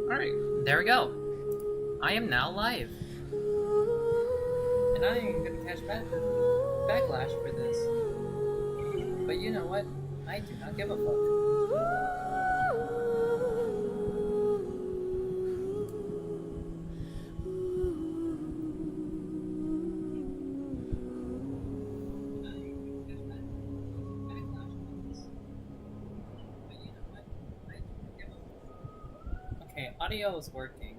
Alright, there we go. I am now live. And I ain't gonna catch backlash for this. But you know what? I do not give a fuck. Okay, audio is working.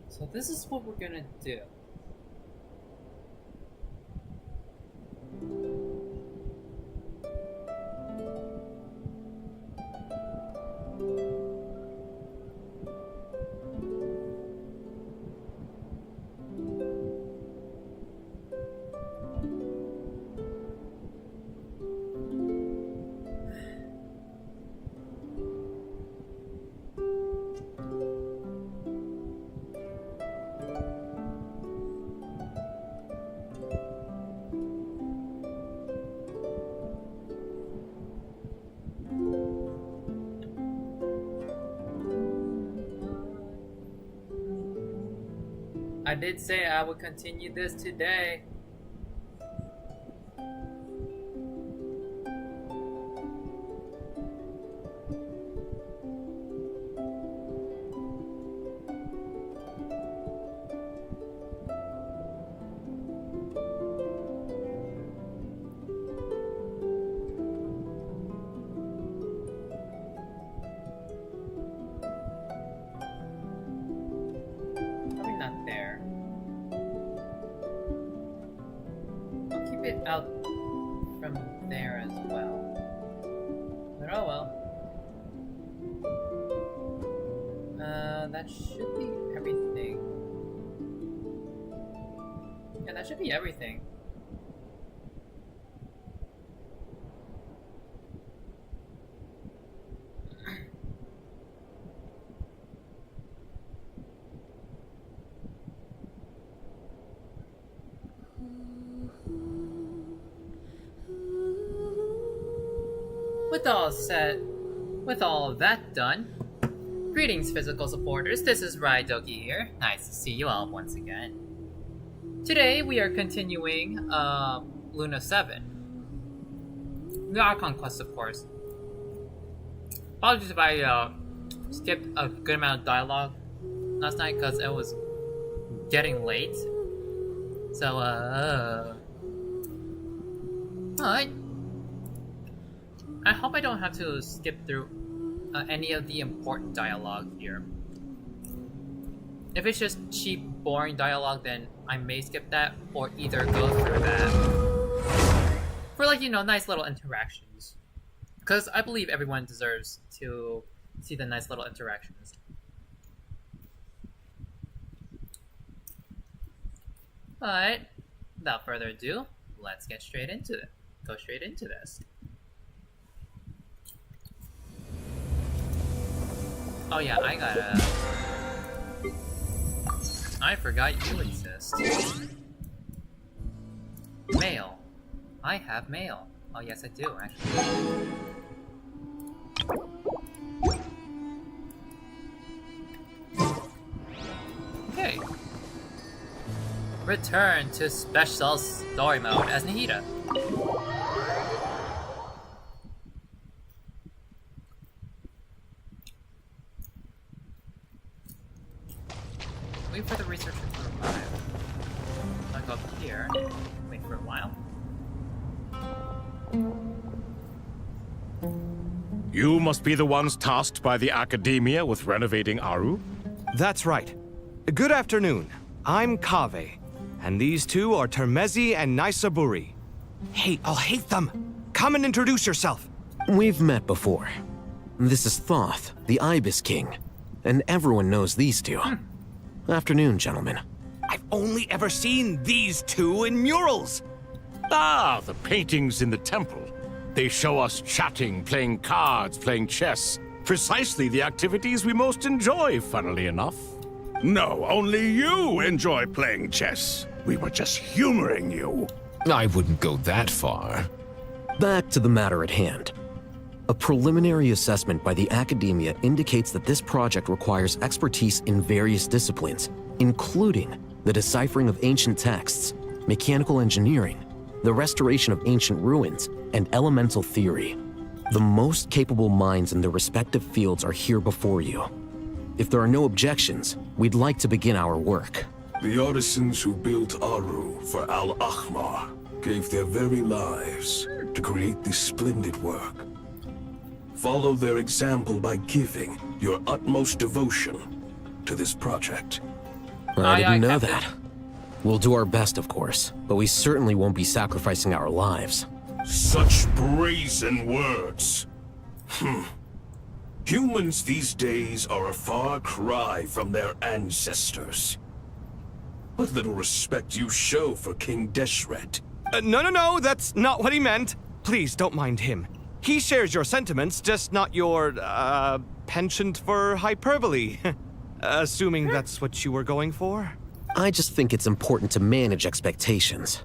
So this is what we're gonna do. I did say I would continue this today. Probably not there. I'll keep it out from there as well. But oh well. That should be everything. Yeah, that should be everything. With all of that done, greetings physical supporters, this is Raidoki here. Nice to see you all once again. Today we are continuing Luna 7. The Archon quest, of course. Apologies if I skipped a good amount of dialogue last night because it was getting late. So, alright. I hope I don't have to skip through any of the important dialogue here. If it's just cheap, boring dialogue, then I may skip that, or either go through that for, like, you know, nice little interactions. Because I believe everyone deserves to see the nice little interactions. But without further ado, let's get straight into it. Go straight into this. Oh yeah, I forgot you exist. Mail. I have mail. Oh yes, I do, actually. Okay. Return to special story mode as Nahida. Wait for the researcher to arrive. I'll go up here, wait for a while. You must be the ones tasked by the Academia with renovating Aru? That's right. Good afternoon. I'm Kave, and these two are Termezi and Naisaburi. Hey, I'll hate them. Come and introduce yourself. We've met before. This is Thoth, the Ibis King, and everyone knows these two. Afternoon, gentlemen. I've only ever seen these two in murals. Ah, the paintings in the temple. They show us chatting, playing cards, playing chess. Precisely the activities we most enjoy, funnily enough. No, only you enjoy playing chess. We were just humoring you. I wouldn't go that far. Back to the matter at hand. A preliminary assessment by the academia indicates that this project requires expertise in various disciplines, including the deciphering of ancient texts, mechanical engineering, the restoration of ancient ruins, and elemental theory. The most capable minds in their respective fields are here before you. If there are no objections, we'd like to begin our work. The artisans who built Aru for Al-Ahmar gave their very lives to create this splendid work. Follow their example by giving your utmost devotion to this project. I didn't know Captain. that. We'll do our best, of course, but we certainly won't be sacrificing our lives. Such brazen words. Humans these days are a far cry from their ancestors. What little respect you show for King Deshret. No, that's not what he meant. Please, don't mind him. He shares your sentiments, just not your, penchant for hyperbole. Assuming that's what you were going for? I just think it's important to manage expectations.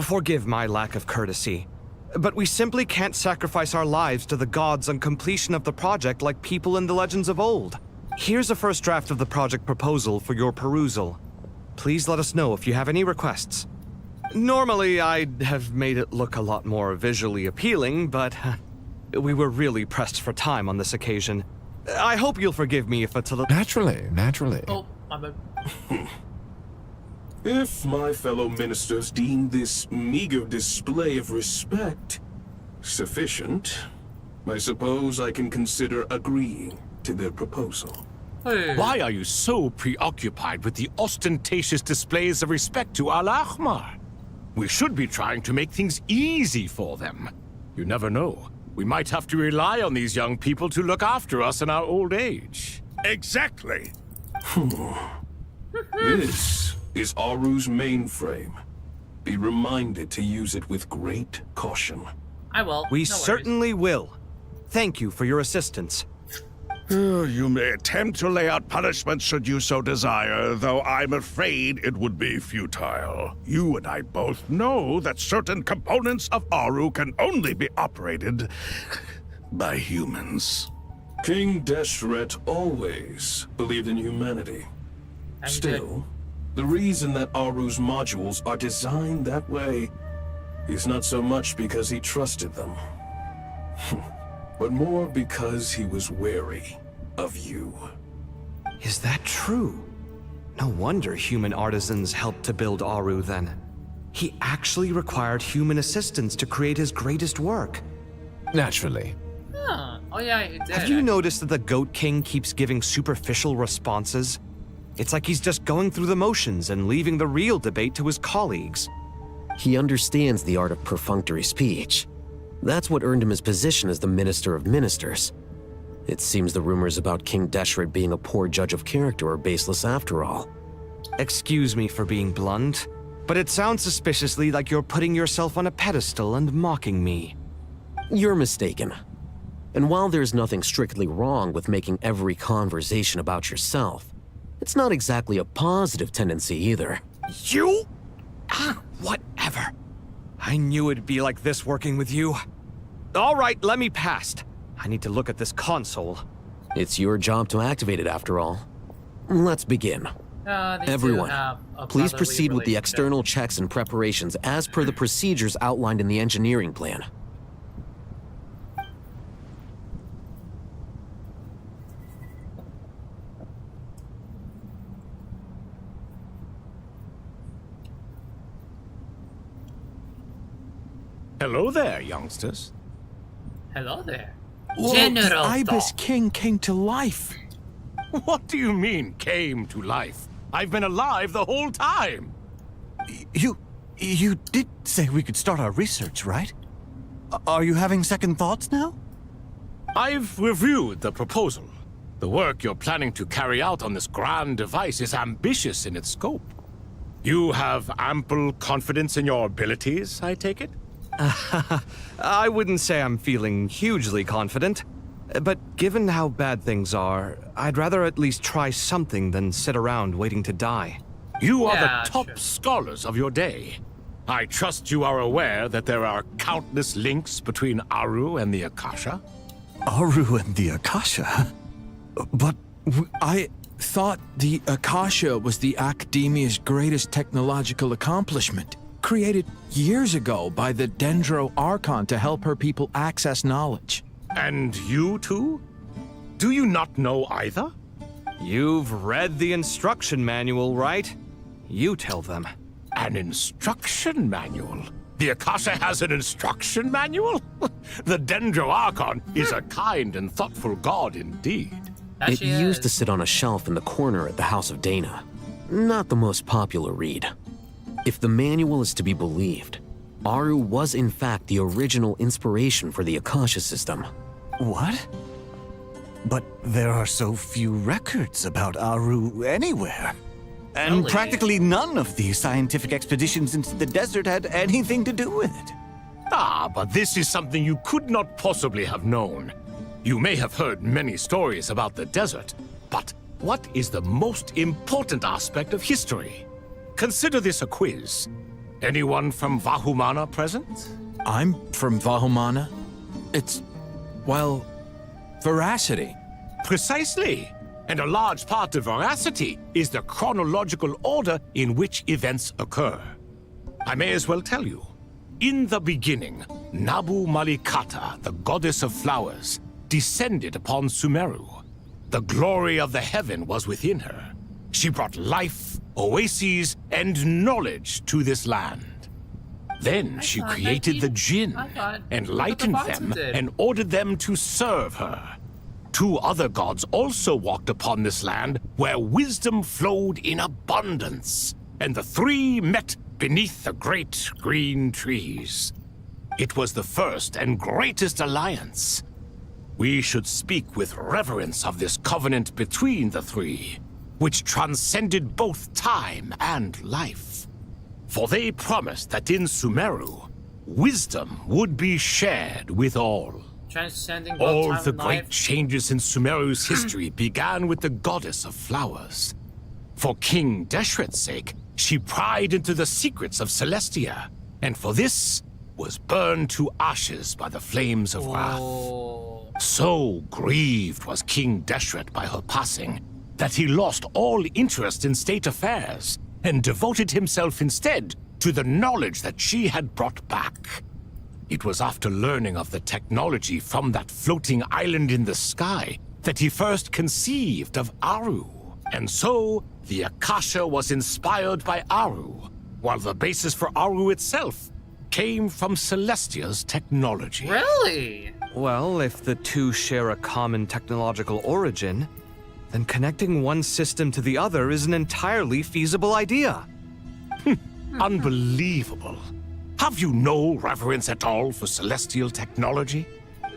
Forgive my lack of courtesy, but we simply can't sacrifice our lives to the gods on completion of the project like people in the legends of old. Here's a first draft of the project proposal for your perusal. Please let us know if you have any requests. Normally, I'd have made it look a lot more visually appealing, but we were really pressed for time on this occasion. I hope you'll forgive me if it's a little... Naturally. Oh, my bad. If my fellow ministers deem this meager display of respect sufficient, I suppose I can consider agreeing to their proposal. Hey. Why are you so preoccupied with the ostentatious displays of respect to Al-Ahmar? We should be trying to make things easy for them. You never know. We might have to rely on these young people to look after us in our old age. Exactly. This is Aru's mainframe. Be reminded to use it with great caution. I will. We No worries. certainly will. Thank you for your assistance. You may attempt to lay out punishment should you so desire, though I'm afraid it would be futile. You and I both know that certain components of Aru can only be operated by humans. King Deshret always believed in humanity. And Still, the reason that Aru's modules are designed that way is not so much because he trusted them, but more because he was wary of you. Is that true? No wonder human artisans helped to build Aru then. He actually required human assistance to create his greatest work. Naturally. Huh. Oh yeah, it did. Have you noticed that the Goat King keeps giving superficial responses? It's like he's just going through the motions and leaving the real debate to his colleagues. He understands the art of perfunctory speech. That's what earned him his position as the Minister of Ministers. It seems the rumors about King Deshret being a poor judge of character are baseless after all. Excuse me for being blunt, but it sounds suspiciously like you're putting yourself on a pedestal and mocking me. You're mistaken. And while there's nothing strictly wrong with making every conversation about yourself, it's not exactly a positive tendency either. You? Whatever. I knew it'd be like this working with you. All right, let me past. I need to look at this console. It's your job to activate it after all. Let's begin. These two Everyone, have a please brotherly proceed with the relationship. external checks and preparations as per the procedures outlined in the engineering plan. Hello there, youngsters. Hello there. Look, General Ibis Thought. King came to life. What do you mean, came to life? I've been alive the whole time. You did say we could start our research, right? Are you having second thoughts now? I've reviewed the proposal. The work you're planning to carry out on this grand device is ambitious in its scope. You have ample confidence in your abilities, I take it? I wouldn't say I'm feeling hugely confident, but given how bad things are, I'd rather at least try something than sit around waiting to die. You are Yeah, the top sure. scholars of your day. I trust you are aware that there are countless links between Aru and the Akasha? Aru and the Akasha? But I thought the Akasha was the Academia's greatest technological accomplishment, created years ago by the Dendro Archon to help her people access knowledge. And you too? Do you not know either? You've read the instruction manual, right? You tell them. An instruction manual? The Akasha has an instruction manual? The Dendro Archon is a kind and thoughtful god indeed. That It she used to is. sit on a shelf in the corner at the House of Dana. Not the most popular read. If the manual is to be believed, Aru was in fact the original inspiration for the Akasha system. what? But there are so few records about Aru anywhere. And Really? practically none of these scientific expeditions into the desert had anything to do with it. Ah, but this is something you could not possibly have known. You may have heard many stories about the desert, but what is the most important aspect of history? Consider this a quiz. Anyone from Vahumana present? I'm from Vahumana. It's, well, veracity. Precisely. And a large part of veracity is the chronological order in which events occur. I may as well tell you. In the beginning, Nabu Malikata, the goddess of flowers, descended upon Sumeru. The glory of the heaven was within her. She brought life, oases, and knowledge to this land. Then she thought that created he- the Jinn, I thought enlightened that the them, Foxes did. and ordered them to serve her. Two other gods also walked upon this land where wisdom flowed in abundance, and the three met beneath the great green trees. It was the first and greatest alliance. We should speak with reverence of this covenant between the three, which transcended both time and life. For they promised that in Sumeru, wisdom would be shared with all. Transcending both All time the and great life. changes in Sumeru's history began with the goddess of flowers. For King Deshret's sake, she pried into the secrets of Celestia, and for this was burned to ashes by the flames of wrath. Oh. So grieved was King Deshret by her passing that he lost all interest in state affairs and devoted himself instead to the knowledge that she had brought back. It was after learning of the technology from that floating island in the sky that he first conceived of Aru. And so, the Akasha was inspired by Aru, while the basis for Aru itself came from Celestia's technology. Really? Well, if the two share a common technological origin, then connecting one system to the other is an entirely feasible idea. Unbelievable. Have you no reverence at all for celestial technology?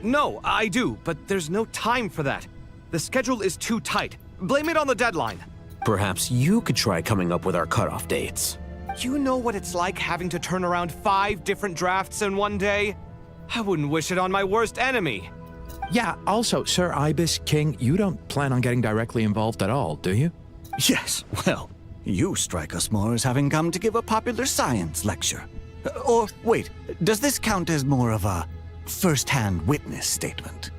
No, I do, but there's no time for that. The schedule is too tight. Blame it on the deadline. Perhaps you could try coming up with our cutoff dates. You know what it's like having to turn around 5 different drafts in one day? I wouldn't wish it on my worst enemy. Yeah, also, Sir Ibis King, you don't plan on getting directly involved at all, do you? Yes, well, you strike us more as having come to give a popular science lecture. Or, wait, does this count as more of a first-hand witness statement?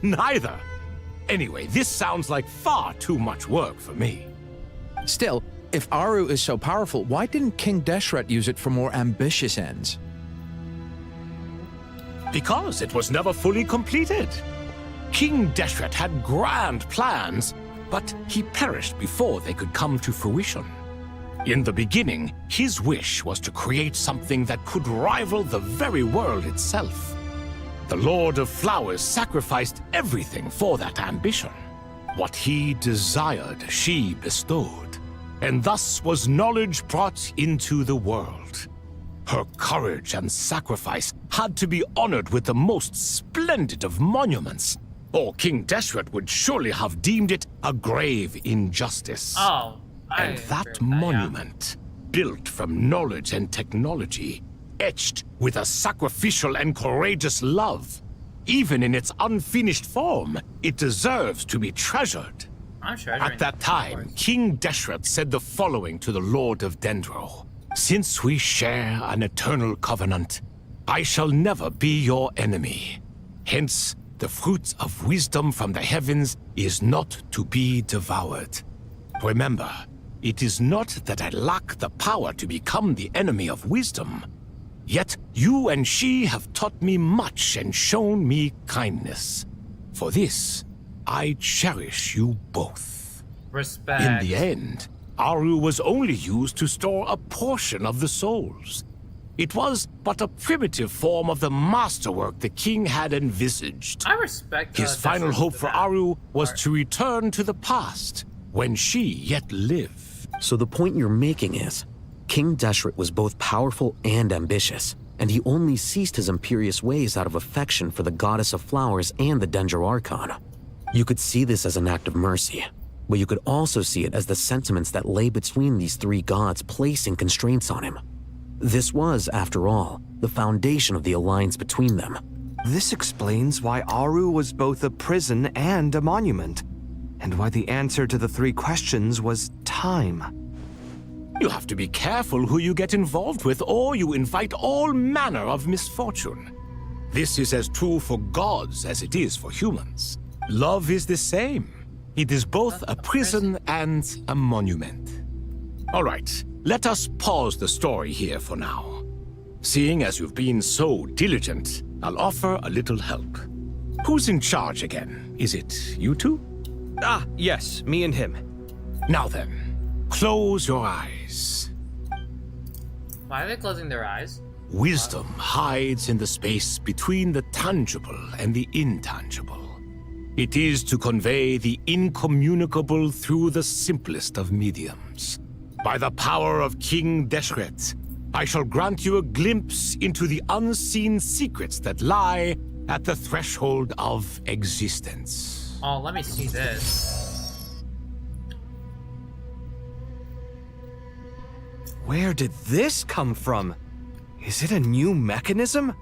Neither. Anyway, this sounds like far too much work for me. Still, if Aru is so powerful, why didn't King Deshret use it for more ambitious ends? Because it was never fully completed. King Deshret had grand plans, but he perished before they could come to fruition. In the beginning, his wish was to create something that could rival the very world itself. The Lord of Flowers sacrificed everything for that ambition. What he desired, she bestowed, and thus was knowledge brought into the world. Her courage and sacrifice had to be honored with the most splendid of monuments, or King Deshret would surely have deemed it a grave injustice. Oh. And that monument, built from knowledge and technology, etched with a sacrificial and courageous love, even in its unfinished form, it deserves to be treasured. I'm sure. At that time, King Deshret said the following to the Lord of Dendro. Since we share an eternal covenant, I shall never be your enemy. Hence, the fruit of wisdom from the heavens is not to be devoured. Remember, it is not that I lack the power to become the enemy of wisdom. Yet you and she have taught me much and shown me kindness. For this, I cherish you both. Respect. In the end, Aru was only used to store a portion of the souls. It was but a primitive form of the masterwork the king had envisaged. I respect His final Desert hope for that Aru was part. to return to the past, when she yet lived. So the point you're making is, King Deshret was both powerful and ambitious, and he only ceased his imperious ways out of affection for the goddess of flowers and the Dendro Archon. You could see this as an act of mercy, but you could also see it as the sentiments that lay between these three gods placing constraints on him. This was, after all, the foundation of the alliance between them. This explains why Aru was both a prison and a monument, and why the answer to the three questions was time. You have to be careful who you get involved with, or you invite all manner of misfortune. This is as true for gods as it is for humans. Love is the same. It is both a prison and a monument. All right, let us pause the story here for now. Seeing as you've been so diligent, I'll offer a little help. Who's in charge again? Is it you two? Ah, yes, me and him. Now then, close your eyes. Why are they closing their eyes? Wisdom hides in the space between the tangible and the intangible. It is to convey the incommunicable through the simplest of mediums. By the power of King Deshret, I shall grant you a glimpse into the unseen secrets that lie at the threshold of existence. Oh, let me see this. Where did this come from? Is it a new mechanism?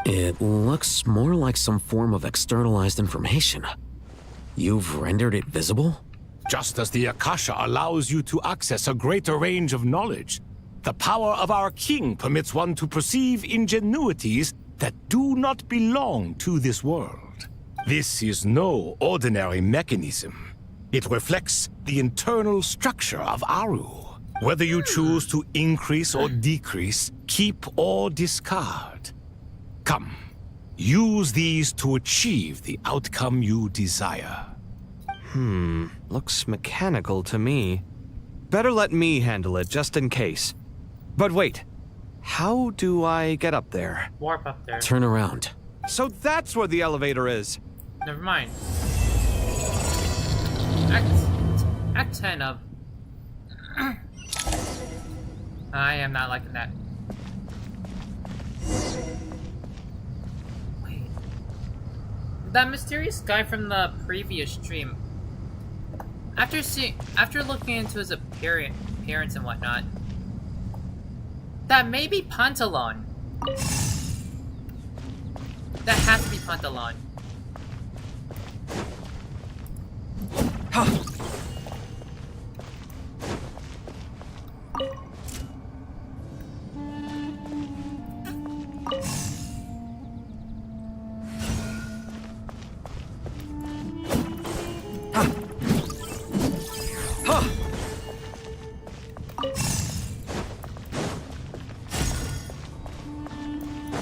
It looks more like some form of externalized information. You've rendered it visible? Just as the Akasha allows you to access a greater range of knowledge, the power of our king permits one to perceive ingenuities that do not belong to this world. This is no ordinary mechanism. It reflects the internal structure of Aru. Whether you choose to increase or decrease, keep or discard. Come, use these to achieve the outcome you desire. Looks mechanical to me. Better let me handle it, just in case. But wait, how do I get up there? Warp up there. Turn around. So that's where the elevator is. Never mind. Act 10 of... I am not liking that. Wait. That mysterious guy from the previous stream. After looking into his appearance and whatnot, that may be Pantalon. That has to be Pantalon.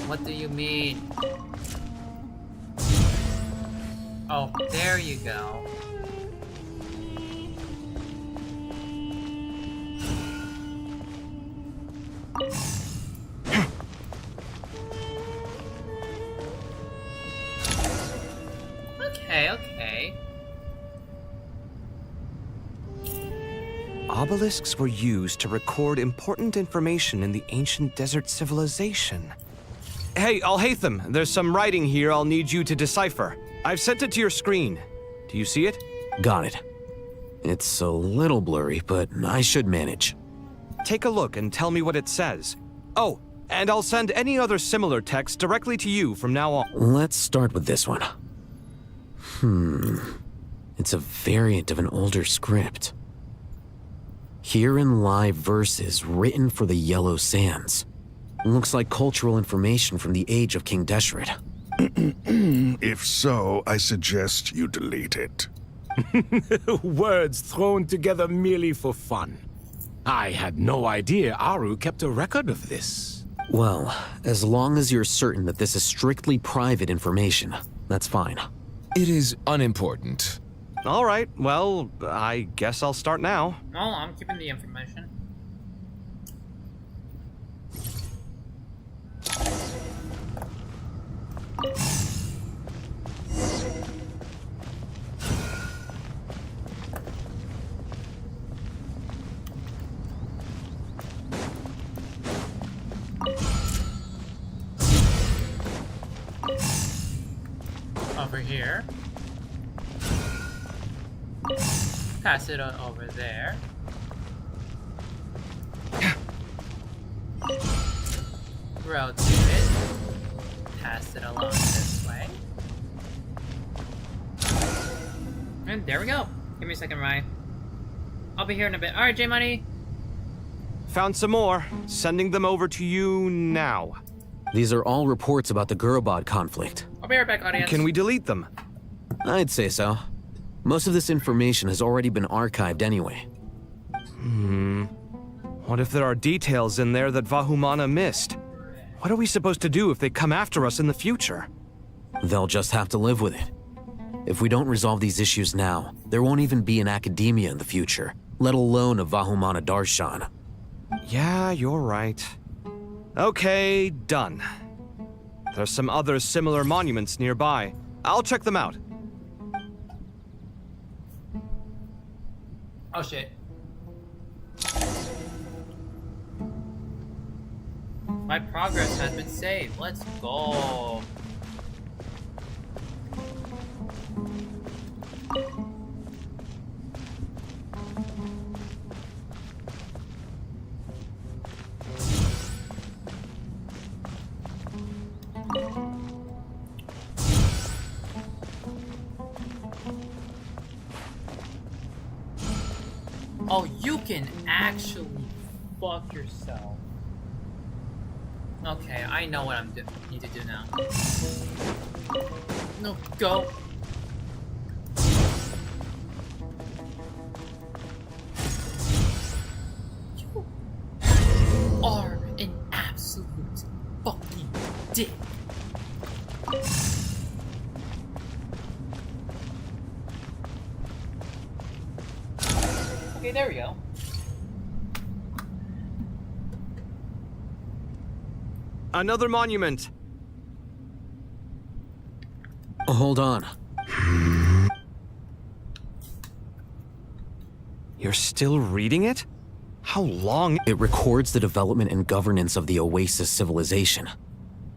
What do you mean? Oh, there you go. Okay. Obelisks were used to record important information in the ancient desert civilization. Hey, Alhaitham, there's some writing here I'll need you to decipher. I've sent it to your screen. Do you see it? Got it. It's a little blurry, but I should manage. Take a look and tell me what it says. Oh, and I'll send any other similar text directly to you from now on. Let's start with this one. It's a variant of an older script. Herein lie verses written for the Yellow Sands. Looks like cultural information from the age of King Deshret. If so, I suggest you delete it. Words thrown together merely for fun. I had no idea Aru kept a record of this. Well, as long as you're certain that this is strictly private information, that's fine. It is unimportant. All right, well, I guess I'll start now. No, I'm keeping the information. Over here. Pass it over there. Rotate it. Pass it along this way. And there we go. Give me a second, Ryan. I'll be here in a bit. Alright, J-Money. Found some more. Sending them over to you now. These are all reports about the Gurubad conflict. I'll be right back, audience. Can we delete them? I'd say so. Most of this information has already been archived anyway. What if there are details in there that Vahumana missed? What are we supposed to do if they come after us in the future? They'll just have to live with it. If we don't resolve these issues now, there won't even be an academia in the future, let alone a Vahumana Darshan. Yeah, you're right. Okay, done. There's some other similar monuments nearby. I'll check them out. Oh shit. My progress has been saved. Let's go. Oh, you can actually fuck yourself. Okay, I know what I'm need to do now. No, go. You are an absolute fucking dick. Okay, there we go. Another monument. Hold on. You're still reading it? How long? It records the development and governance of the Oasis civilization.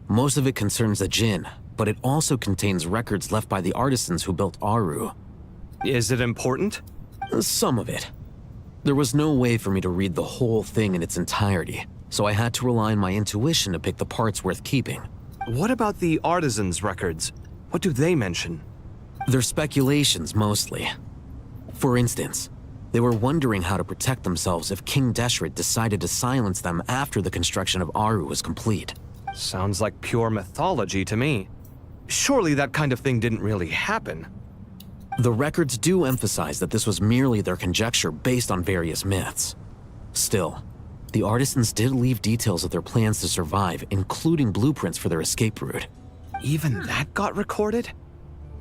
Most of it concerns the Jinn, but it also contains records left by the artisans who built Aru. Is it important? Some of it. There was no way for me to read the whole thing in its entirety, so I had to rely on my intuition to pick the parts worth keeping. What about the artisans' records? What do they mention? They're speculations, mostly. For instance, they were wondering how to protect themselves if King Deshret decided to silence them after the construction of Aru was complete. Sounds like pure mythology to me. Surely that kind of thing didn't really happen. The records do emphasize that this was merely their conjecture based on various myths. Still, the artisans did leave details of their plans to survive, including blueprints for their escape route. Even that got recorded?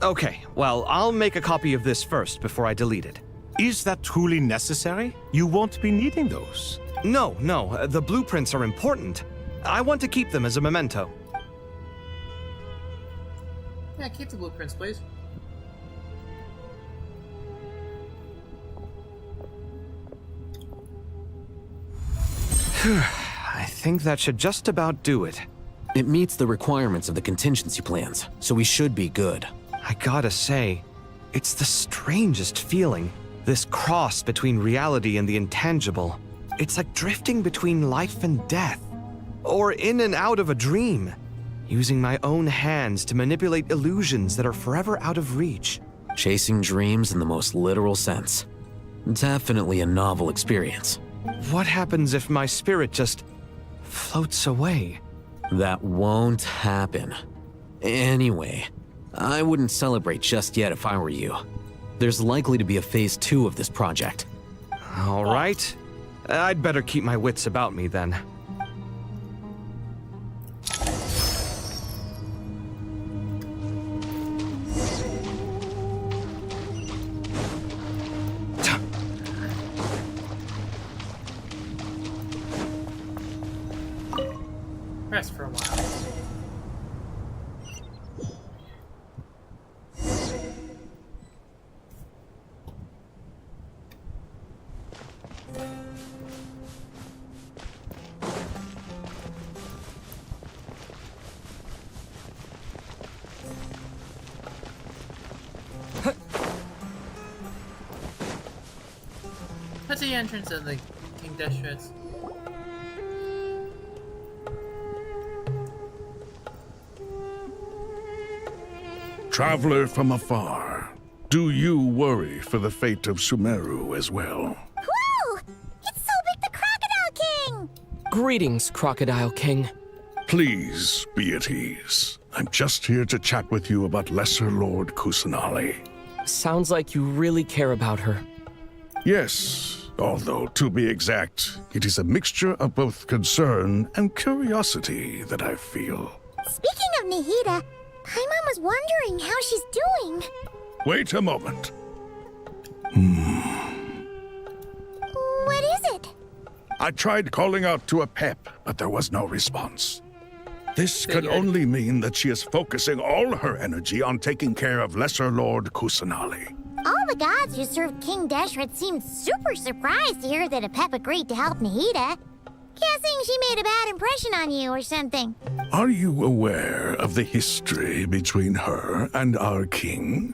Okay, well, I'll make a copy of this first before I delete it. Is that truly necessary? You won't be needing those. No, the blueprints are important. I want to keep them as a memento. Yeah, keep the blueprints, please. I think that should just about do it. It meets the requirements of the contingency plans, so we should be good. I gotta say, it's the strangest feeling. This cross between reality and the intangible. It's like drifting between life and death. Or in and out of a dream. Using my own hands to manipulate illusions that are forever out of reach. Chasing dreams in the most literal sense. Definitely a novel experience. What happens if my spirit just floats away? That won't happen. Anyway, I wouldn't celebrate just yet if I were you. There's likely to be a phase 2 of this project. All right. I'd better keep my wits about me then. Rest for a while. That's the entrance of the King Districts. Traveler from afar, do you worry for the fate of Sumeru as well? Whoa! It's so big the Crocodile King! Greetings, Crocodile King. Please be at ease. I'm just here to chat with you about Lesser Lord Kusanali. Sounds like you really care about her. Yes, although to be exact, it is a mixture of both concern and curiosity that I feel. Speaking of Nahida, Paimon was wondering how she's doing. Wait a moment. What is it? I tried calling out to a pep, but there was no response. This could only mean that she is focusing all her energy on taking care of Lesser Lord Kusanali. All the gods who served King Deshret seemed super surprised to hear that a pep agreed to help Nahida. Guessing she made a bad impression on you or something. Are you aware of the history between her and our king?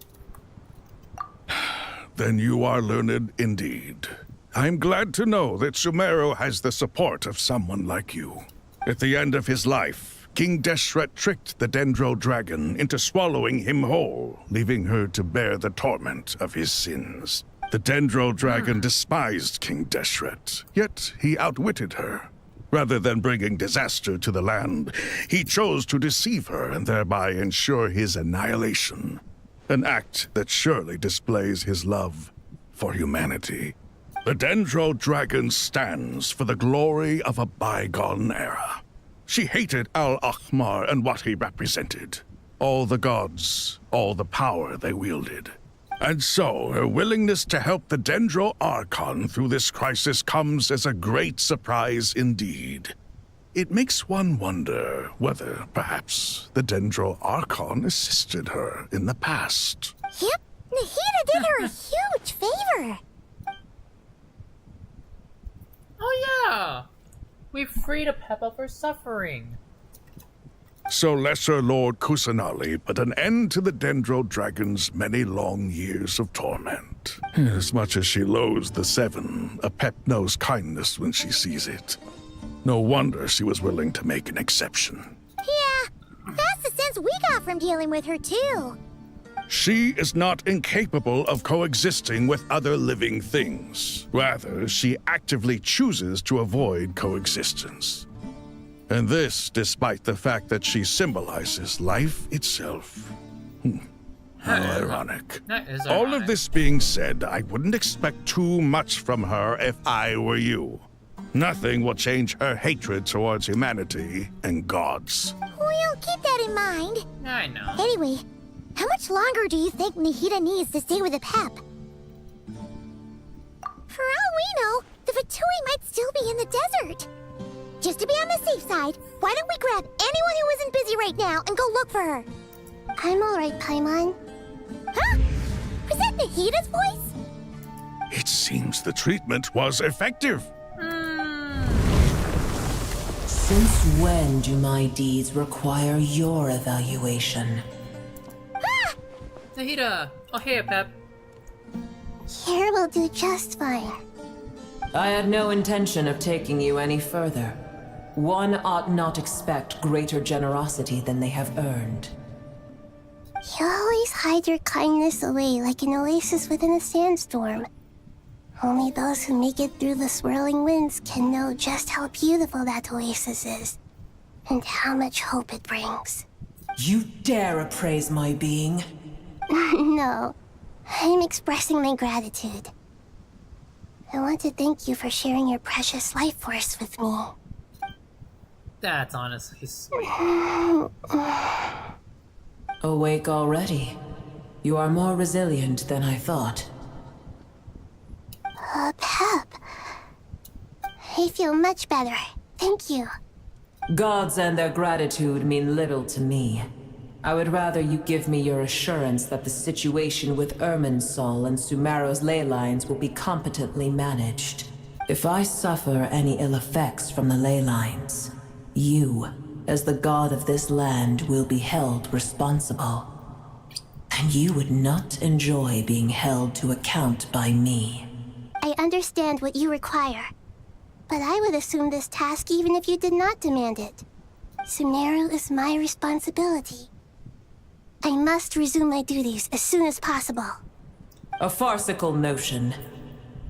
Then you are learned indeed. I'm glad to know that Sumeru has the support of someone like you. At the end of his life, King Deshret tricked the Dendro dragon into swallowing him whole, leaving her to bear the torment of his sins. The Dendro dragon despised King Deshret, yet he outwitted her. Rather than bringing disaster to the land, he chose to deceive her and thereby ensure his annihilation. An act that surely displays his love for humanity. The Dendro dragon stands for the glory of a bygone era. She hated Al-Ahmar and what he represented. All the gods, all the power they wielded. And so, her willingness to help the Dendro Archon through this crisis comes as a great surprise indeed. It makes one wonder whether, perhaps, the Dendro Archon assisted her in the past. Yep, Nahida did her a huge favor. Oh yeah! We freed a pep of her suffering. So Lesser Lord Kusanali put an end to the Dendro Dragon's many long years of torment. As much as she loathes the Seven, a pep knows kindness when she sees it. No wonder she was willing to make an exception. Yeah, that's the sense we got from dealing with her too. She is not incapable of coexisting with other living things. Rather, she actively chooses to avoid coexistence. And this despite the fact that she symbolizes life itself. How ironic. That is All ironic. of this being said, I wouldn't expect too much from her if I were you. Nothing will change her hatred towards humanity and gods. We'll keep that in mind. I know. Anyway, how much longer do you think Nahida needs to stay with the pep? For all we know, the Fatui might still be in the desert. Just to be on the safe side, why don't we grab anyone who isn't busy right now and go look for her? I'm alright, Paimon. Huh? Was that Nahida's voice? It seems the treatment was effective. Since when do my deeds require your evaluation? Ah! Nahida! Oh, hey, Pep. Here will do just fine. I had no intention of taking you any further. One ought not expect greater generosity than they have earned. You always hide your kindness away like an oasis within a sandstorm. Only those who make it through the swirling winds can know just how beautiful that oasis is, and how much hope it brings. You dare appraise my being? No, I'm expressing my gratitude. I want to thank you for sharing your precious life force with me. That's honestly sweet. Awake already. You are more resilient than I thought. Pep. I feel much better. Thank you. Gods and their gratitude mean little to me. I would rather you give me your assurance that the situation with Irminsul and Sumeru's ley lines will be competently managed. If I suffer any ill effects from the ley lines, you, as the god of this land, will be held responsible. And you would not enjoy being held to account by me. I understand what you require, but I would assume this task even if you did not demand it. Sumeru is my responsibility. I must resume my duties as soon as possible. A farcical notion.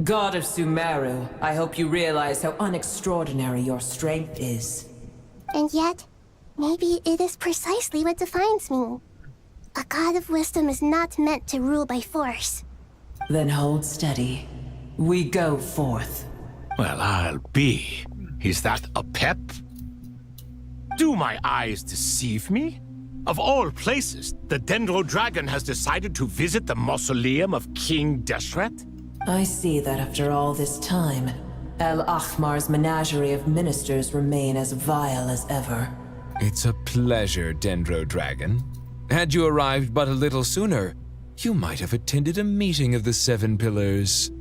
God of Sumeru, I hope you realize how unextraordinary your strength is. And yet, maybe it is precisely what defines me. A god of wisdom is not meant to rule by force. Then hold steady. We go forth. Well, I'll be. Is that a pep? Do my eyes deceive me? Of all places, the Dendro Dragon has decided to visit the mausoleum of King Deshret? I see that after all this time, El Ahmar's menagerie of ministers remain as vile as ever. It's a pleasure, Dendro Dragon. Had you arrived but a little sooner, you might have attended a meeting of the Seven Pillars.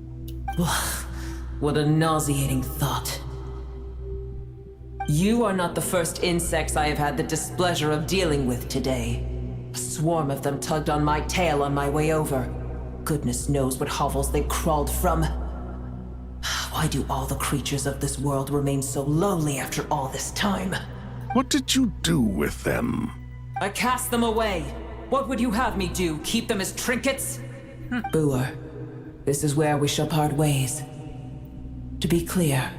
What a nauseating thought. You are not the first insects I have had the displeasure of dealing with today. A swarm of them tugged on my tail on my way over. Goodness knows what hovels they crawled from. Why do all the creatures of this world remain so lowly after all this time? What did you do with them? I cast them away. What would you have me do? Keep them as trinkets? Boer, this is where we shall part ways. To be clear,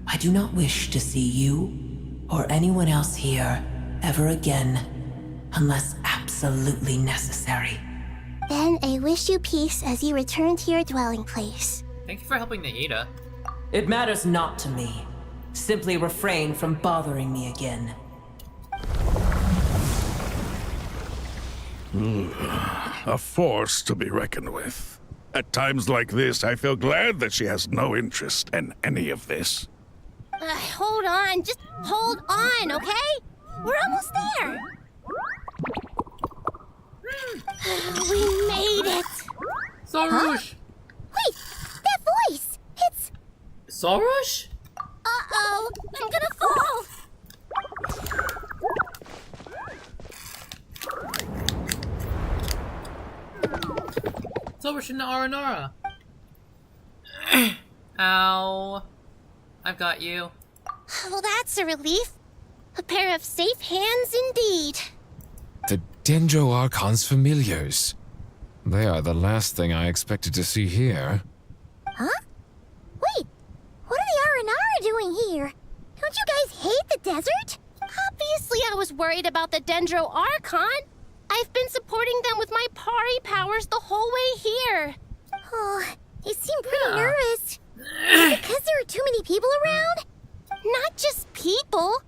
I do not wish to see you or anyone else here ever again, unless absolutely necessary. Then I wish you peace as you return to your dwelling place. Thank you for helping Nahida. It matters not to me. Simply refrain from bothering me again. A force to be reckoned with. At times like this, I feel glad that she has no interest in any of this. Hold on, just hold on, okay? We're almost there. We made it. Sarush! Wait, that voice! It's... Sarush? Uh-oh, I'm gonna fall. Sarush and Aranara. Ow. I've got you. Well, that's a relief. A pair of safe hands indeed. The Dendro Archon's familiars. They are the last thing I expected to see here. Huh? Wait, what are the Aranara doing here? Don't you guys hate the desert? Obviously I was worried about the Dendro Archon. I've been supporting them with my Pari powers the whole way here. Oh, they seem pretty nervous. Because there are too many people around? Not just people.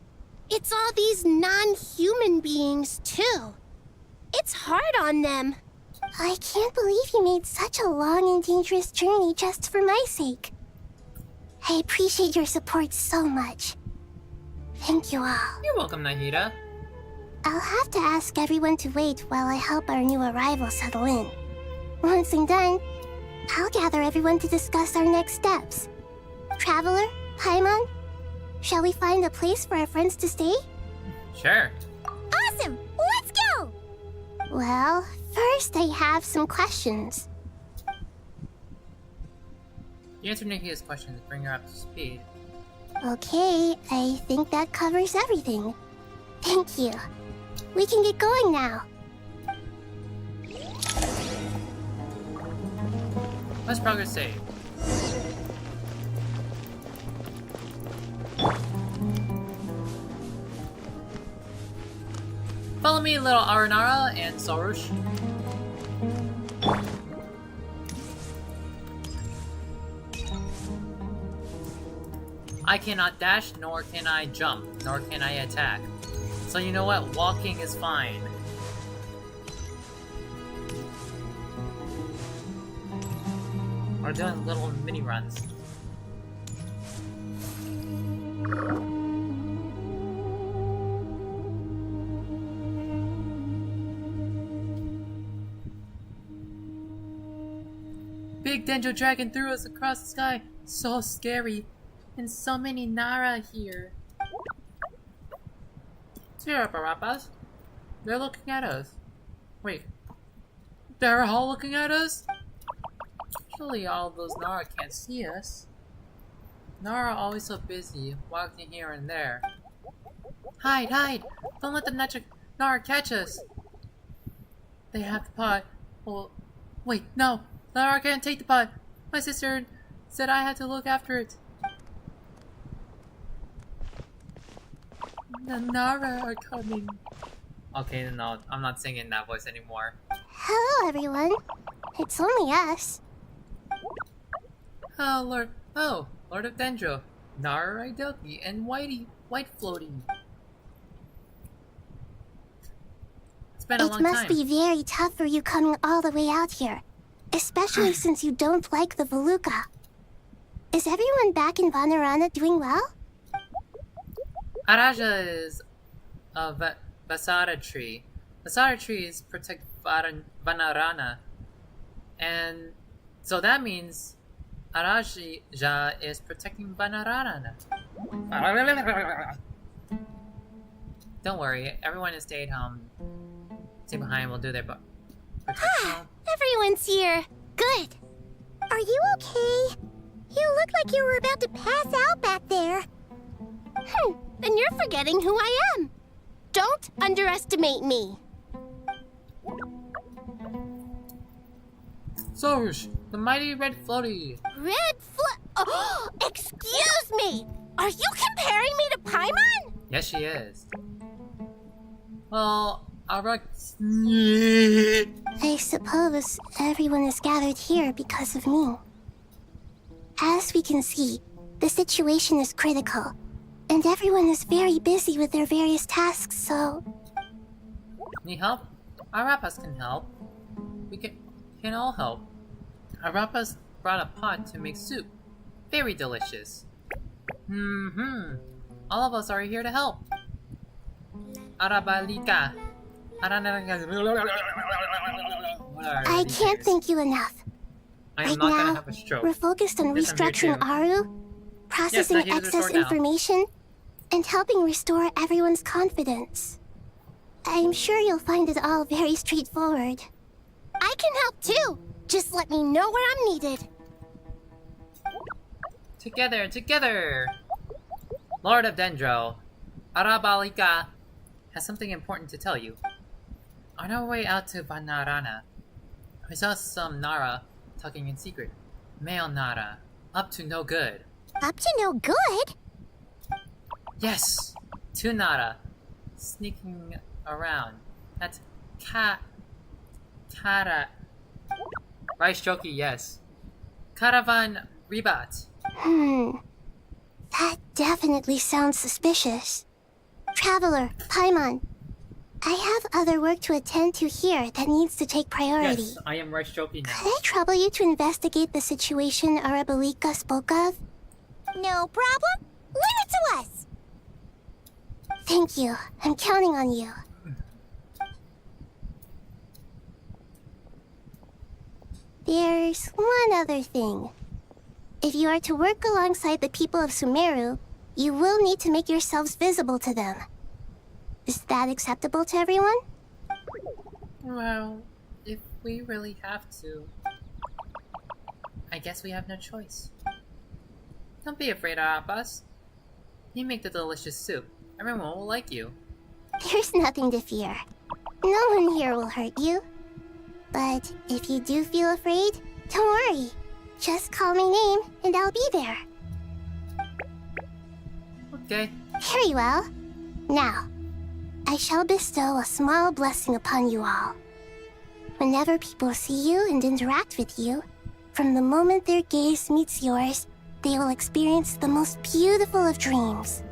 It's all these non-human beings, too. It's hard on them. I can't believe you made such a long and dangerous journey just for my sake. I appreciate your support so much. Thank you all. You're welcome, Nahida. I'll have to ask everyone to wait while I help our new arrival settle in. Once I'm done, I'll gather everyone to discuss our next steps. Traveler, Paimon, shall we find a place for our friends to stay? Sure. Awesome! Let's go! Well, first I have some questions. You answered Nahida's question to bring her up to speed. Okay, I think that covers everything. Thank you. We can get going now. Let's progress save. Follow me, little Aranara and Sorush. I cannot dash, nor can I jump, nor can I attack. So you know what? Walking is fine. We're doing little mini runs. Big Dendro Dragon threw us across the sky. So scary. And so many Nara here. Cheer up, Arapas. They're looking at us. Wait. They're all looking at us? Surely all those Nara can't see us. Nara are always so busy, walking here and there. Hide, hide! Don't let the Nara catch us! They have the pot. Well, wait, no! Nara can't take the pot! My sister said I had to look after it. The Nara are coming. Okay, no, I'm not singing that voice anymore. Hello, everyone. It's only us. Oh, Lord of Dendro, Nara Rydoki, and White Floaty. It's been a long time. It must be very tough for you coming all the way out here, especially since you don't like the Voluka. Is everyone back in Vanarana doing well? Araja is a Vasara tree. Vasara trees protect Vanarana, and so that means Araja is protecting Vanarana. Don't worry, everyone has stayed home. Stay behind, will do their protection. Everyone's here. Good. Are you okay? You look like you were about to pass out back there. Then you're forgetting who I am. Don't underestimate me. Sorush, the mighty red floaty. Oh, excuse me! Are you comparing me to Paimon? Yes, she is. Well, I suppose everyone is gathered here because of me. As we can see, the situation is critical, and everyone is very busy with their various tasks, so... Need help? Arapas can help. We can all help. Arapas brought a pot to make soup. Very delicious. All of us are here to help. Arabalika. I can't thank you enough. I am Right not now, gonna have a stroke. we're focused on Yes, I'm here restructuring too. Aru, processing Yes, now here's the excess sword now. information, and helping restore everyone's confidence. I'm sure you'll find it all very straightforward. I can help too. Just let me know where I'm needed. Together! Lord of Dendro, Arabalika has something important to tell you. On our way out to Vanarana, we saw some Nara talking in secret. Male Nara, up to no good. Up to no good? Yes! 2 Nara, sneaking around. That's Kara... Rice Joki, yes. Caravan Ribat. That definitely sounds suspicious. Traveler, Paimon, I have other work to attend to here that needs to take priority. Yes, I am Rice Joki now. Could I trouble you to investigate the situation Arabalika spoke of? No problem. Leave it to us. Thank you. I'm counting on you. There's one other thing. If you are to work alongside the people of Sumeru, you will need to make yourselves visible to them. Is that acceptable to everyone? Well, if we really have to, I guess we have no choice. Don't be afraid, Arapas. You make the delicious soup. Everyone will like you. There's nothing to fear. No one here will hurt you. But if you do feel afraid, don't worry. Just call my name and I'll be there. Okay? Very well. Now, I shall bestow a small blessing upon you all. Whenever people see you and interact with you, from the moment their gaze meets yours, they will experience the most beautiful of dreams.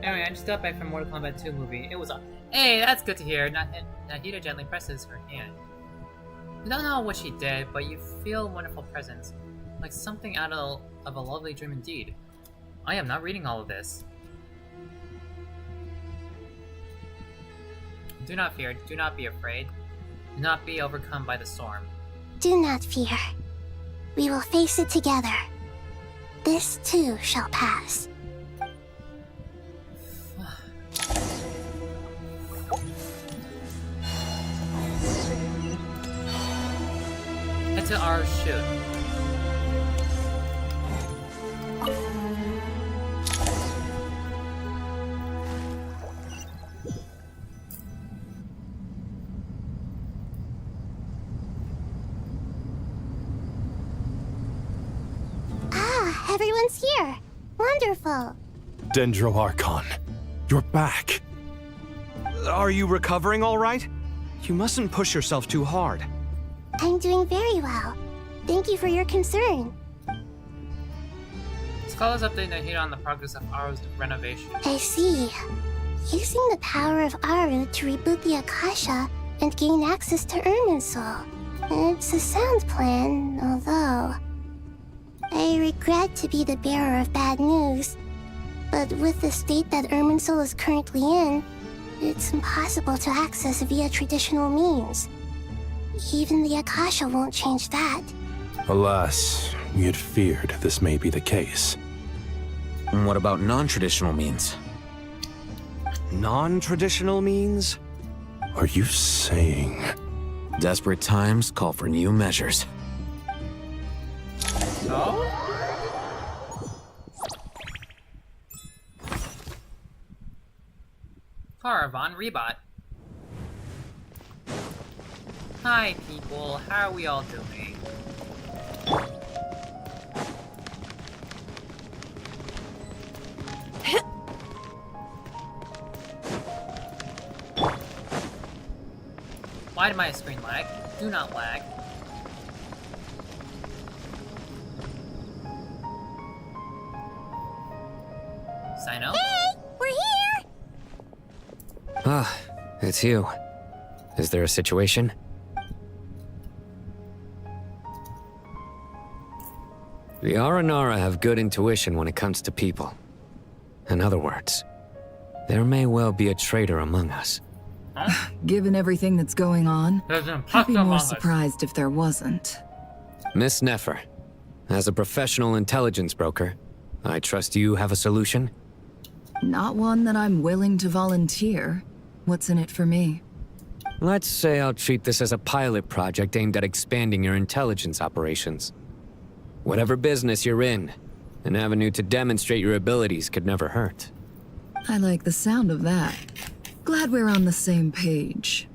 Anyway, I just got back from Mortal Kombat 2 movie. It was hey, that's good to hear. Nahida gently presses her hand. You don't know what she did, but you feel a wonderful presence. Like something out of a lovely dream indeed. I am not reading all of this. Do not fear, do not be afraid. Do not be overcome by the storm. Do not fear. We will face it together. This too shall pass. Head to our shoot. Everyone's here. Wonderful. Dendro Archon, you're back. Are you recovering all right? You mustn't push yourself too hard. I'm doing very well. Thank you for your concern. Scholars update Nahida on the progress of Aru's renovation. I see. Using the power of Aru to reboot the Akasha and gain access to Irminsul. It's a sound plan, although... I regret to be the bearer of bad news, but with the state that Irminsul is currently in, it's impossible to access via traditional means. Even the Akasha won't change that. Alas, we had feared this may be the case. And what about non-traditional means? Non-traditional means? Are you saying... Desperate times call for new measures. So? Caravan Rebot. Hi people, how are we all doing? Why did my screen lag? Do not lag. Sino? Hey! We're here! Ah, it's you. Is there a situation? The Aranara have good intuition when it comes to people. In other words, there may well be a traitor among us. Given everything that's going on, There's an I'd imposter be among more us. surprised if there wasn't. Miss Nefer, as a professional intelligence broker, I trust you have a solution? Not one that I'm willing to volunteer. What's in it for me? Let's say I'll treat this as a pilot project aimed at expanding your intelligence operations. Whatever business you're in, an avenue to demonstrate your abilities could never hurt. I like the sound of that. Glad we're on the same page.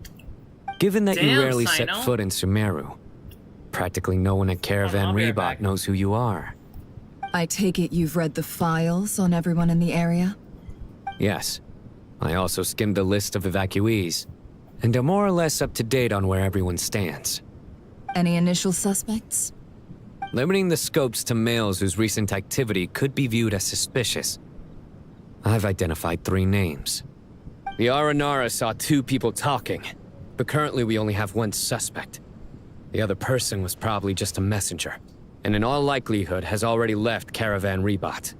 Given that you Damn, rarely set Sino. foot in Sumeru, practically no one at Caravan I'll be right back. Rebot knows who you are. I take it you've read the files on everyone in the area? Yes. I also skimmed the list of evacuees, and am more or less up to date on where everyone stands. Any initial suspects? Limiting the scopes to males whose recent activity could be viewed as suspicious. I've identified 3 names. The Aranara saw 2 people talking, but currently we only have 1 suspect. The other person was probably just a messenger, and in all likelihood has already left Caravan Rebot.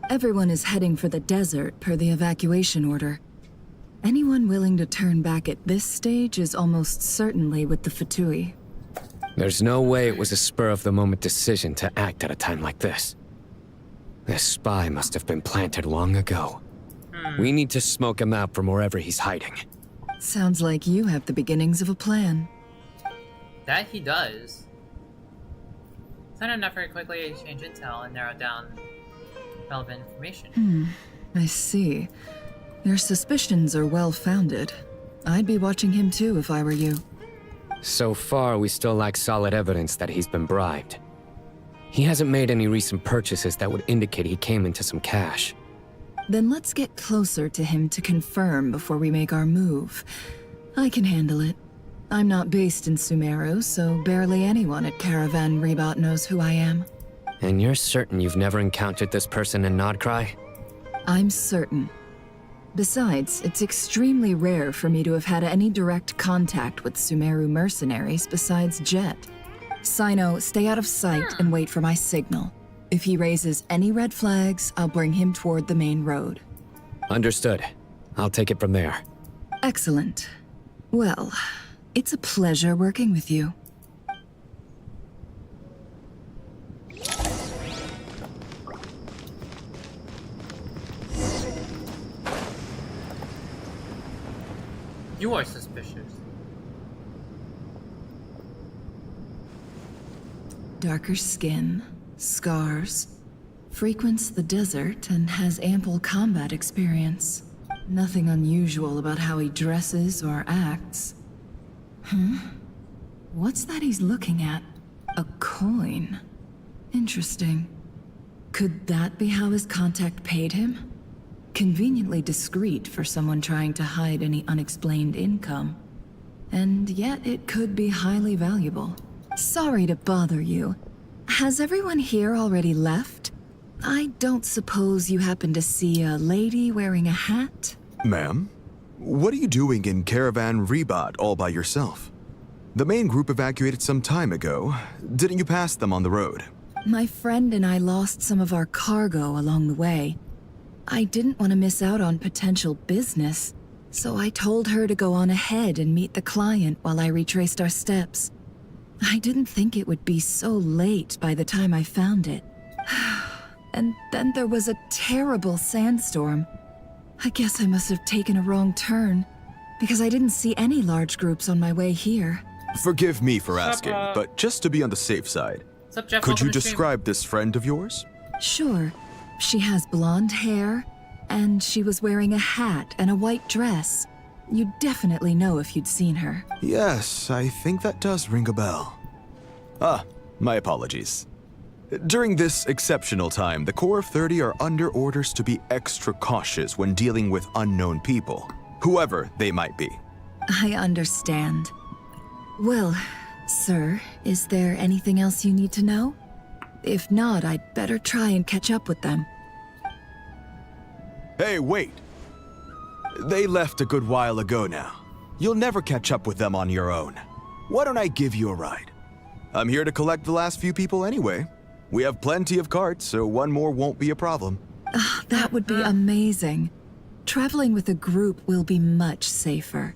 Everyone is heading for the desert per the evacuation order. Anyone willing to turn back at this stage is almost certainly with the Fatui. There's no way it was a spur-of-the-moment decision to act at a time like this. This spy must have been planted long ago. We need to smoke him out from wherever he's hiding. Sounds like you have the beginnings of a plan. That he does. Sino and Nefer quickly exchange intel and narrow down relevant information. I see. Your suspicions are well-founded. I'd be watching him too if I were you. So far, we still lack solid evidence that he's been bribed. He hasn't made any recent purchases that would indicate he came into some cash. Then let's get closer to him to confirm before we make our move. I can handle it. I'm not based in Sumeru, so barely anyone at Caravan Rebot knows who I am. And you're certain you've never encountered this person in Nodcry? I'm certain. Besides, it's extremely rare for me to have had any direct contact with Sumeru mercenaries besides Jet. Sino, stay out of sight and wait for my signal. If he raises any red flags, I'll bring him toward the main road. Understood. I'll take it from there. Excellent. Well, it's a pleasure working with you. You are suspicious. Darker skin, scars, frequents the desert and has ample combat experience. Nothing unusual about how he dresses or acts. What's that he's looking at? A coin. Interesting. Could that be how his contact paid him? Conveniently discreet for someone trying to hide any unexplained income. And yet it could be highly valuable. Sorry to bother you. Has everyone here already left? I don't suppose you happen to see a lady wearing a hat? Ma'am, what are you doing in Caravan Rebot all by yourself? The main group evacuated some time ago. Didn't you pass them on the road? My friend and I lost some of our cargo along the way. I didn't want to miss out on potential business, so I told her to go on ahead and meet the client while I retraced our steps. I didn't think it would be so late by the time I found it. And then there was a terrible sandstorm. I guess I must have taken a wrong turn, because I didn't see any large groups on my way here. Forgive me for asking, but just to be on the safe side, Jeff? could Welcome you to stream. describe this friend of yours? Sure. She has blonde hair, and she was wearing a hat and a white dress. You'd definitely know if you'd seen her. Yes, I think that does ring a bell. Ah, my apologies. During this exceptional time, the Core of 30 are under orders to be extra cautious when dealing with unknown people, whoever they might be. I understand. Well, sir, is there anything else you need to know? If not, I'd better try and catch up with them. Hey, wait! They left a good while ago now. You'll never catch up with them on your own. Why don't I give you a ride? I'm here to collect the last few people anyway. We have plenty of carts, so one more won't be a problem. That would be amazing. Traveling with a group will be much safer.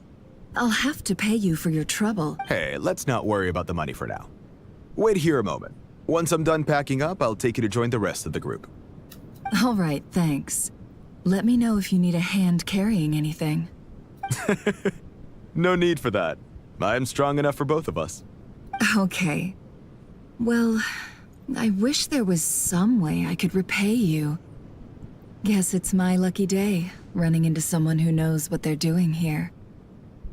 I'll have to pay you for your trouble. Hey, let's not worry about the money for now. Wait here a moment. Once I'm done packing up, I'll take you to join the rest of the group. All right, thanks. Let me know if you need a hand carrying anything. No need for that. I'm strong enough for both of us. Okay. Well, I wish there was some way I could repay you. Guess it's my lucky day, running into someone who knows what they're doing here.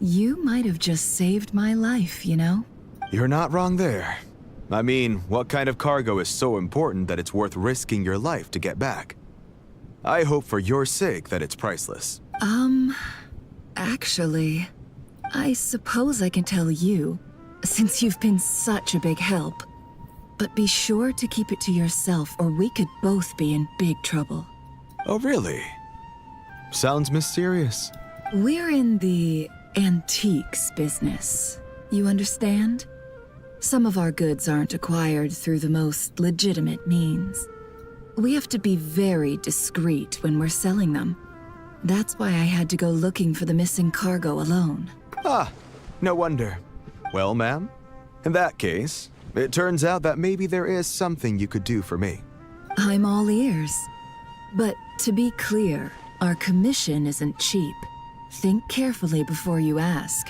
You might have just saved my life, you know? You're not wrong there. I mean, what kind of cargo is so important that it's worth risking your life to get back? I hope for your sake that it's priceless. Actually, I suppose I can tell you, since you've been such a big help. But be sure to keep it to yourself, or we could both be in big trouble. Oh, really? Sounds mysterious. We're in the antiques business. You understand? Some of our goods aren't acquired through the most legitimate means. We have to be very discreet when we're selling them. That's why I had to go looking for the missing cargo alone. Ah, no wonder. Well, ma'am, in that case, it turns out that maybe there is something you could do for me. I'm all ears. But to be clear, our commission isn't cheap. Think carefully before you ask.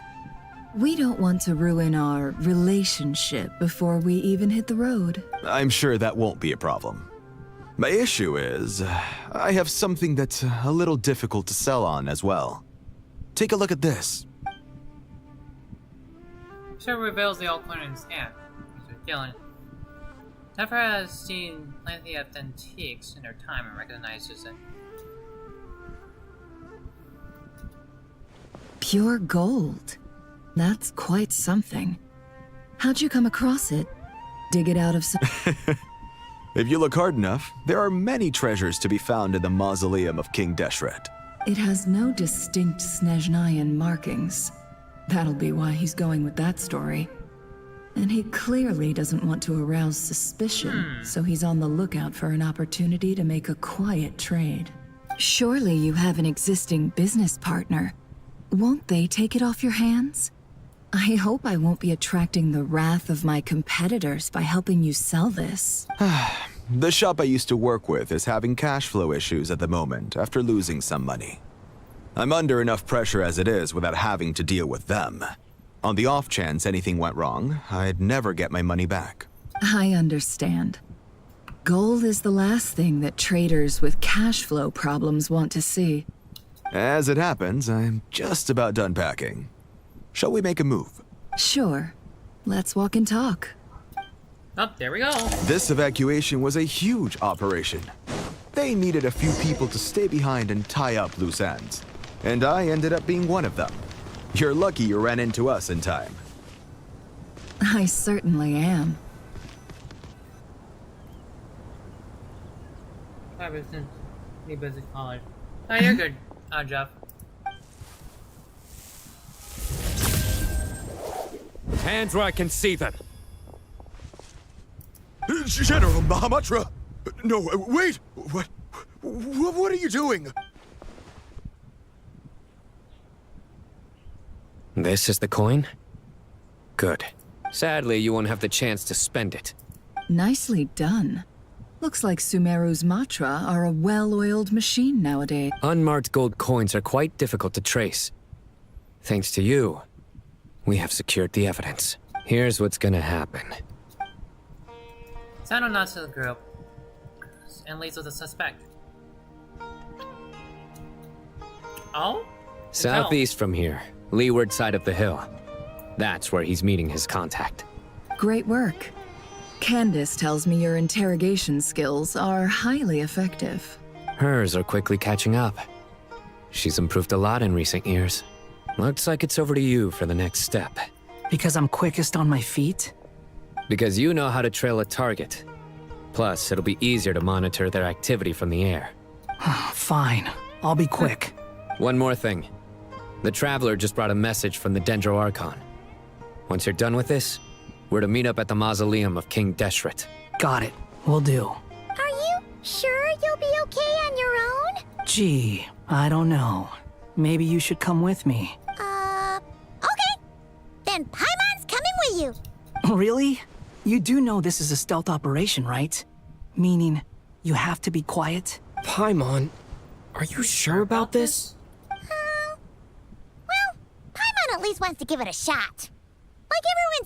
We don't want to ruin our relationship before we even hit the road. I'm sure that won't be a problem. My issue is, I have something that's a little difficult to sell on as well. Take a look at this. Sure reveals the old coin in his hand. Mr. Gillen never has seen plenty of antiques in their time and recognizes it. Pure gold. That's quite something. How'd you come across it? Dig it out of some... If you look hard enough, there are many treasures to be found in the mausoleum of King Deshret. It has no distinct Snezhnayan markings. That'll be why he's going with that story. And he clearly doesn't want to arouse suspicion, so he's on the lookout for an opportunity to make a quiet trade. Surely you have an existing business partner. Won't they take it off your hands? I hope I won't be attracting the wrath of my competitors by helping you sell this. The shop I used to work with is having cash flow issues at the moment after losing some money. I'm under enough pressure as it is without having to deal with them. On the off chance anything went wrong, I'd never get my money back. I understand. Gold is the last thing that traders with cash flow problems want to see. As it happens, I'm just about done packing. Shall we make a move? Sure. Let's walk and talk. Oh, there we go. This evacuation was a huge operation. They needed a few people to stay behind and tie up loose ends. And I ended up being one of them. You're lucky you ran into us in time. I certainly am. Be busy college. Oh, you're good, Jeff. Hands where I can see them. General Mahamatra! No, wait! What are you doing? This is the coin? Good. Sadly, you won't have the chance to spend it. Nicely done. Looks like Sumeru's Matra are a well-oiled machine nowadays. Unmarked gold coins are quite difficult to trace. Thanks to you, we have secured the evidence. Here's what's gonna happen. Send on to the group and leads with the suspect. Oh? Southeast from here, leeward side of the hill. That's where he's meeting his contact. Great work. Candace tells me your interrogation skills are highly effective. Hers are quickly catching up. She's improved a lot in recent years. Looks like it's over to you for the next step. Because I'm quickest on my feet? Because you know how to trail a target. Plus, it'll be easier to monitor their activity from the air. Fine. I'll be quick. One more thing. The Traveler just brought a message from the Dendro Archon. Once you're done with this, we're to meet up at the mausoleum of King Deshret. Got it. Will do. Are you sure you'll be okay on your own? Gee, I don't know. Maybe you should come with me. Okay. Then Paimon's coming with you. Really? You do know this is a stealth operation, right? Meaning, you have to be quiet? Paimon, are you sure about this? Well, Paimon at least wants to give it a shot. Like everyone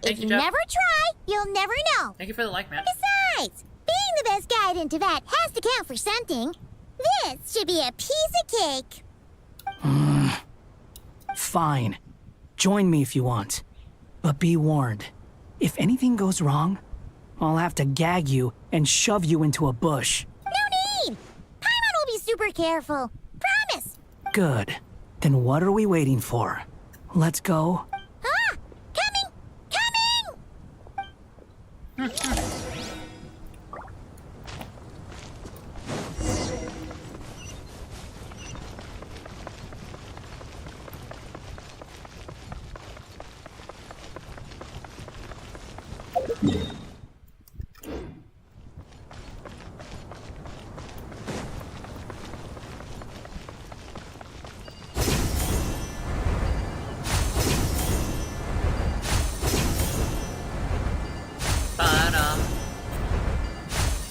says, if you Jeff. never try, you'll never know. Thank you for the like, man. Besides, being the best guide in Teyvat has to count for something. This should be a piece of cake. Fine. Join me if you want. But be warned. If anything goes wrong, I'll have to gag you and shove you into a bush. No need! Paimon will be super careful. Promise! Good. Then what are we waiting for? Let's go. Ah! Coming!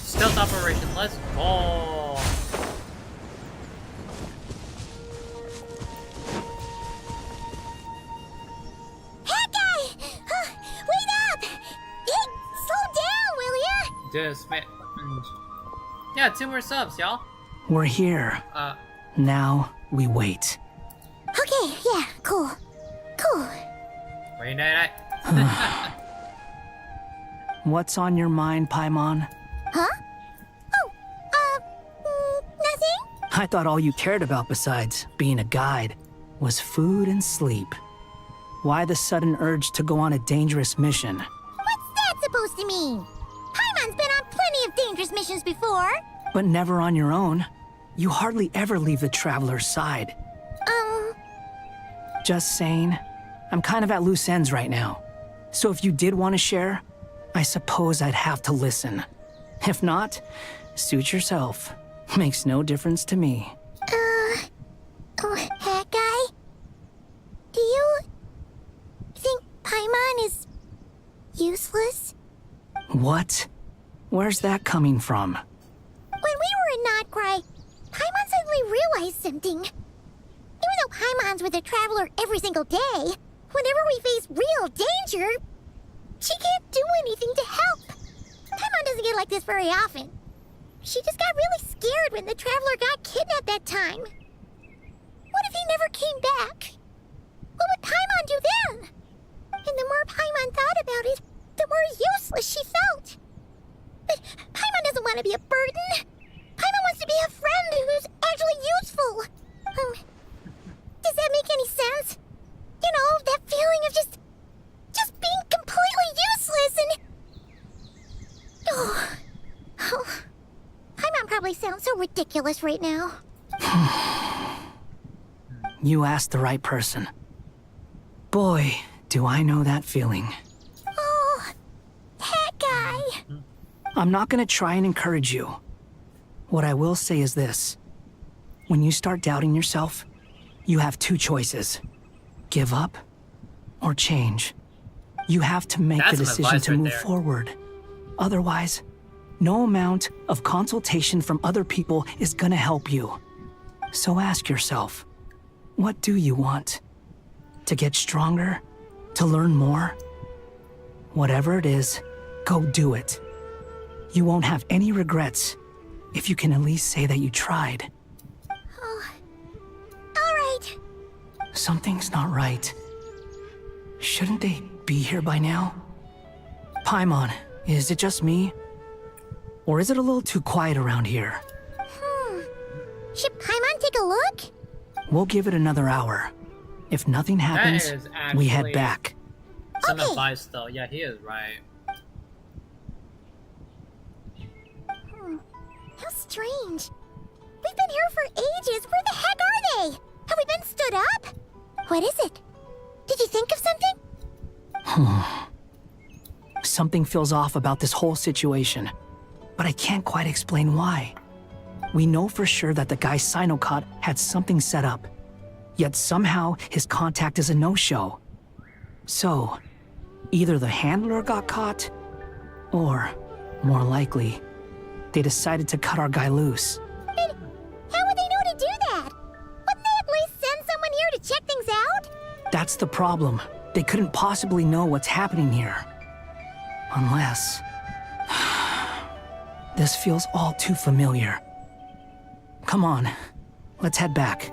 Stealth operation, let's go. Wait up! Hey, slow down, will ya? Just man. Yeah, 2 more subs, y'all. We're here. Now we wait. Okay, yeah, cool. Cool. Wait, night. What's on your mind, Paimon? Huh? Oh, nothing? I thought all you cared about besides being a guide was food and sleep. Why the sudden urge to go on a dangerous mission? What's that supposed to mean? Paimon's been on plenty of dangerous missions before. But never on your own. You hardly ever leave the Traveler's side. Just saying, I'm kind of at loose ends right now. So if you did want to share, I suppose I'd have to listen. If not, suit yourself. Makes no difference to me. Hat guy? Do you think Paimon is useless? What? Where's that coming from? When we were in Notcry, Paimon suddenly realized something. Even though Paimon's with the Traveler every single day, whenever we face real danger, she can't do anything to help. Paimon doesn't get like this very often. She just got really scared when the Traveler got kidnapped that time. What if he never came back? What would Paimon do then? And the more Paimon thought about it, the more useless she felt. But Paimon doesn't want to be a burden. Paimon wants to be a friend who's actually useful. Does that make any sense? You know, that feeling of just being completely useless and... Paimon probably sounds so ridiculous right now. You asked the right person. Boy, do I know that feeling. Oh, that guy. I'm not gonna try and encourage you. What I will say is this. When you start doubting yourself, you have two choices. Give up or change. You have to make the decision to move forward. Otherwise, no amount of consultation from other people is gonna help you. So ask yourself, what do you want? To get stronger? To learn more? Whatever it is, go do it. You won't have any regrets if you can at least say that you tried. Oh, all right. Something's not right. Shouldn't they be here by now? Paimon, is it just me? Or is it a little too quiet around here? Should Paimon take a look? We'll give it another hour. If nothing happens, we head back. Some advice though. Yeah, he is right. How strange. We've been here for ages. Where the heck are they? Have we been stood up? What is it? Did you think of something? Something feels off about this whole situation, but I can't quite explain why. We know for sure that the guy Sinocot had something set up, yet somehow his contact is a no-show. So, either the handler got caught, or, more likely, they decided to cut our guy loose. But how would they know to do that? Wouldn't they at least send someone here to check things out? That's the problem. They couldn't possibly know what's happening here. Unless... This feels all too familiar. Come on, let's head back.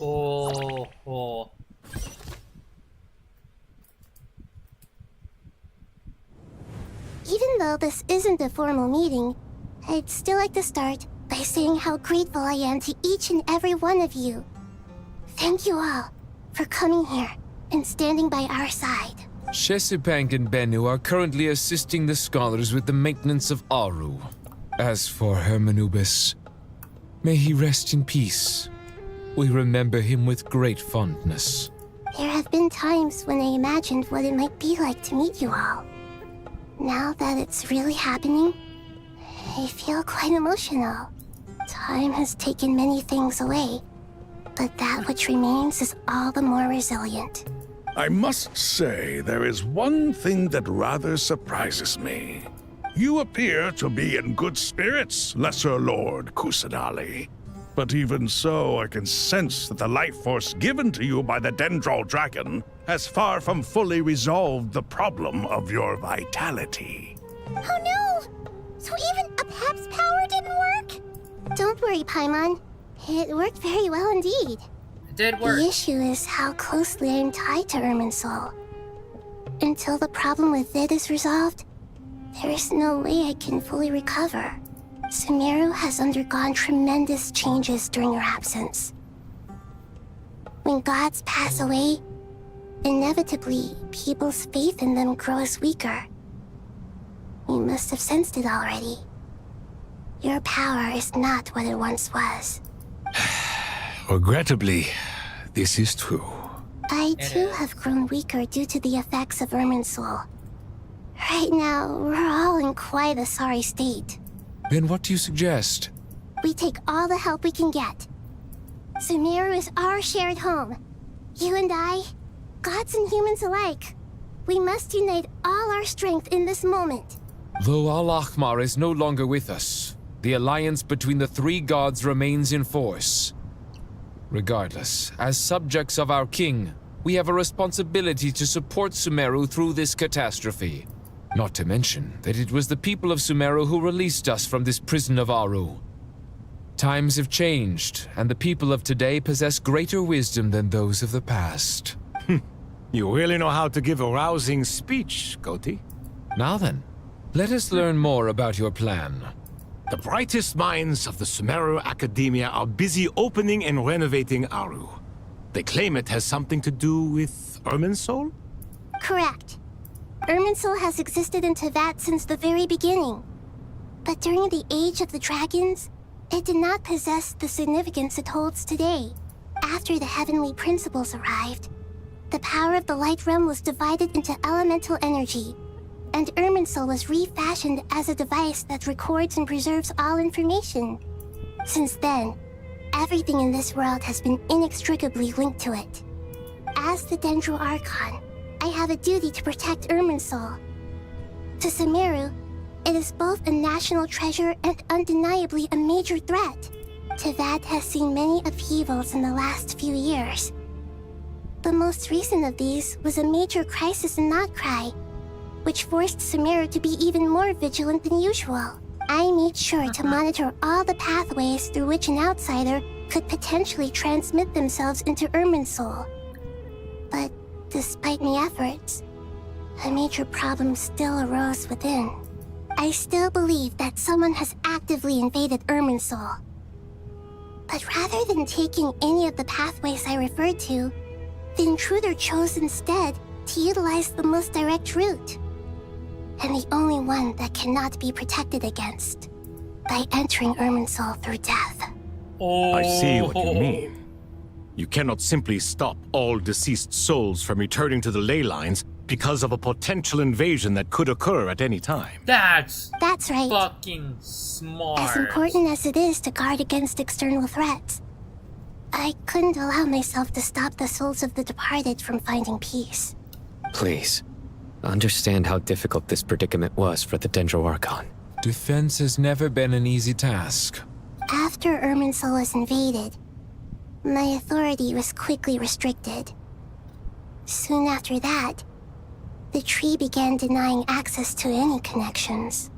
Oh. Even though this isn't a formal meeting, I'd still like to start by saying how grateful I am to each and every one of you. Thank you all for coming here and standing by our side. Shesupank and Bennu are currently assisting the scholars with the maintenance of Aru. As for Hermanubis, may he rest in peace. We remember him with great fondness. There have been times when I imagined what it might be like to meet you all. Now that it's really happening, I feel quite emotional. Time has taken many things away, but that which remains is all the more resilient. I must say, there is one thing that rather surprises me. You appear to be in good spirits, Lesser Lord Kusanali. But even so, I can sense that the life force given to you by the Dendral Dragon has far from fully resolved the problem of your vitality. Oh no! So even a Pep's power didn't work? Don't worry, Paimon. It worked very well indeed. It did work. The issue is how closely I'm tied to Irminsul. Until the problem with it is resolved, there is no way I can fully recover. Sumeru has undergone tremendous changes during your absence. When gods pass away, inevitably, people's faith in them grows weaker. You must have sensed it already. Your power is not what it once was. Regrettably, this is true. I too have grown weaker due to the effects of Irminsul. Right now, we're all in quite a sorry state. Then what do you suggest? We take all the help we can get. Sumeru is our shared home. You and I, gods and humans alike. We must unite all our strength in this moment. Though Al-Ahmar is no longer with us, the alliance between the three gods remains in force. Regardless, as subjects of our king, we have a responsibility to support Sumeru through this catastrophe. Not to mention that it was the people of Sumeru who released us from this prison of Aru. Times have changed, and the people of today possess greater wisdom than those of the past. You really know how to give a rousing speech, Goti. Now then, let us learn more about your plan. The brightest minds of the Sumeru Academia are busy opening and renovating Aru. They claim it has something to do with Irminsul? Correct. Irminsul has existed in Teyvat since the very beginning. But during the Age of the Dragons, it did not possess the significance it holds today. After the heavenly principles arrived, the power of the Light Realm was divided into elemental energy, and Irminsul was refashioned as a device that records and preserves all information. Since then, everything in this world has been inextricably linked to it. As the Dendro Archon, I have a duty to protect Irminsul. To Sumeru, it is both a national treasure and undeniably a major threat. Teyvat has seen many upheavals in the last few years. The most recent of these was a major crisis in Notcry, which forced Sumeru to be even more vigilant than usual. I made sure to monitor all the pathways through which an outsider could potentially transmit themselves into Irminsul. But despite my efforts, a major problem still arose within. I still believe that someone has actively invaded Irminsul. But rather than taking any of the pathways I referred to, the intruder chose instead to utilize the most direct route, and the only one that cannot be protected against, by entering Irminsul through death. I see what you mean. You cannot simply stop all deceased souls from returning to the ley lines because of a potential invasion that could occur at any time. That's right. Fucking smart. As important as it is to guard against external threats, I couldn't allow myself to stop the souls of the departed from finding peace. Please, understand how difficult this predicament was for the Dendro Archon. Defense has never been an easy task. After Irminsul was invaded, my authority was quickly restricted. Soon after that, the tree began denying access to any connections.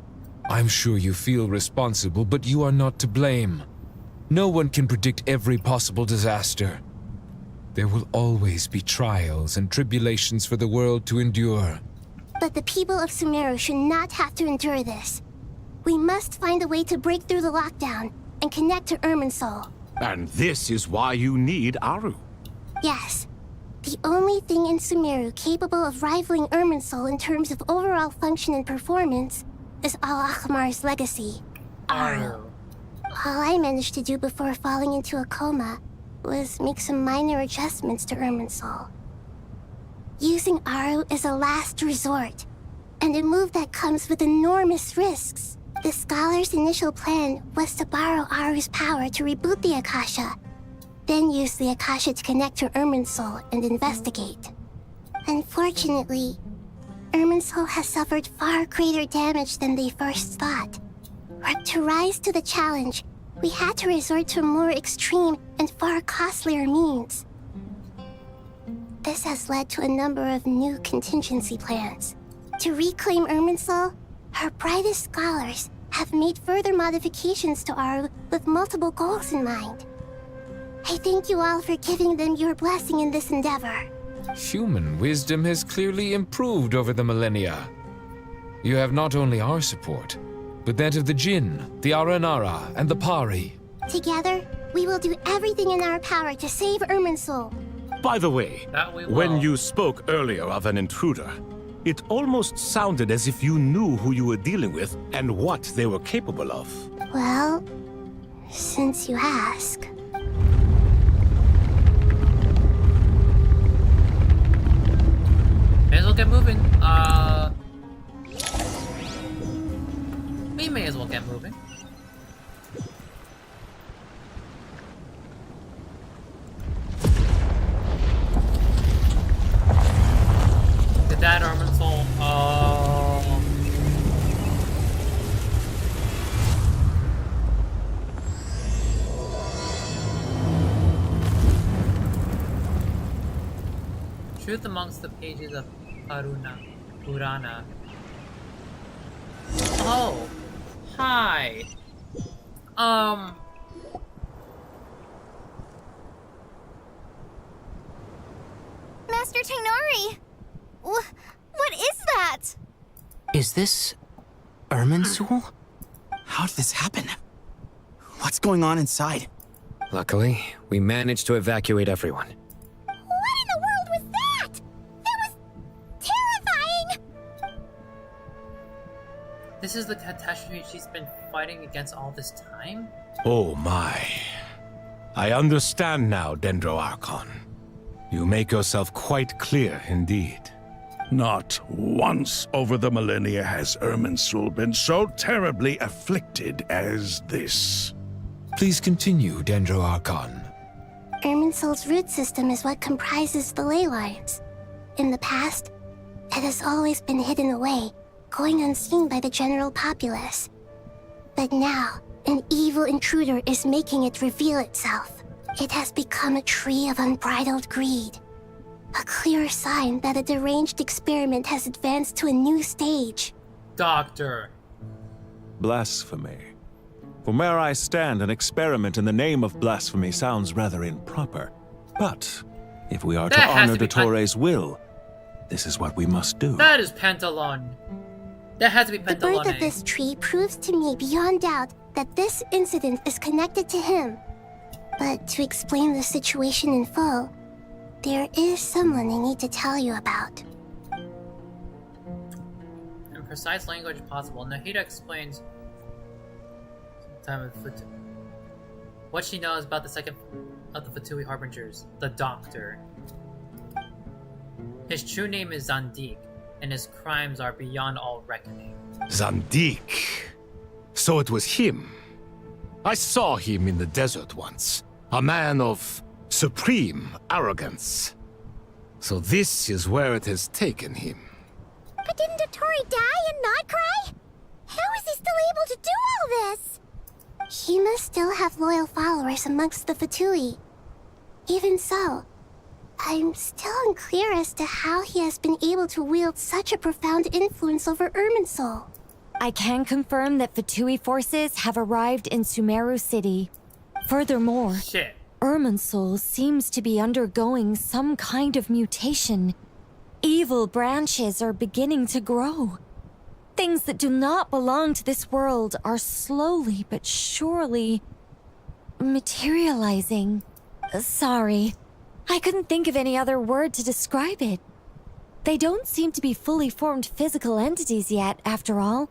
I'm sure you feel responsible, but you are not to blame. No one can predict every possible disaster. There will always be trials and tribulations for the world to endure. But the people of Sumeru should not have to endure this. We must find a way to break through the lockdown and connect to Irminsul. And this is why you need Aru. Yes. The only thing in Sumeru capable of rivaling Irminsul in terms of overall function and performance is Al-Ahmar's legacy, Aru. All I managed to do before falling into a coma was make some minor adjustments to Irminsul. Using Aru is a last resort, and a move that comes with enormous risks. The scholar's initial plan was to borrow Aru's power to reboot the Akasha, then use the Akasha to connect to Irminsul and investigate. Unfortunately, Irminsul has suffered far greater damage than they first thought. To rise to the challenge, we had to resort to more extreme and far costlier means. This has led to a number of new contingency plans. To reclaim Irminsul, our brightest scholars have made further modifications to Aru with multiple goals in mind. I thank you all for giving them your blessing in this endeavor. Human wisdom has clearly improved over the millennia. You have not only our support, but that of the Jinn, the Aranara, and the Pari. Together, we will do everything in our power to save Irminsul. By the way, That we when will. you spoke earlier of an intruder, it almost sounded as if you knew who you were dealing with and what they were capable of. Well, since you ask. May as well get moving. We may as well get moving. Did that Irminsul, truth amongst the pages of Purana. Oh, hi. Master Tainari! What is that? Is this Irminsul? How did this happen? What's going on inside? Luckily, we managed to evacuate everyone. What in the world was that? That was terrifying! This is the catastrophe she's been fighting against all this time? Oh my. I understand now, Dendro Archon. You make yourself quite clear indeed. Not once over the millennia has Irminsul been so terribly afflicted as this. Please continue, Dendro Archon. Irminsul's root system is what comprises the ley lines. In the past, it has always been hidden away, going unseen by the general populace. But now, an evil intruder is making it reveal itself. It has become a tree of unbridled greed. A clear sign that a deranged experiment has advanced to a new stage. Doctor. Blasphemy. From where I stand, an experiment in the name of blasphemy sounds rather improper. But if we are to That has honor to be Dottores' will, this is what we must do. That is Pentalon. That has to be The birth of Pentalon. this tree proves to me beyond doubt that this incident is connected to him. But to explain the situation in full, there is someone I need to tell you about. In precise language possible, Nahida explains what she knows about the second of the Fatui Harbingers, the Doctor. His true name is Zandik, and his crimes are beyond all reckoning. Zandik. So it was him. I saw him in the desert once. A man of supreme arrogance. So this is where it has taken him. But didn't Dottore die and not cry? How is he still able to do all this? He must still have loyal followers amongst the Fatui. Even so, I'm still unclear as to how he has been able to wield such a profound influence over Irminsul. I can confirm that Fatui forces have arrived in Sumeru City. Furthermore, Irminsul seems to be undergoing some kind of mutation. Evil branches are beginning to grow. Things that do not belong to this world are slowly but surely materializing. Sorry, I couldn't think of any other word to describe it. They don't seem to be fully formed physical entities yet, after all.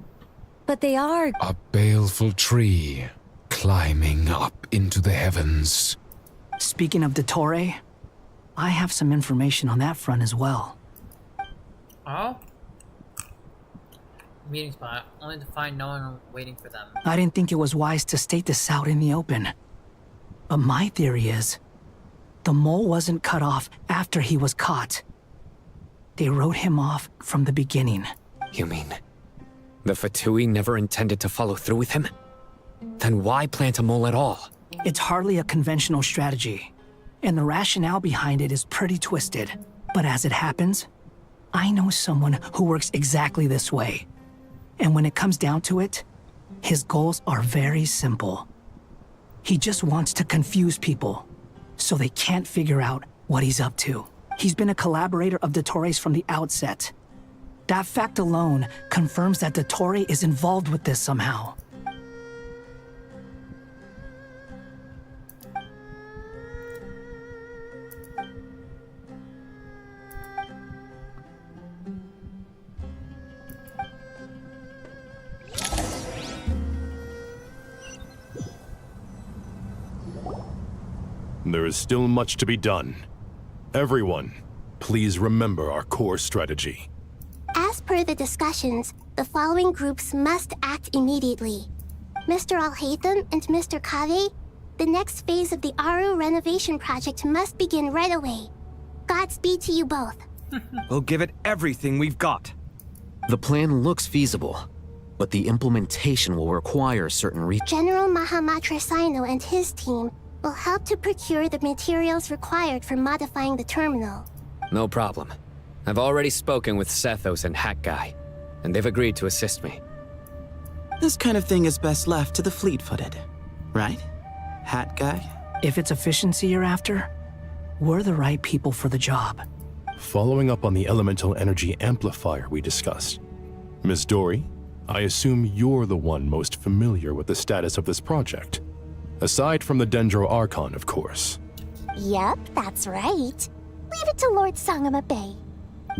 But they are... A baleful tree, climbing up into the heavens. Speaking of Dottore, I have some information on that front as well. Oh? Meeting spot, only to find no one waiting for them. I didn't think it was wise to state this out in the open. But my theory is, the mole wasn't cut off after he was caught. They wrote him off from the beginning. You mean, the Fatui never intended to follow through with him? Then why plant a mole at all? It's hardly a conventional strategy, and the rationale behind it is pretty twisted. But as it happens, I know someone who works exactly this way. And when it comes down to it, his goals are very simple. He just wants to confuse people, so they can't figure out what he's up to. He's been a collaborator of Dottore's from the outset. That fact alone confirms that Dottore is involved with this somehow. There is still much to be done. Everyone, please remember our core strategy. As per the discussions, the following groups must act immediately. Mr. Al-Haytham and Mr. Kave, the next phase of the Aru renovation project must begin right away. Godspeed to you both. We'll give it everything we've got. The plan looks feasible, but the implementation will require certain General Mahamatra Sino and his team will help to procure the materials required for modifying the terminal. No problem. I've already spoken with Sethos and Hat Guy, and they've agreed to assist me. This kind of thing is best left to the fleet-footed, right? Hat Guy? If it's efficiency you're after, we're the right people for the job. Following up on the elemental energy amplifier we discussed, Ms. Dory, I assume you're the one most familiar with the status of this project. Aside from the Dendro Archon, of course. Yep, that's right. Leave it to Lord Sangama Bay.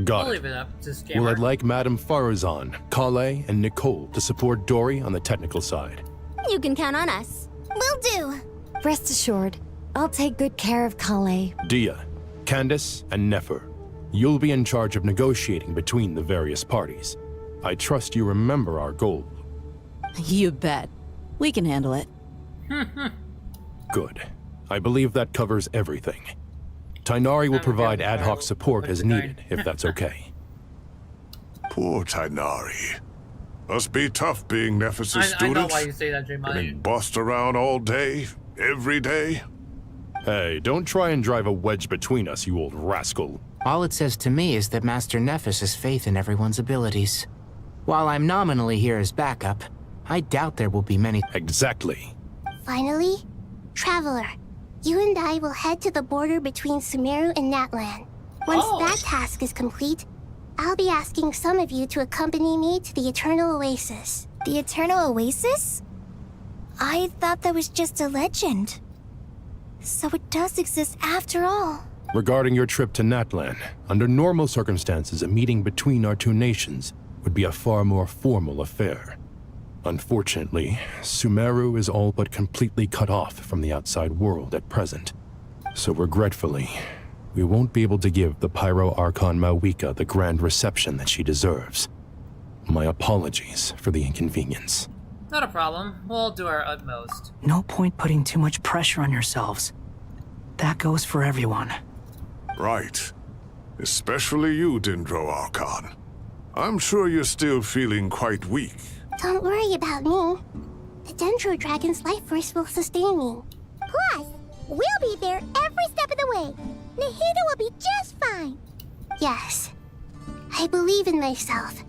Got I'll it. leave it up to Well, I'd Scammer. like Madame Farazan, Kale, and Nicole to support Dory on the technical side. You can count on us. Will do. Rest assured, I'll take good care of Kale. Dia, Candace, and Nefer, you'll be in charge of negotiating between the various parties. I trust you remember our goal. You bet. We can handle it. Good. I believe that covers everything. Tainari will provide ad hoc support as needed, if that's okay. Poor Tainari. Must be tough being Nephis' I student. know why you say that, Getting Draymond. bossed around all day, every day. Hey, don't try and drive a wedge between us, you old rascal. All it says to me is that Master Nephis has faith in everyone's abilities. While I'm nominally here as backup, I doubt there will be many. Exactly. Finally, Traveler, you and I will head to the border between Sumeru and Natlan. Once that task is complete, I'll be asking some of you to accompany me to the Eternal Oasis. The Eternal Oasis? I thought that was just a legend. So it does exist after all. Regarding your trip to Natlan, under normal circumstances, a meeting between our two nations would be a far more formal affair. Unfortunately, Sumeru is all but completely cut off from the outside world at present. So regretfully, we won't be able to give the Pyro Archon Mawika the grand reception that she deserves. My apologies for the inconvenience. Not a problem. We'll do our utmost. No point putting too much pressure on yourselves. That goes for everyone. Right. Especially you, Dendro Archon. I'm sure you're still feeling quite weak. Don't worry about me. The Dendro Dragon's life force will sustain me. Plus, we'll be there every step of the way. Nahida will be just fine. Yes. I believe in myself.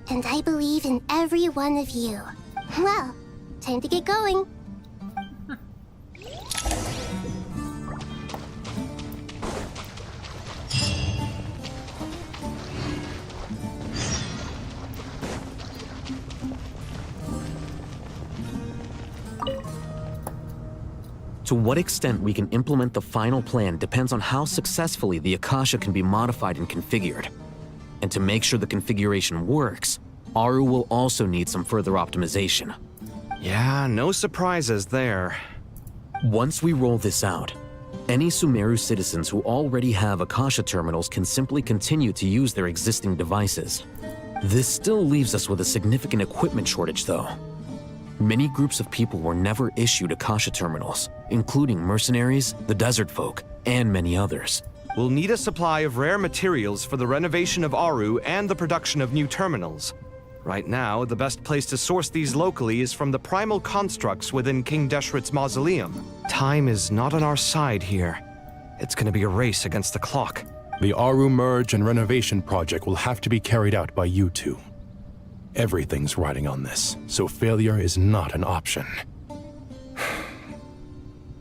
And I believe in every one of you. Well, time to get going. To what extent we can implement the final plan depends on how successfully the Akasha can be modified and configured. And to make sure the configuration works, Aru will also need some further optimization. Yeah, no surprises there. Once we roll this out, any Sumeru citizens who already have Akasha terminals can simply continue to use their existing devices. This still leaves us with a significant equipment shortage, though. Many groups of people were never issued Akasha terminals, including mercenaries, the desert folk, and many others. We'll need a supply of rare materials for the renovation of Aru and the production of new terminals. Right now, the best place to source these locally is from the primal constructs within King Deshret's mausoleum. Time is not on our side here. It's gonna be a race against the clock. The Aru merge and renovation project will have to be carried out by you two. Everything's riding on this, so failure is not an option.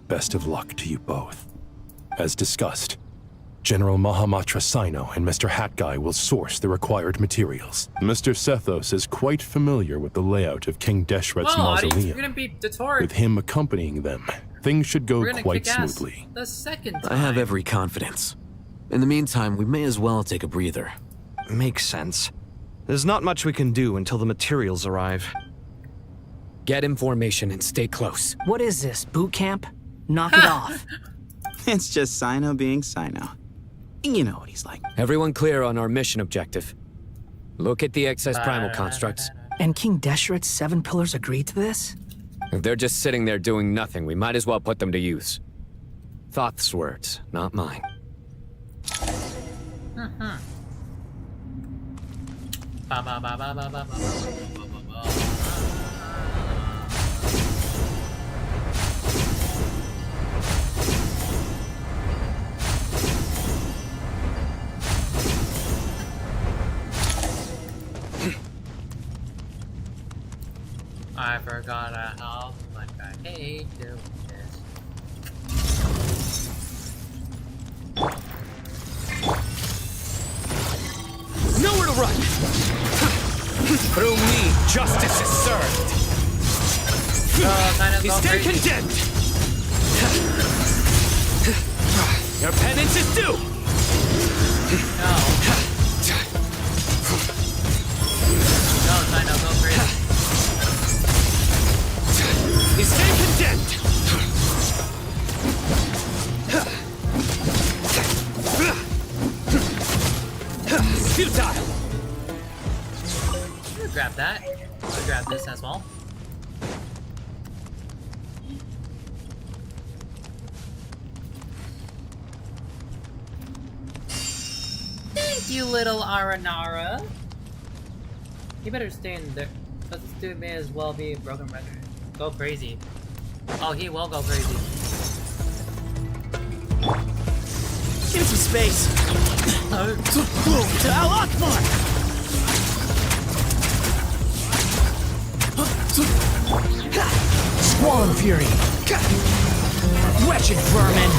Best of luck to you both. As discussed, General Mahamatra Sino and Mr. Hat Guy will source the required materials. Mr. Sethos is quite familiar with the layout of King Deshret's mausoleum. You're gonna be detoured. With him accompanying them, things should go quite kick ass smoothly. the second time. I have every confidence. In the meantime, we may as well take a breather. Makes sense. There's not much we can do until the materials arrive. Get in formation and stay close. What is this, boot camp? Knock it off. It's just Sino being Sino. You know what he's like. Everyone clear on our mission objective. Look at the excess primal constructs. And King Deshret's 7 pillars agreed to this? If they're just sitting there doing nothing, we might as well put them to use. Thoth's words, not mine. I forgot how much I hate doing this. Nowhere to run! Through me, justice is served! You stay condemned! Your penance is due! No, Sino, go crazy. You stay condemned! Futile! I'm gonna grab that. I'm gonna grab this as well. Thank you, little Aranara. You better stay in there. But this dude may as well be a broken record. Go crazy. Oh, he will go crazy. Give me some space. To Al Akbar! Squall Fury! Wretched vermin!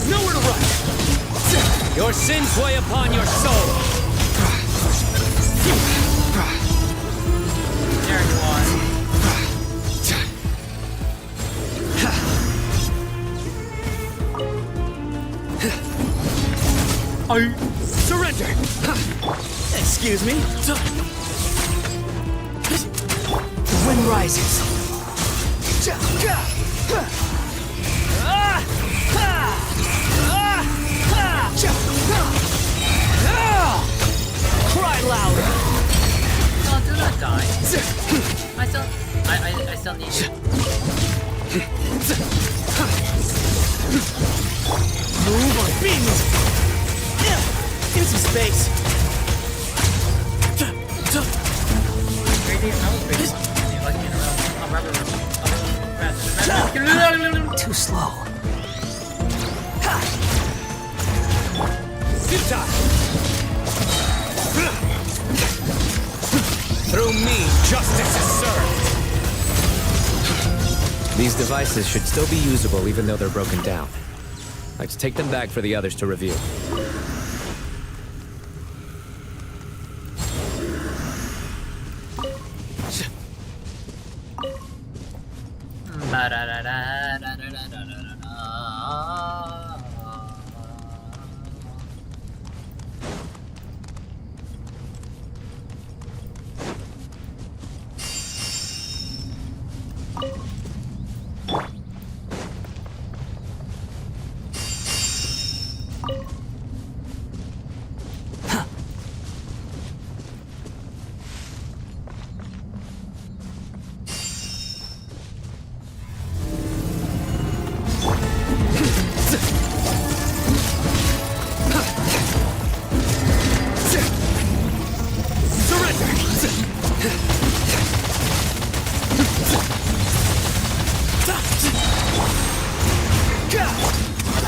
Nowhere to run! Your sins weigh upon your soul! There you are. Surrender! Excuse me? The wind rises. Cry louder! No, do not die. I still need you. Move or be moved! Give me some space! Crazy, I was crazy. Like in a row. Too slow. Futile! Through me, justice is served! These devices should still be usable even though they're broken down. Let's take them back for the others to review.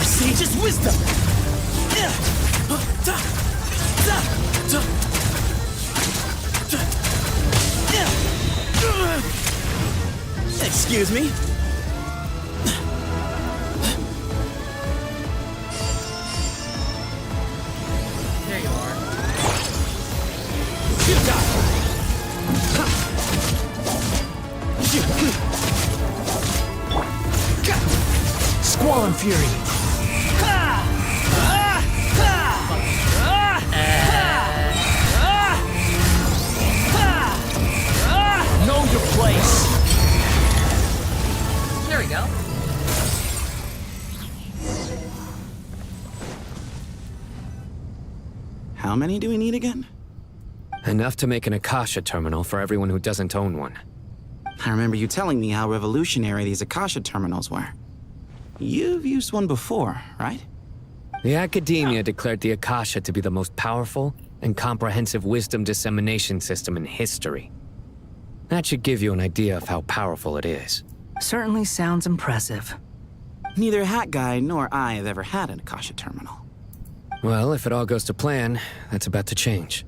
Sage's wisdom! Excuse me? Squall and Fury. Know your place. There we go. How many do we need again? Enough to make an Akasha terminal for everyone who doesn't own one. I remember you telling me how revolutionary these Akasha terminals were. You've used one before, right? The Academia declared the Akasha to be the most powerful and comprehensive wisdom dissemination system in history. That should give you an idea of how powerful it is. Certainly sounds impressive. Neither Hat Guy nor I have ever had an Akasha terminal. Well, if it all goes to plan, that's about to change.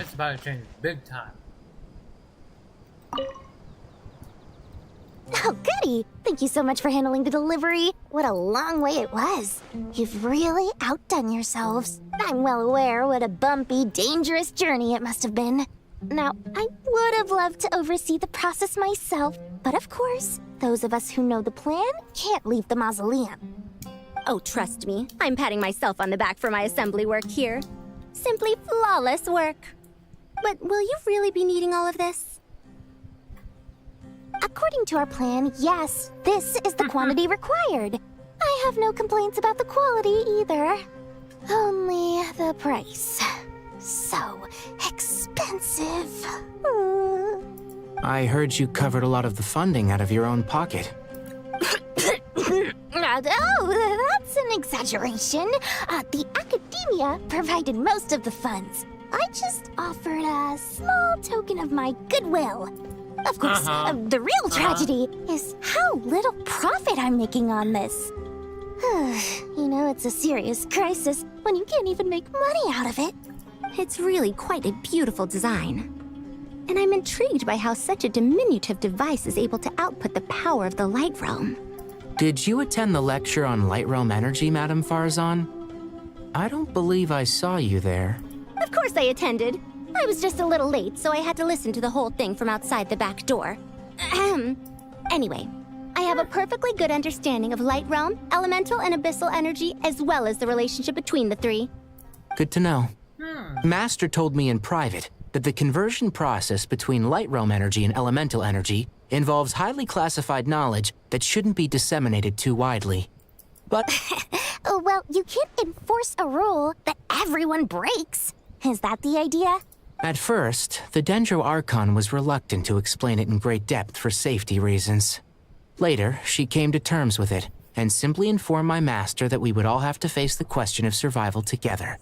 It's about to change big time. Oh, goody! Thank you so much for handling the delivery. What a long way it was. You've really outdone yourselves. I'm well aware what a bumpy, dangerous journey it must have been. Now, I would have loved to oversee the process myself, but of course, those of us who know the plan can't leave the mausoleum. Oh, trust me, I'm patting myself on the back for my assembly work here. Simply flawless work. But will you really be needing all of this? According to our plan, yes, this is the quantity required. I have no complaints about the quality either. Only the price. So expensive. I heard you covered a lot of the funding out of your own pocket. Oh, that's an exaggeration. The Academia provided most of the funds. I just offered a small token of my goodwill. Of course, the real tragedy is how little profit I'm making on this. You know, it's a serious crisis when you can't even make money out of it. It's really quite a beautiful design. And I'm intrigued by how such a diminutive device is able to output the power of the Light Realm. Did you attend the lecture on Light Realm energy, Madame Farzan? I don't believe I saw you there. Of course I attended. I was just a little late, so I had to listen to the whole thing from outside the back door. Anyway, I have a perfectly good understanding of Light Realm, elemental and abyssal energy, as well as the relationship between the three. Good to know. Master told me in private that the conversion process between Light Realm energy and elemental energy involves highly classified knowledge that shouldn't be disseminated too widely. But... Well, you can't enforce a rule that everyone breaks. Is that the idea? At first, the Dendro Archon was reluctant to explain it in great depth for safety reasons. Later, she came to terms with it, and simply informed my master that we would all have to face the question of survival together.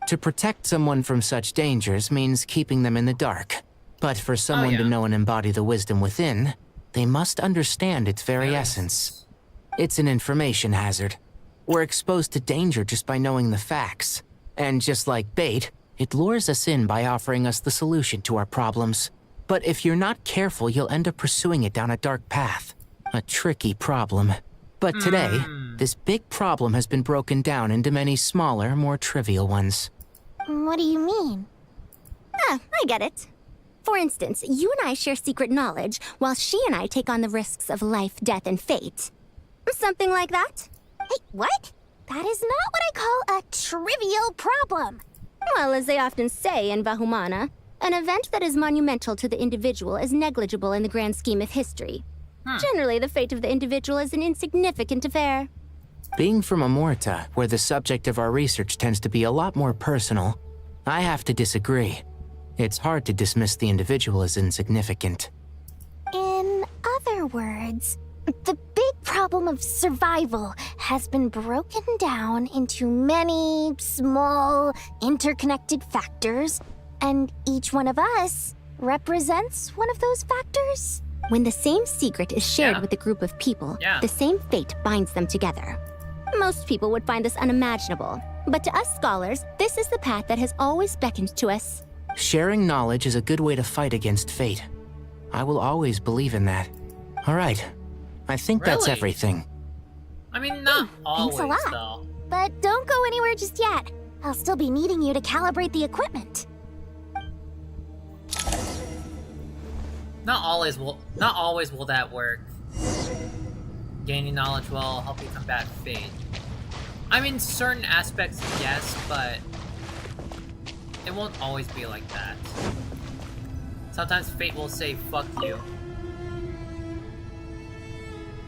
To protect someone from such dangers means keeping them in the dark. But for someone to know and embody the wisdom within, they must understand its very essence. It's an information hazard. We're exposed to danger just by knowing the facts. And just like bait, it lures us in by offering us the solution to our problems. But if you're not careful, you'll end up pursuing it down a dark path. A tricky problem. But today, this big problem has been broken down into many smaller, more trivial ones. What do you mean? I get it. For instance, you and I share secret knowledge, while she and I take on the risks of life, death, and fate. Something like that? Hey, what? That is not what I call a trivial problem. Well, as they often say in Vahumana, an event that is monumental to the individual is negligible in the grand scheme of history. Generally, the fate of the individual is an insignificant affair. Being from Amorta, where the subject of our research tends to be a lot more personal, I have to disagree. It's hard to dismiss the individual as insignificant. In other words, the big problem of survival has been broken down into many small, interconnected factors, and each one of us represents one of those factors. When the same secret is shared with a group of people, the same fate binds them together. Most people would find this unimaginable, but to us scholars, this is the path that has always beckoned to us. Sharing knowledge is a good way to fight against fate. I will always believe in that. All right. I think that's everything. I mean, not always, Thanks a lot. though. But don't go anywhere just yet. I'll still be needing you to calibrate the equipment. Not always will that work. Gaining knowledge will help you combat fate. I mean, certain aspects, yes, but it won't always be like that. Sometimes fate will say, fuck you.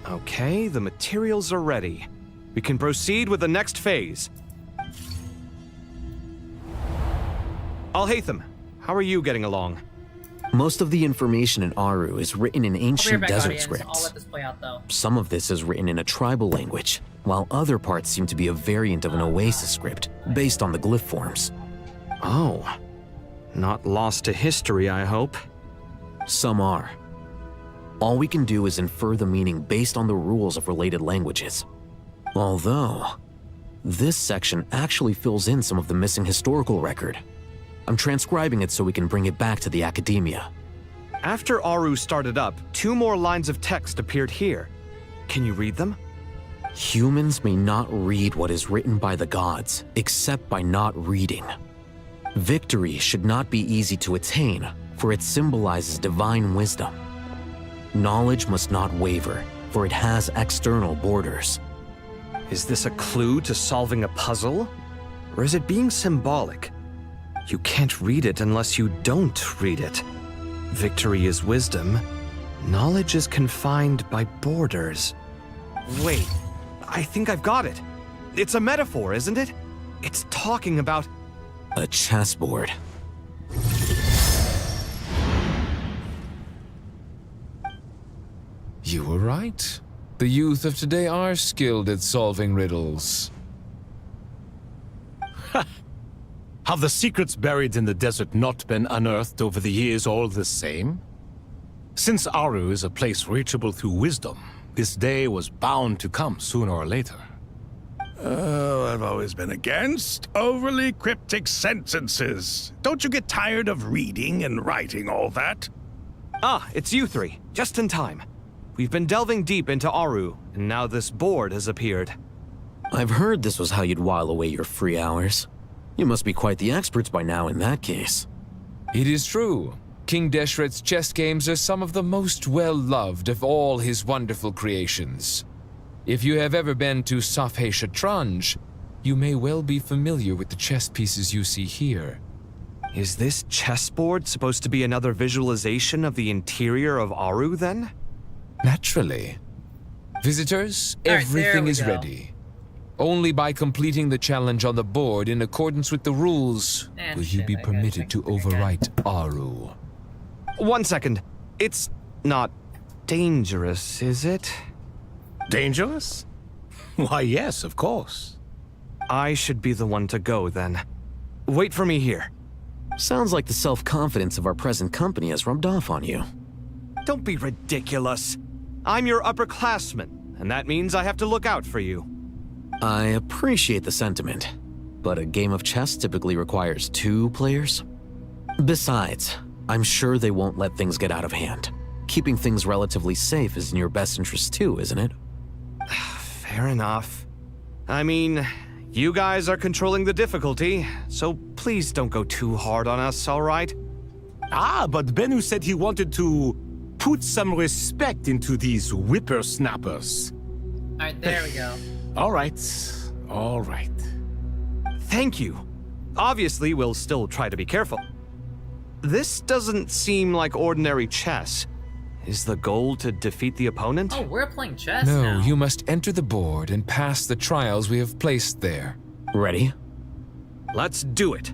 Okay, the materials are ready. We can proceed with the next phase. Alhaitham, how are you getting along? Most of the information in Aru is written in ancient desert I'll let scripts. this play out, though. Some of this is written in a tribal language, while other parts seem to be a variant of an Oasis script, based on the glyph forms. Oh. Not lost to history, I hope. Some are. All we can do is infer the meaning based on the rules of related languages. Although, this section actually fills in some of the missing historical record. I'm transcribing it so we can bring it back to the academia. After Aru started up, 2 more lines of text appeared here. Can you read them? Humans may not read what is written by the gods, except by not reading. Victory should not be easy to attain, for it symbolizes divine wisdom. Knowledge must not waver, for it has external borders. Is this a clue to solving a puzzle? Or is it being symbolic? You can't read it unless you don't read it. Victory is wisdom. Knowledge is confined by borders. Wait, I think I've got it. It's a metaphor, isn't it? It's talking about a chessboard. You were right. The youth of today are skilled at solving riddles. Have the secrets buried in the desert not been unearthed over the years all the same? Since Aru is a place reachable through wisdom, this day was bound to come sooner or later. Oh, I've always been against overly cryptic sentences. Don't you get tired of reading and writing all that? Ah, it's you 3, just in time. We've been delving deep into Aru, and now this board has appeared. I've heard this was how you'd while away your free hours. You must be quite the experts by now in that case. It is true. King Deshret's chess games are some of the most well-loved of all his wonderful creations. If you have ever been to Safhe Shatranj, you may well be familiar with the chess pieces you see here. Is this chessboard supposed to be another visualization of the interior of Aru, then? Naturally. Visitors, All right, everything there is we go. ready. Only by completing the challenge on the board in accordance with the rules will you be permitted to overwrite Aru. 1 second. It's not dangerous, is it? Dangerous? Why, yes, of course. I should be the one to go, then. Wait for me here. Sounds like the self-confidence of our present company has rubbed off on you. Don't be ridiculous. I'm your upperclassman, and that means I have to look out for you. I appreciate the sentiment, but a game of chess typically requires 2 players. Besides, I'm sure they won't let things get out of hand. Keeping things relatively safe is in your best interest too, isn't it? Fair enough. I mean, you guys are controlling the difficulty, so please don't go too hard on us, all right? Ah, but Bennu said he wanted to put some respect into these whippersnappers. Alright, there we go. All right, all right. Thank you. Obviously, we'll still try to be careful. This doesn't seem like ordinary chess. Is the goal to defeat the opponent? Oh, we're playing chess No, now. you must enter the board and pass the trials we have placed there. Ready? Let's do it.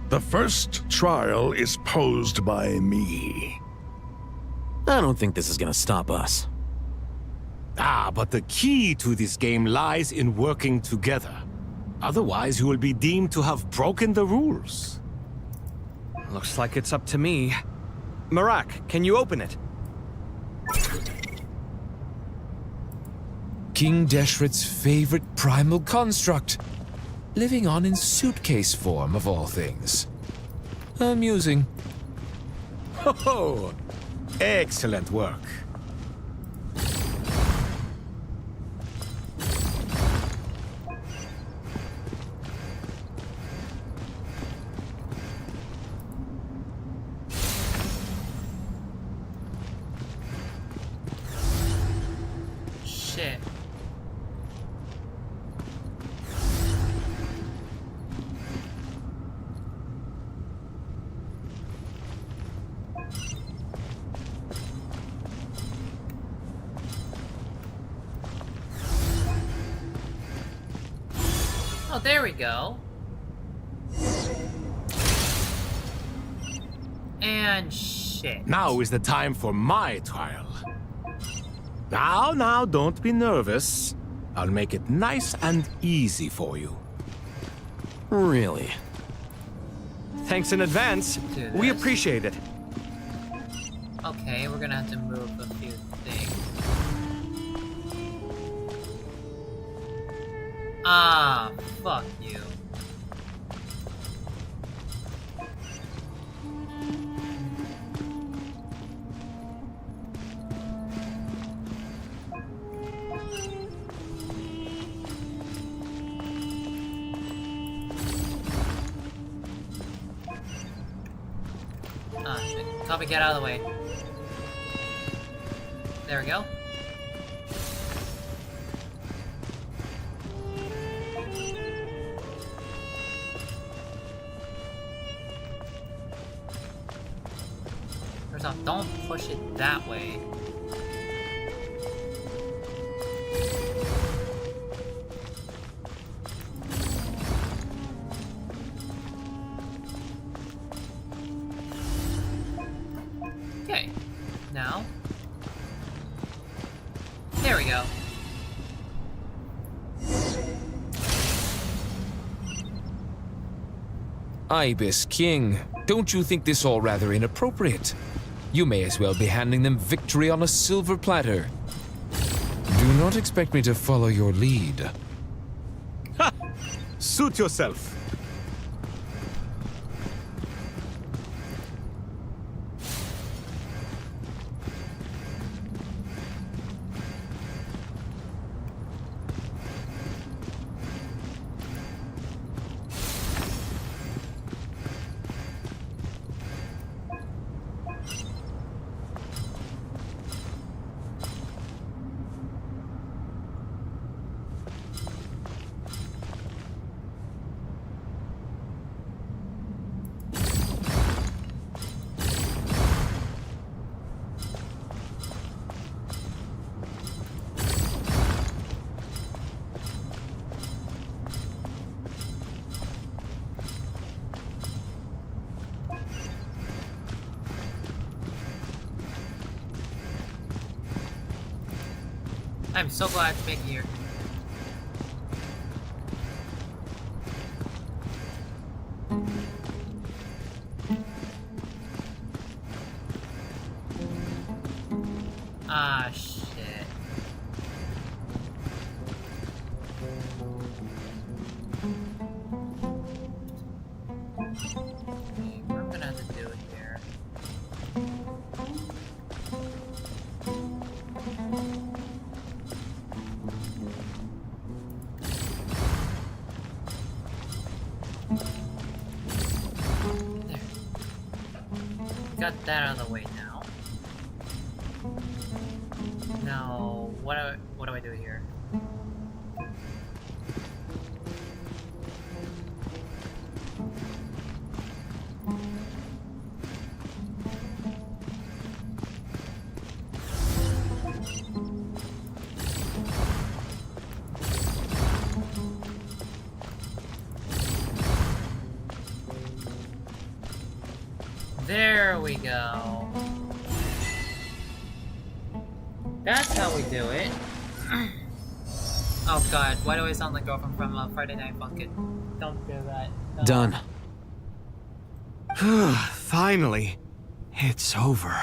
The first trial is posed by me. I don't think this is gonna stop us. Ah, but the key to this game lies in working together. Otherwise, you will be deemed to have broken the rules. Looks like it's up to me. Marak, can you open it? King Deshret's favorite primal construct. Living on in suitcase form, of all things. Amusing. Ho ho! Excellent work. Shit. Oh, there we go. And shit. Now is the time for my trial. Now, don't be nervous. I'll make it nice and easy for you. Really? Thanks in advance. We appreciate it. Okay, we're gonna have to move a few things. Ah, fuck you. Ah, shit. Copy, get out of the way. There we go. First off, don't push it that way. Okay, now. There we go. Ibis King, don't you think this all rather inappropriate? You may as well be handing them victory on a silver platter. Do not expect me to follow your lead. Ha! Suit yourself. I'm so glad to be here. Ah, shit. Okay, what I'm gonna have to do here. There. Got that out of the way now. Now, what do I do here? There we go. That's how we do it. Oh god, why do I sound like girlfriend from Friday Night Funkin'? Don't do that. No. Done. Finally. It's over.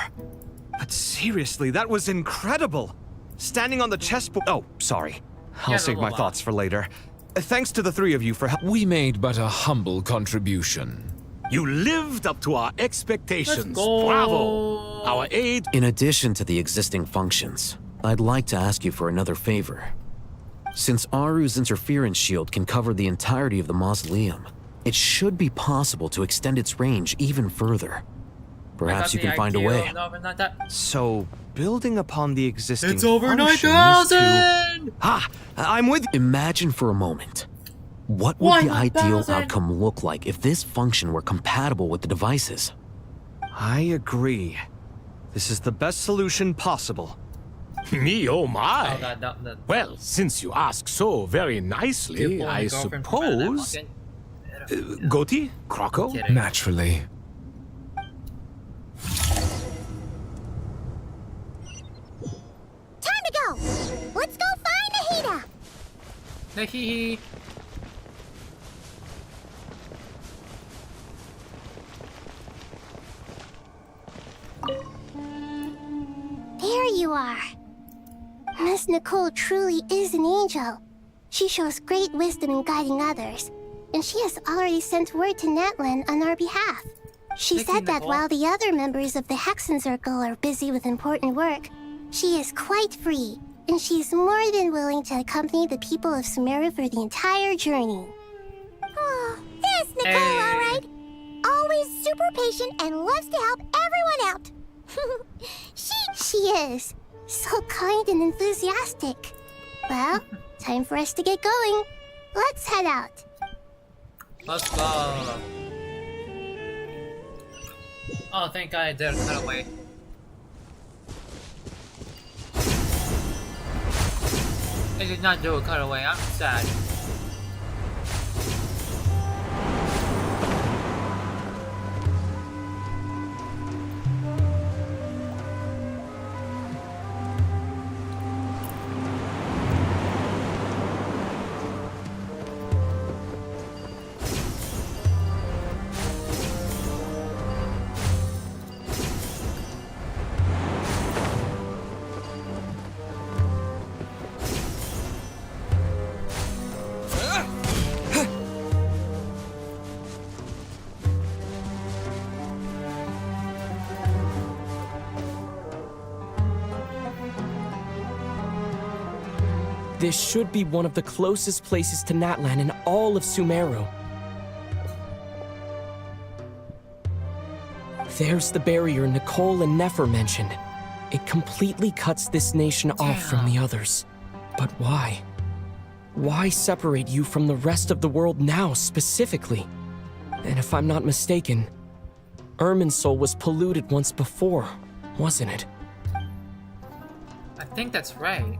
But seriously, that was incredible. Standing on the chessboard. Oh, sorry. I'll save my thoughts for later. Thanks to the three of you for help. We made but a humble contribution. You lived up to our expectations. Let's go. Bravo! Our aid... In addition to the existing functions, I'd like to ask you for another favor. Since Aru's interference shield can cover the entirety of the mausoleum, it should be possible to extend its range even further. Perhaps you can find a way. So, building upon the existing It's over functions 9,000! I'm with you. Imagine for a moment. What would the ideal outcome look like if this function were compatible with the devices? I agree. This is the best solution possible. Me, oh my. Oh, that. Well, since you ask so very nicely, I suppose... Goti? Croco? Naturally. Time to go! Let's go find Nahida! Hee. There you are. Miss Nicole truly is an angel. She shows great wisdom in guiding others, and she has already sent word to Natlan on our behalf. She said that while the other members of the Hexen Circle are busy with important work, she is quite free, and she is more than willing to accompany the people of Sumeru for the entire journey. Oh, there's Nicole, all right. Always super patient and loves to help everyone out. She is. So kind and enthusiastic. Well, time for us to get going. Let's head out. Let's go. Oh, thank God I did a cutaway. I did not do a cutaway. I'm sad. This should be one of the closest places to Natlan in all of Sumeru. There's the barrier Nicole and Nefer mentioned. It completely cuts this nation off from the others. But why? Why separate you from the rest of the world now, specifically? And if I'm not mistaken, Irminsul was polluted once before, wasn't it? I think that's right.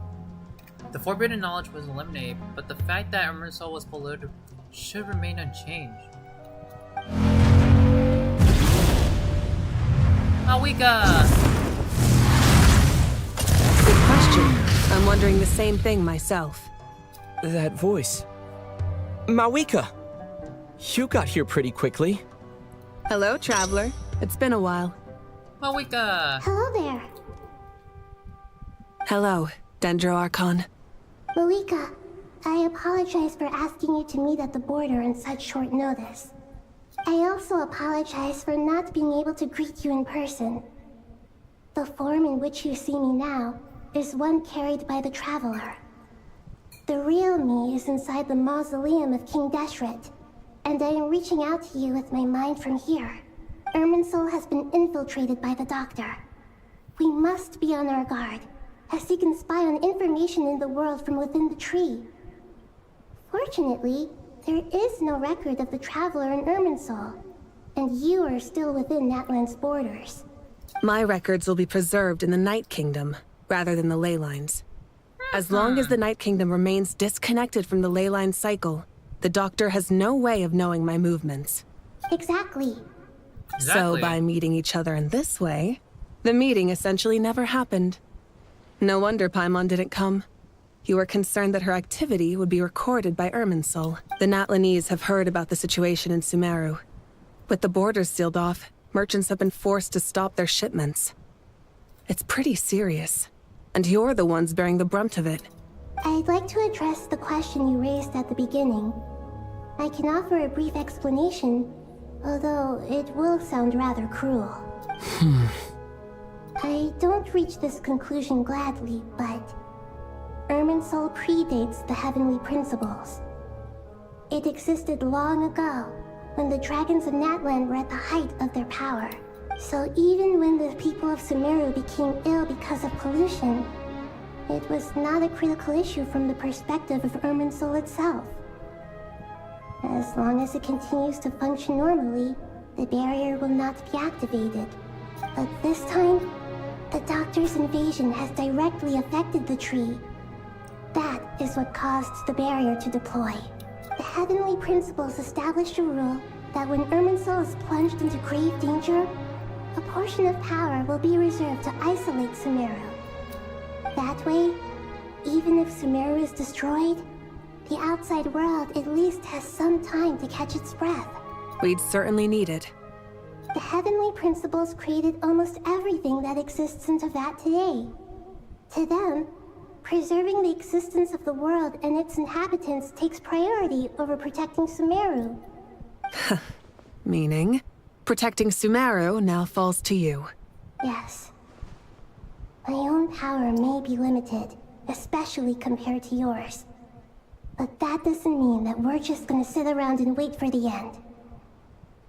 The forbidden knowledge was eliminated, but the fact that Irminsul was polluted should remain unchanged. Mawika! Good question. I'm wondering the same thing myself. That voice. Mawika! You got here pretty quickly. Hello, traveler. It's been a while. Mawika! Hello there. Hello, Dendro Archon. Mawika, I apologize for asking you to meet at the border on such short notice. I also apologize for not being able to greet you in person. The form in which you see me now is one carried by the Traveler. The real me is inside the mausoleum of King Deshret, and I am reaching out to you with my mind from here. Irminsul has been infiltrated by the Doctor. We must be on our guard, as he can spy on information in the world from within the tree. Fortunately, there is no record of the Traveler in Irminsul, and you are still within Natlan's borders. My records will be preserved in the Night Kingdom, rather than the ley lines. As long as the Night Kingdom remains disconnected from the ley line cycle, the Doctor has no way of knowing my movements. Exactly. So by meeting each other in this way, the meeting essentially never happened. No wonder Paimon didn't come. You were concerned that her activity would be recorded by Irminsul. The Natlanese have heard about the situation in Sumeru. With the borders sealed off, merchants have been forced to stop their shipments. It's pretty serious, and you're the ones bearing the brunt of it. I'd like to address the question you raised at the beginning. I can offer a brief explanation, although it will sound rather cruel. I don't reach this conclusion gladly, but Irminsul predates the heavenly principles. It existed long ago, when the dragons of Natlan were at the height of their power. So even when the people of Sumeru became ill because of pollution, it was not a critical issue from the perspective of Irminsul itself. As long as it continues to function normally, the barrier will not be activated. But this time, the Doctor's invasion has directly affected the tree. That is what caused the barrier to deploy. The heavenly principles established a rule that when Irminsul is plunged into grave danger, a portion of power will be reserved to isolate Sumeru. That way, even if Sumeru is destroyed, the outside world at least has some time to catch its breath. We'd certainly need it. The heavenly principles created almost everything that exists in Teyvat today. To them, preserving the existence of the world and its inhabitants takes priority over protecting Sumeru. Meaning, protecting Sumeru now falls to you. Yes. My own power may be limited, especially compared to yours. But that doesn't mean that we're just gonna sit around and wait for the end.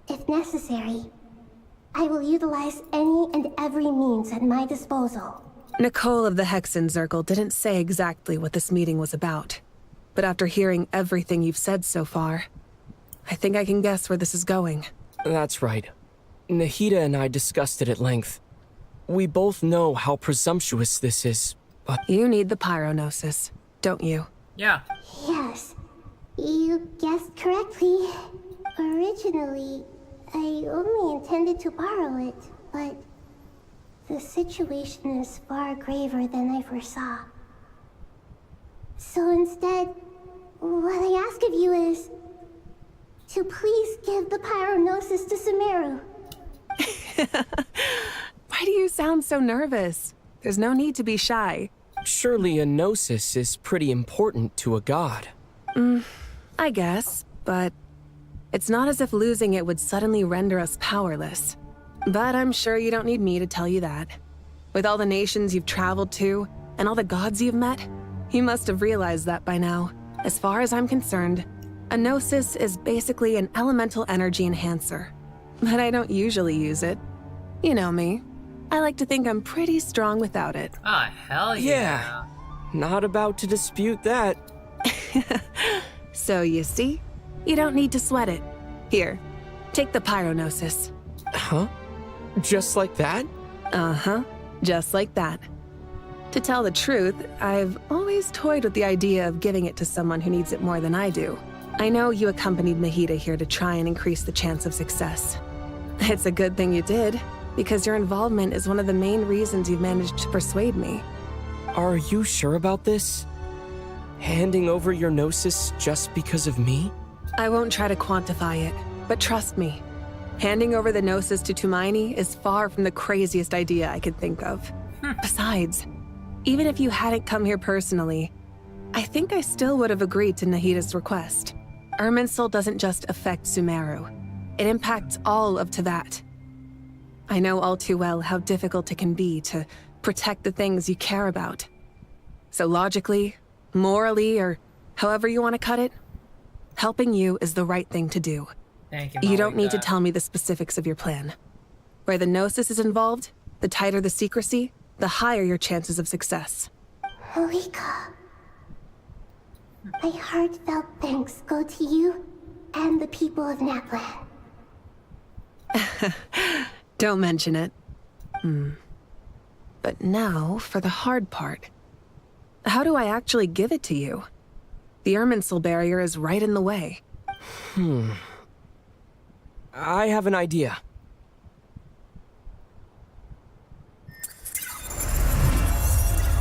If necessary, I will utilize any and every means at my disposal. Nicole of the Hexen Circle didn't say exactly what this meeting was about. But after hearing everything you've said so far, I think I can guess where this is going. That's right. Nahida and I discussed it at length. We both know how presumptuous this is, but... You need the Pyronosis, don't you? Yeah. Yes. You guessed correctly. Originally, I only intended to borrow it, but the situation is far graver than I foresaw. So instead, what I ask of you is to please give the Pyronosis to Sumeru. Why do you sound so nervous? There's no need to be shy. Surely a gnosis is pretty important to a god. I guess, but it's not as if losing it would suddenly render us powerless. But I'm sure you don't need me to tell you that. With all the nations you've traveled to, and all the gods you've met, you must have realized that by now. As far as I'm concerned, a gnosis is basically an elemental energy enhancer. But I don't usually use it. You know me. I like to think I'm pretty strong without it. Ah, hell yeah. Not about to dispute that. So you see, you don't need to sweat it. Here, take the Pyronosis. Huh? Just like that? Uh-huh, just like that. To tell the truth, I've always toyed with the idea of giving it to someone who needs it more than I do. I know you accompanied Nahida here to try and increase the chance of success. It's a good thing you did, because your involvement is one of the main reasons you've managed to persuade me. Are you sure about this? Handing over your gnosis just because of me? I won't try to quantify it, but trust me. Handing over the gnosis to Tumaini is far from the craziest idea I could think of. Besides, even if you hadn't come here personally, I think I still would have agreed to Nahida's request. Irminsul doesn't just affect Sumeru. It impacts all of Teyvat. I know all too well how difficult it can be to protect the things you care about. So logically, morally, or however you want to cut it, helping you is the right thing to do. Thank you. You don't need to tell me the specifics of your plan. Where the gnosis is involved, the tighter the secrecy, the higher your chances of success. Malika, my heartfelt thanks go to you and the people of Natlan. Don't mention it. But now, for the hard part. How do I actually give it to you? The Irminsul barrier is right in the way. I have an idea.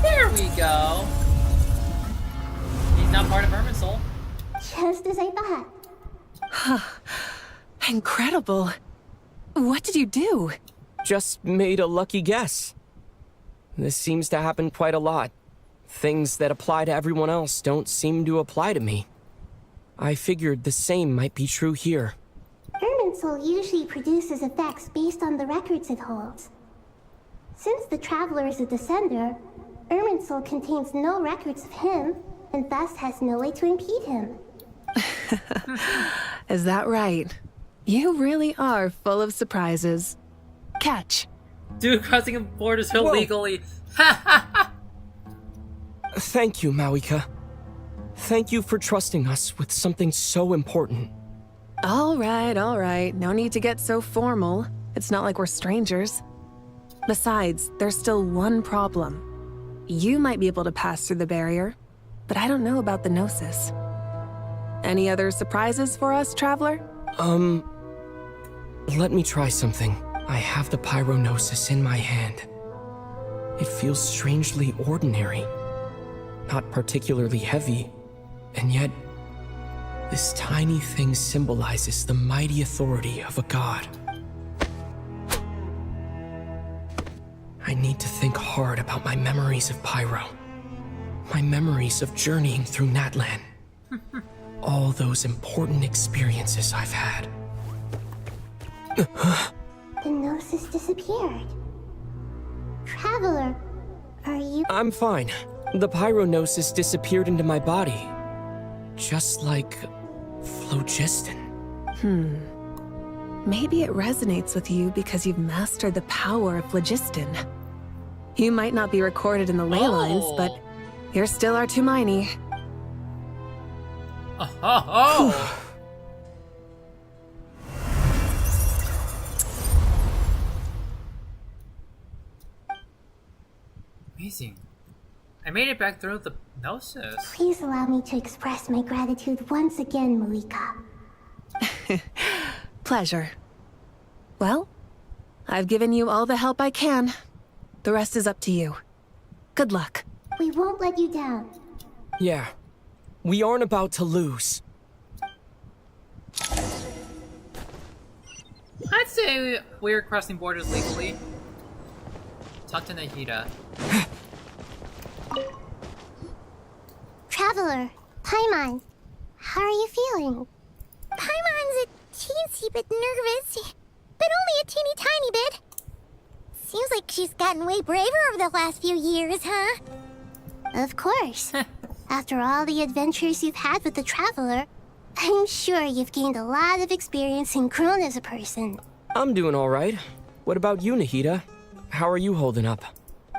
There we go. He's not part of Irminsul. Just as I thought. Incredible. What did you do? Just made a lucky guess. This seems to happen quite a lot. Things that apply to everyone else don't seem to apply to me. I figured the same might be true here. Irminsul usually produces effects based on the records it holds. Since the Traveler is a descender, Irminsul contains no records of him, and thus has no way to impede him. Is that right? You really are full of surprises. Catch. Dude, crossing borders illegally. Thank you, Mawika. Thank you for trusting us with something so important. All right. No need to get so formal. It's not like we're strangers. Besides, there's still one problem. You might be able to pass through the barrier, but I don't know about the Gnosis. Any other surprises for us, Traveler? Let me try something. I have the Pyronosis in my hand. It feels strangely ordinary. Not particularly heavy, and yet this tiny thing symbolizes the mighty authority of a god. I need to think hard about my memories of Pyro. My memories of journeying through Natlan. All those important experiences I've had. The Gnosis disappeared. Traveler, are you... I'm fine. The Pyronosis disappeared into my body. Just like phlogiston. Maybe it resonates with you because you've mastered the power of phlogiston. You might not be recorded in the ley lines, but you're still our Tumaini. Amazing. I made it back through the Gnosis. Please allow me to express my gratitude once again, Malika. Pleasure. Well, I've given you all the help I can. The rest is up to you. Good luck. We won't let you down. Yeah. We aren't about to lose. I'd say we're crossing borders legally. Talk to Nahida. Traveler, Paimon, how are you feeling? Paimon's a teensy bit nervous, but only a teeny tiny bit. Seems like she's gotten way braver over the last few years, huh? Of course. After all the adventures you've had with the Traveler, I'm sure you've gained a lot of experience and grown as a person. I'm doing all right. What about you, Nahida? How are you holding up?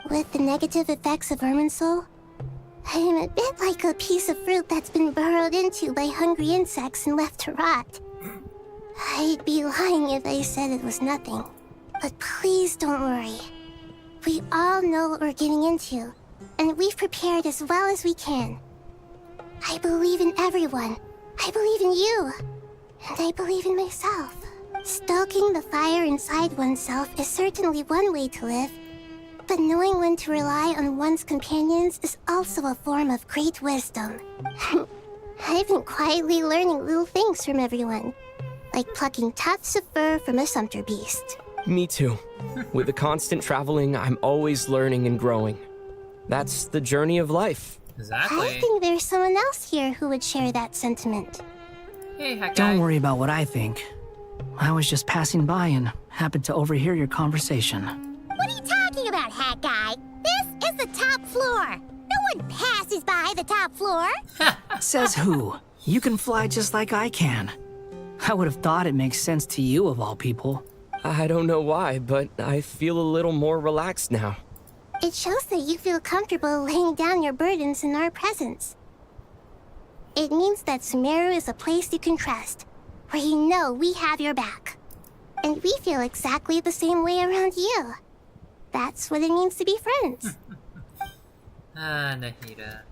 With the negative effects of Irminsul, I am a bit like a piece of fruit that's been burrowed into by hungry insects and left to rot. I'd be lying if I said it was nothing. But please don't worry. We all know what we're getting into, and we've prepared as well as we can. I believe in everyone. I believe in you. And I believe in myself. Stoking the fire inside oneself is certainly one way to live, but knowing when to rely on one's companions is also a form of great wisdom. I've been quietly learning little things from everyone, like plucking tufts of fur from a sumpter beast. Me too. With the constant traveling, I'm always learning and growing. That's the journey of life. Exactly. I think there's someone else here who would share that sentiment. Hey, Hakai. Don't worry about what I think. I was just passing by and happened to overhear your conversation. What are you talking about, Hat Guy? This is the top floor. No one passes by the top floor. Says who? You can fly just like I can. I would have thought it makes sense to you of all people. I don't know why, but I feel a little more relaxed now. It shows that you feel comfortable laying down your burdens in our presence. It means that Sumeru is a place you can trust, where you know we have your back. And we feel exactly the same way around you. That's what it means to be friends. Nahida.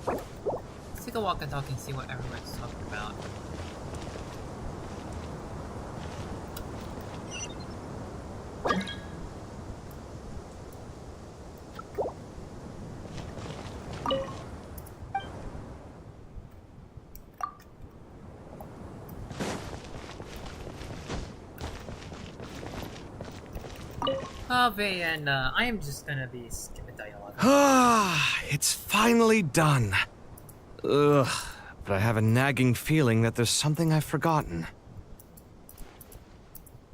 Let's take a walk and talk and see what everyone's talking about. And I am just gonna be skipping dialogue. Ah, it's finally done. Ugh. but I have a nagging feeling that there's something I've forgotten.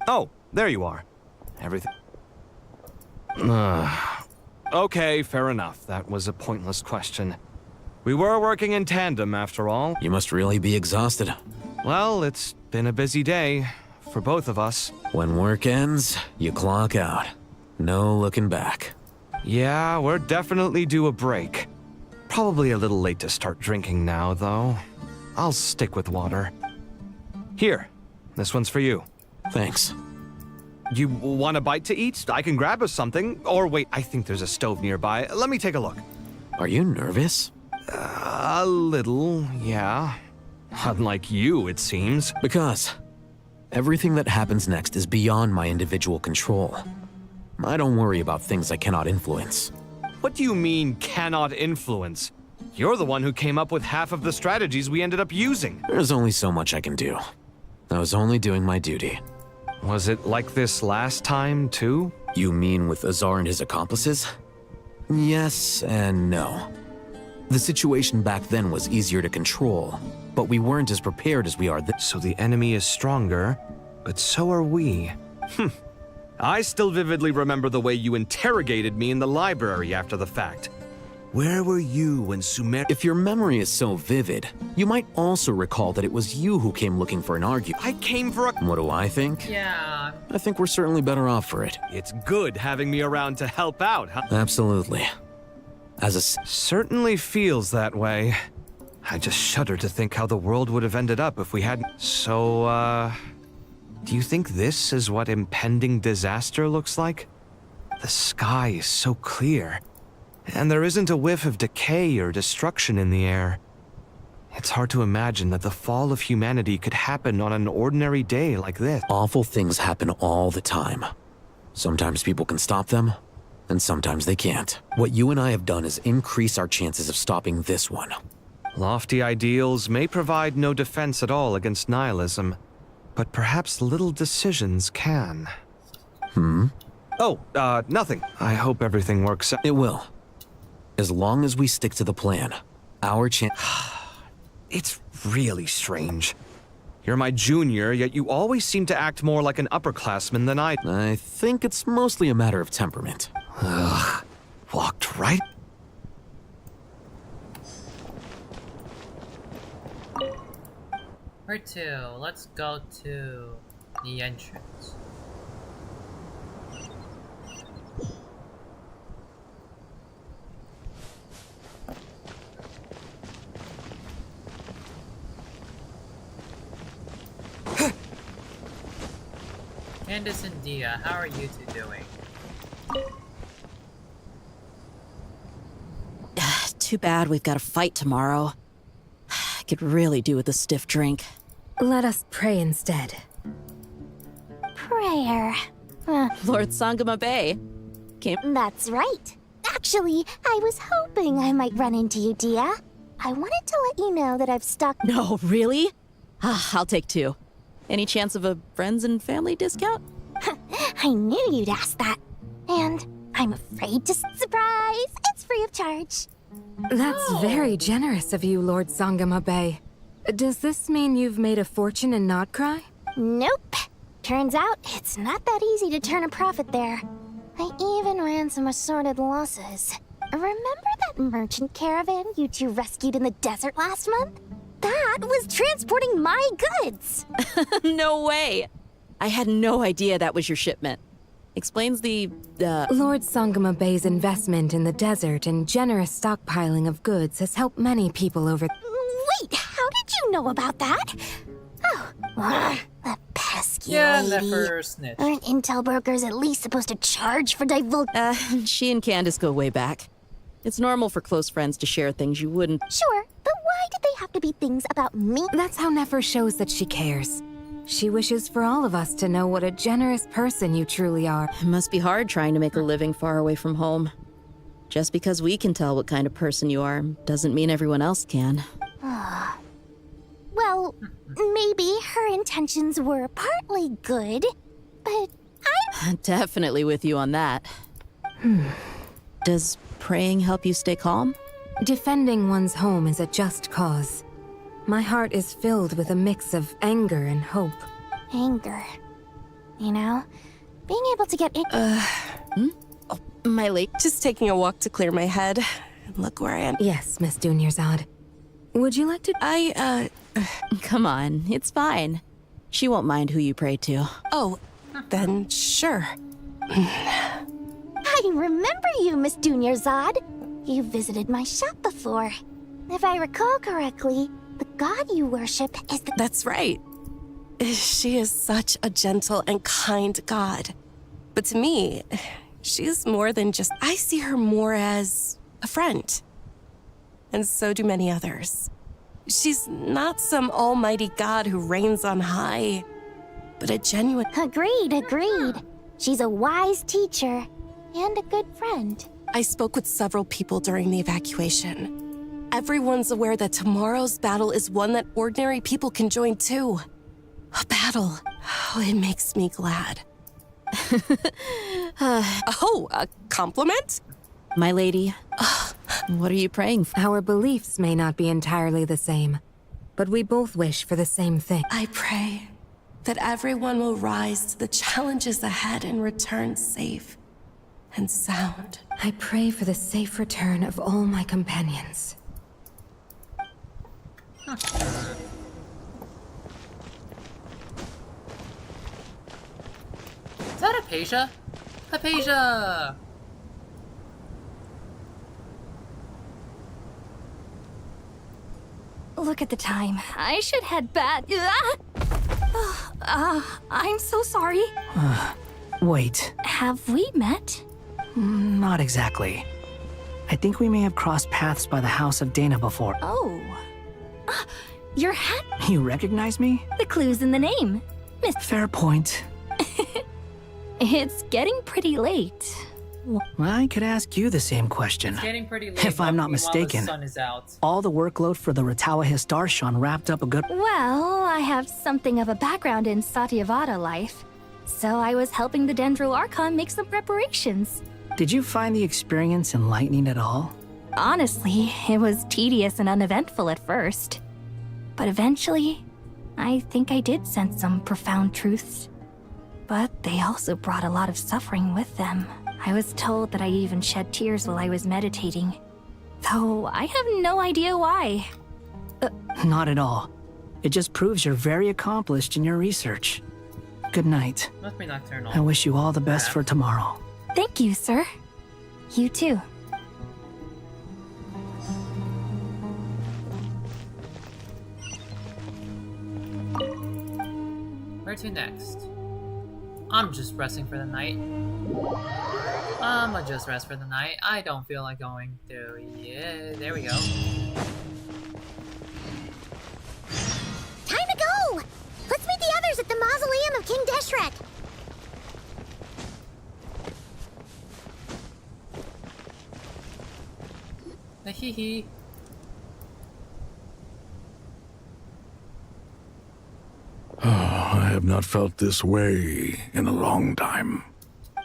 Oh, there you are. Everything... Okay, fair enough. That was a pointless question. We were working in tandem, after all. You must really be exhausted. Well, it's been a busy day for both of us. When work ends, you clock out. No looking back. Yeah, we're definitely due a break. Probably a little late to start drinking now, though. I'll stick with water. Here, this one's for you. Thanks. You want a bite to eat? I can grab us something. Or wait, I think there's a stove nearby. Let me take a look. Are you nervous? A little, yeah. Unlike you, it seems. Because everything that happens next is beyond my individual control. I don't worry about things I cannot influence. What do you mean, cannot influence? You're the one who came up with half of the strategies we ended up using. There's only so much I can do. I was only doing my duty. Was it like this last time, too? You mean with Azar and his accomplices? Yes and no. The situation back then was easier to control, but we weren't as prepared as we are this. So the enemy is stronger, but so are we. I still vividly remember the way you interrogated me in the library after the fact. Where were you when Sumer— If your memory is so vivid, you might also recall that it was you who came looking for an argument. I came for a— What do I think? Yeah. I think we're certainly better off for it. It's good having me around to help out, huh? Absolutely. Certainly feels that way. I just shudder to think how the world would have ended up if we hadn't— So, do you think this is what impending disaster looks like? The sky is so clear, and there isn't a whiff of decay or destruction in the air. It's hard to imagine that the fall of humanity could happen on an ordinary day like this. Awful things happen all the time. Sometimes people can stop them, and sometimes they can't. What you and I have done is increase our chances of stopping this one. Lofty ideals may provide no defense at all against nihilism, but perhaps little decisions can. Oh, nothing. I hope everything works out. It will. As long as we stick to the plan, our chance... It's really strange. You're my junior, yet you always seem to act more like an upperclassman than I... I think it's mostly a matter of temperament. Ugh. Walked right... Where to? Let's go to the entrance. Candace and Dia, how are you two doing? Too bad we've got a fight tomorrow. I could really do with a stiff drink. Let us pray instead. Prayer. Lord Sangama Bay. That's right. Actually, I was hoping I might run into you, Dia. I wanted to let you know that I've stocked— No, really? I'll take 2. Any chance of a friends and family discount? I knew you'd ask that. And I'm afraid to— Surprise! It's free of charge. That's very generous of you, Lord Sangama Bay. Does this mean you've made a fortune in Notcry? Nope. Turns out it's not that easy to turn a profit there. I even ran some assorted losses. Remember that merchant caravan you two rescued in the desert last month? That was transporting my goods! No way! I had no idea that was your shipment. Explains the, Lord Sangama Bay's investment in the desert and generous stockpiling of goods has helped many people over— Wait, how did you know about that? Oh, the pesky lady. Never snitched. Aren't intel brokers at least supposed to charge for she and Candace go way back. It's normal for close friends to share things you wouldn't— Sure, but why did they have to be things about me? That's how Nefer shows that she cares. She wishes for all of us to know what a generous person you truly are. It must be hard trying to make a living far away from home. Just because we can tell what kind of person you are doesn't mean everyone else can. Well, maybe her intentions were partly good, but I'm definitely with you on that. Does praying help you stay calm? Defending one's home is a just cause. My heart is filled with a mix of anger and hope. Anger. You know, being able to get My late. Just taking a walk to clear my head. And look where I am. Yes, Miss Dunyarzad. Would you like to... Come on, it's fine. She won't mind who you pray to. Oh, then sure. I remember you, Miss Dunyarzad. You visited my shop before. If I recall correctly, the god you worship is the... That's right. She is such a gentle and kind god. But to me, she's more than just... I see her more as a friend. And so do many others. She's not some almighty god who reigns on high, but a genuine... Agreed. She's a wise teacher and a good friend. I spoke with several people during the evacuation. Everyone's aware that tomorrow's battle is one that ordinary people can join too. A battle. Oh, it makes me glad. A compliment? My lady, what are you praying for? Our beliefs may not be entirely the same, but we both wish for the same thing. I pray that everyone will rise to the challenges ahead and return safe and sound. I pray for the safe return of all my companions. Is that Hypatia? Hypatia! Look at the time. I should head back. I'm so sorry. Wait. Have we met? Not exactly. I think we may have crossed paths by the house of Dana before. Oh. Your hat? You recognize me? The clue's in the name. Miss... Fair point. It's getting pretty late. I could ask you the same question. It's getting pretty late. If I'm not meanwhile, mistaken, the sun is out. all the workload for the Ratawa Histarshan wrapped up a good... Well, I have something of a background in Satyavada life, so I was helping the Dendro Archon make some preparations. Did you find the experience enlightening at all? Honestly, it was tedious and uneventful at first. But eventually, I think I did sense some profound truths. But they also brought a lot of suffering with them. I was told that I even shed tears while I was meditating. Though I have no idea why. Not at all. It just proves you're very accomplished in your research. Good night. Must be nocturnal. I wish you all the best for tomorrow. Thank you, sir. You too. Where to next? I'm just resting for the night. I'ma just rest for the night. I don't feel like going to... Yeah, there we go. Time to go! Let's meet the others at the mausoleum of King Deshret. Hee. I have not felt this way in a long time.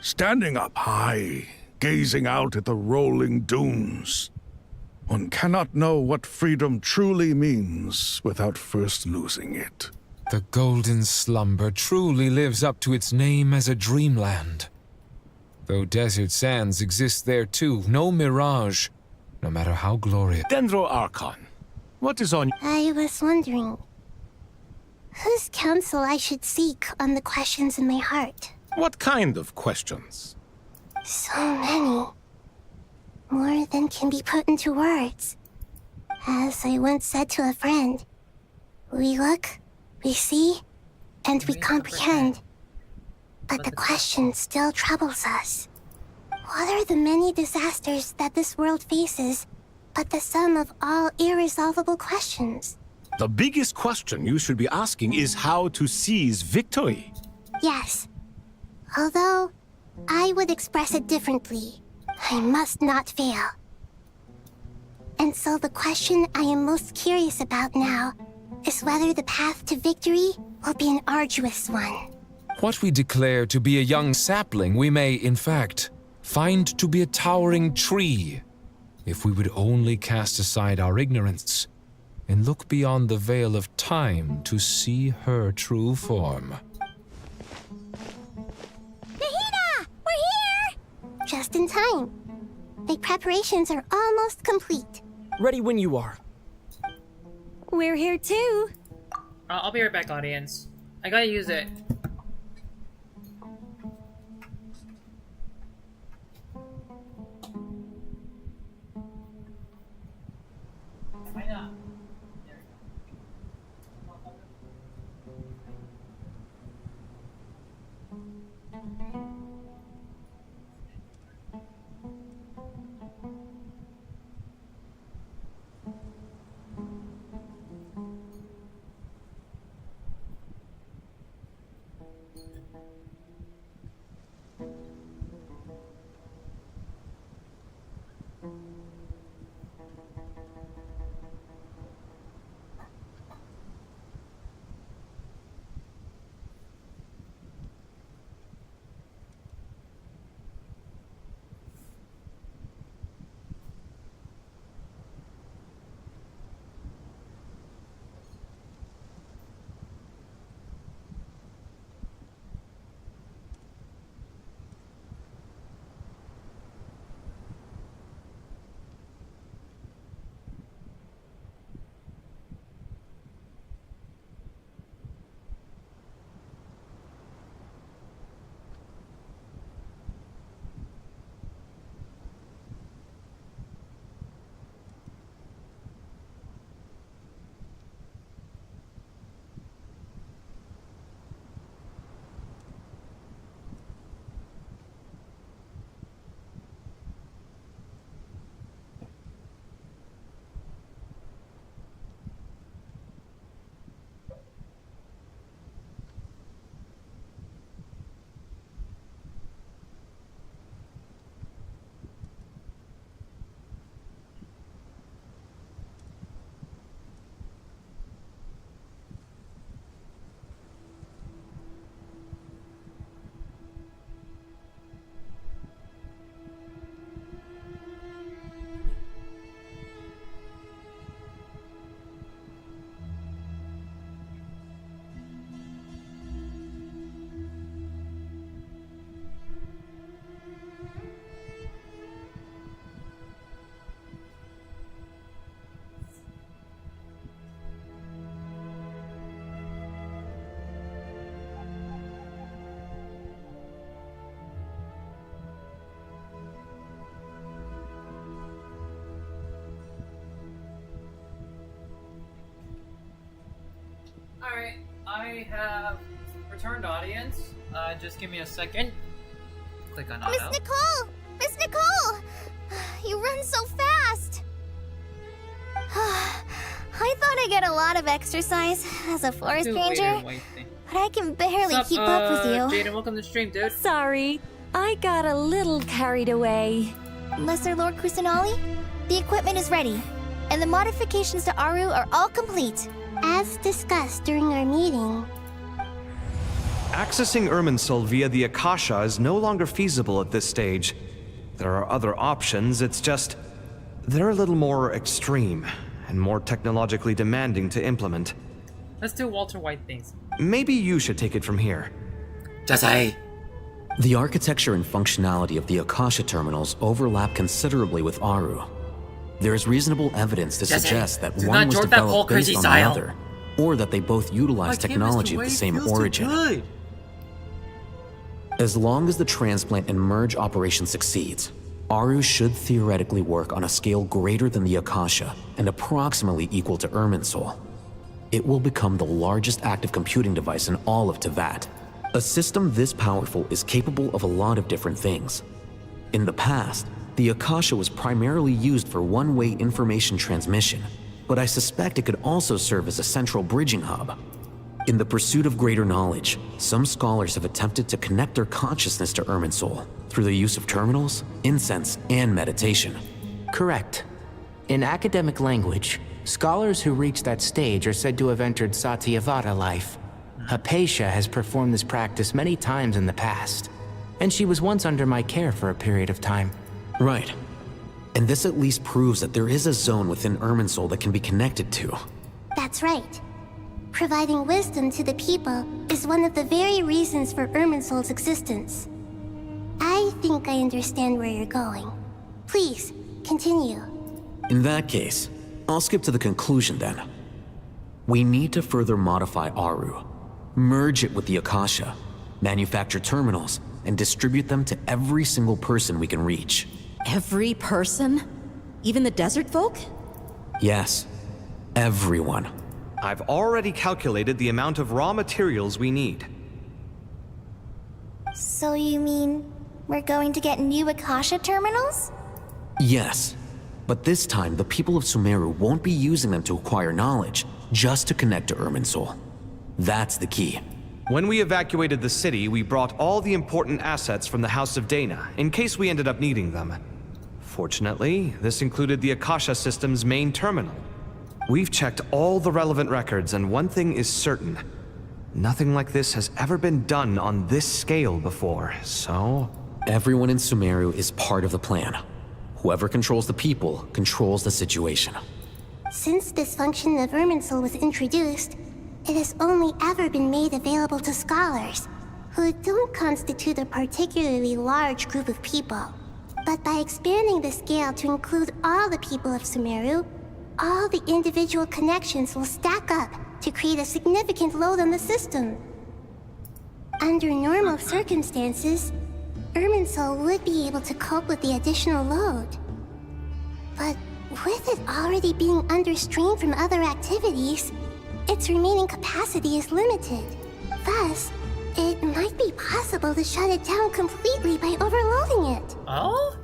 Standing up high, gazing out at the rolling dunes. One cannot know what freedom truly means without first losing it. The golden slumber truly lives up to its name as a dreamland. Though desert sands exist there too, no mirage, no matter how glorious. Dendro Archon, what is on... I was wondering whose counsel I should seek on the questions in my heart. What kind of questions? So many. More than can be put into words. As I once said to a friend, we look, we see, and we comprehend. But the question still troubles us. What are the many disasters that this world faces, but the sum of all irresolvable questions? The biggest question you should be asking is how to seize victory. Yes. Although, I would express it differently. I must not fail. And so the question I am most curious about now is whether the path to victory will be an arduous one. What we declare to be a young sapling, we may, in fact, find to be a towering tree. If we would only cast aside our ignorance, and look beyond the veil of time to see her true form. Nahida! We're here! Just in time. The preparations are almost complete. Ready when you are. We're here too. I'll be right back, audience. I gotta use it. Why not? Alright, I have returned audience. Just give me a second. Click on Miss auto. Nicole! Miss Nicole! You run so fast! I thought I'd get a lot of exercise as a forest ranger, but I can barely keep up with you. Jaden, welcome to the stream, dude. Sorry, I got a little carried away. Lesser Lord Kusanali, the equipment is ready, and the modifications to Aru are all complete. As discussed during our meeting. Accessing Irminsul via the Akasha is no longer feasible at this stage. There are other options, it's just... they're a little more extreme, and more technologically demanding to implement. Let's do Walter White things. Maybe you should take it from here. Jesse! The architecture and functionality of the Akasha terminals overlap considerably with Aru. There is reasonable evidence to suggest that one was developed based on the other, or that they both utilize technology of the same origin. As long as the transplant and merge operation succeeds, Aru should theoretically work on a scale greater than the Akasha and approximately equal to Irminsul. It will become the largest active computing device in all of Teyvat. A system this powerful is capable of a lot of different things. In the past, the Akasha was primarily used for one-way information transmission, but I suspect it could also serve as a central bridging hub. In the pursuit of greater knowledge, some scholars have attempted to connect their consciousness to Irminsul through the use of terminals, incense, and meditation. Correct. In academic language, scholars who reach that stage are said to have entered Satyavata life. Hypatia has performed this practice many times in the past, and she was once under my care for a period of time. Right. And this at least proves that there is a zone within Irminsul that can be connected to. That's right. Providing wisdom to the people is one of the very reasons for Irminsul's existence. I think I understand where you're going. Please, continue. In that case, I'll skip to the conclusion then. We need to further modify Aru, merge it with the Akasha, manufacture terminals, and distribute them to every single person we can reach. Every person? Even the desert folk? Yes, everyone. I've already calculated the amount of raw materials we need. So you mean we're going to get new Akasha terminals? Yes, but this time the people of Sumeru won't be using them to acquire knowledge, just to connect to Irminsul. That's the key. When we evacuated the city, we brought all the important assets from the House of Dana, in case we ended up needing them. Fortunately, this included the Akasha system's main terminal. We've checked all the relevant records, and one thing is certain. Nothing like this has ever been done on this scale before, so... Everyone in Sumeru is part of the plan. Whoever controls the people controls the situation. Since this function of Irminsul was introduced, it has only ever been made available to scholars, who don't constitute a particularly large group of people. But by expanding the scale to include all the people of Sumeru, all the individual connections will stack up to create a significant load on the system. Under normal circumstances, Irminsul would be able to cope with the additional load. But with it already being under strain from other activities, its remaining capacity is limited. Thus, it might be possible to shut it down completely by overloading it. Oh?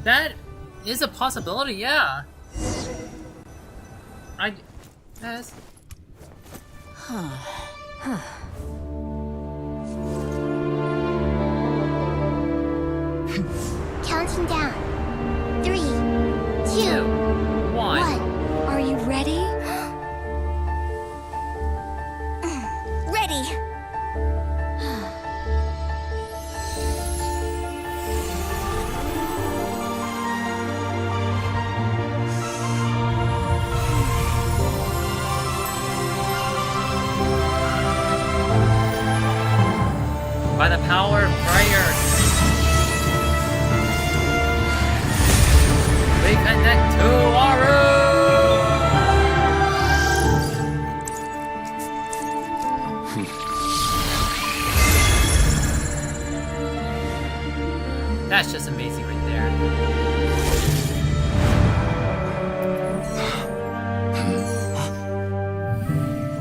That is a possibility, yeah. I guess. Counting down. 3, 2, 1. Are you ready? Ready! By the power of prayer, we connect to Aru! That's just amazing right there.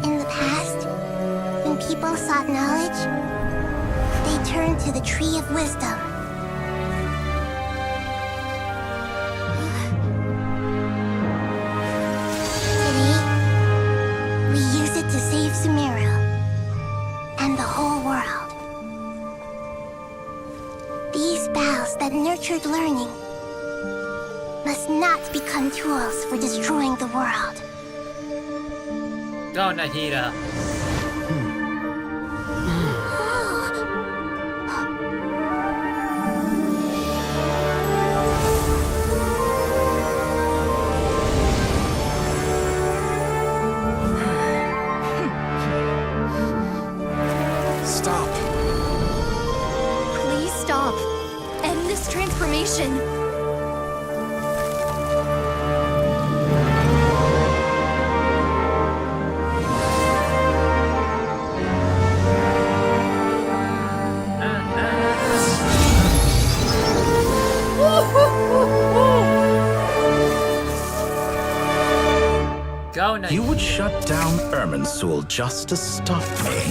In the past, when people sought knowledge, they turned to the Tree of Wisdom. Today, we use it to save Sumeru and the whole world. These boughs that nurtured learning must not become tools for destroying the world. Go, Nahida. Stop. Please stop. End this transformation. Go, Nahida. You would shut down Irminsul just to stop me?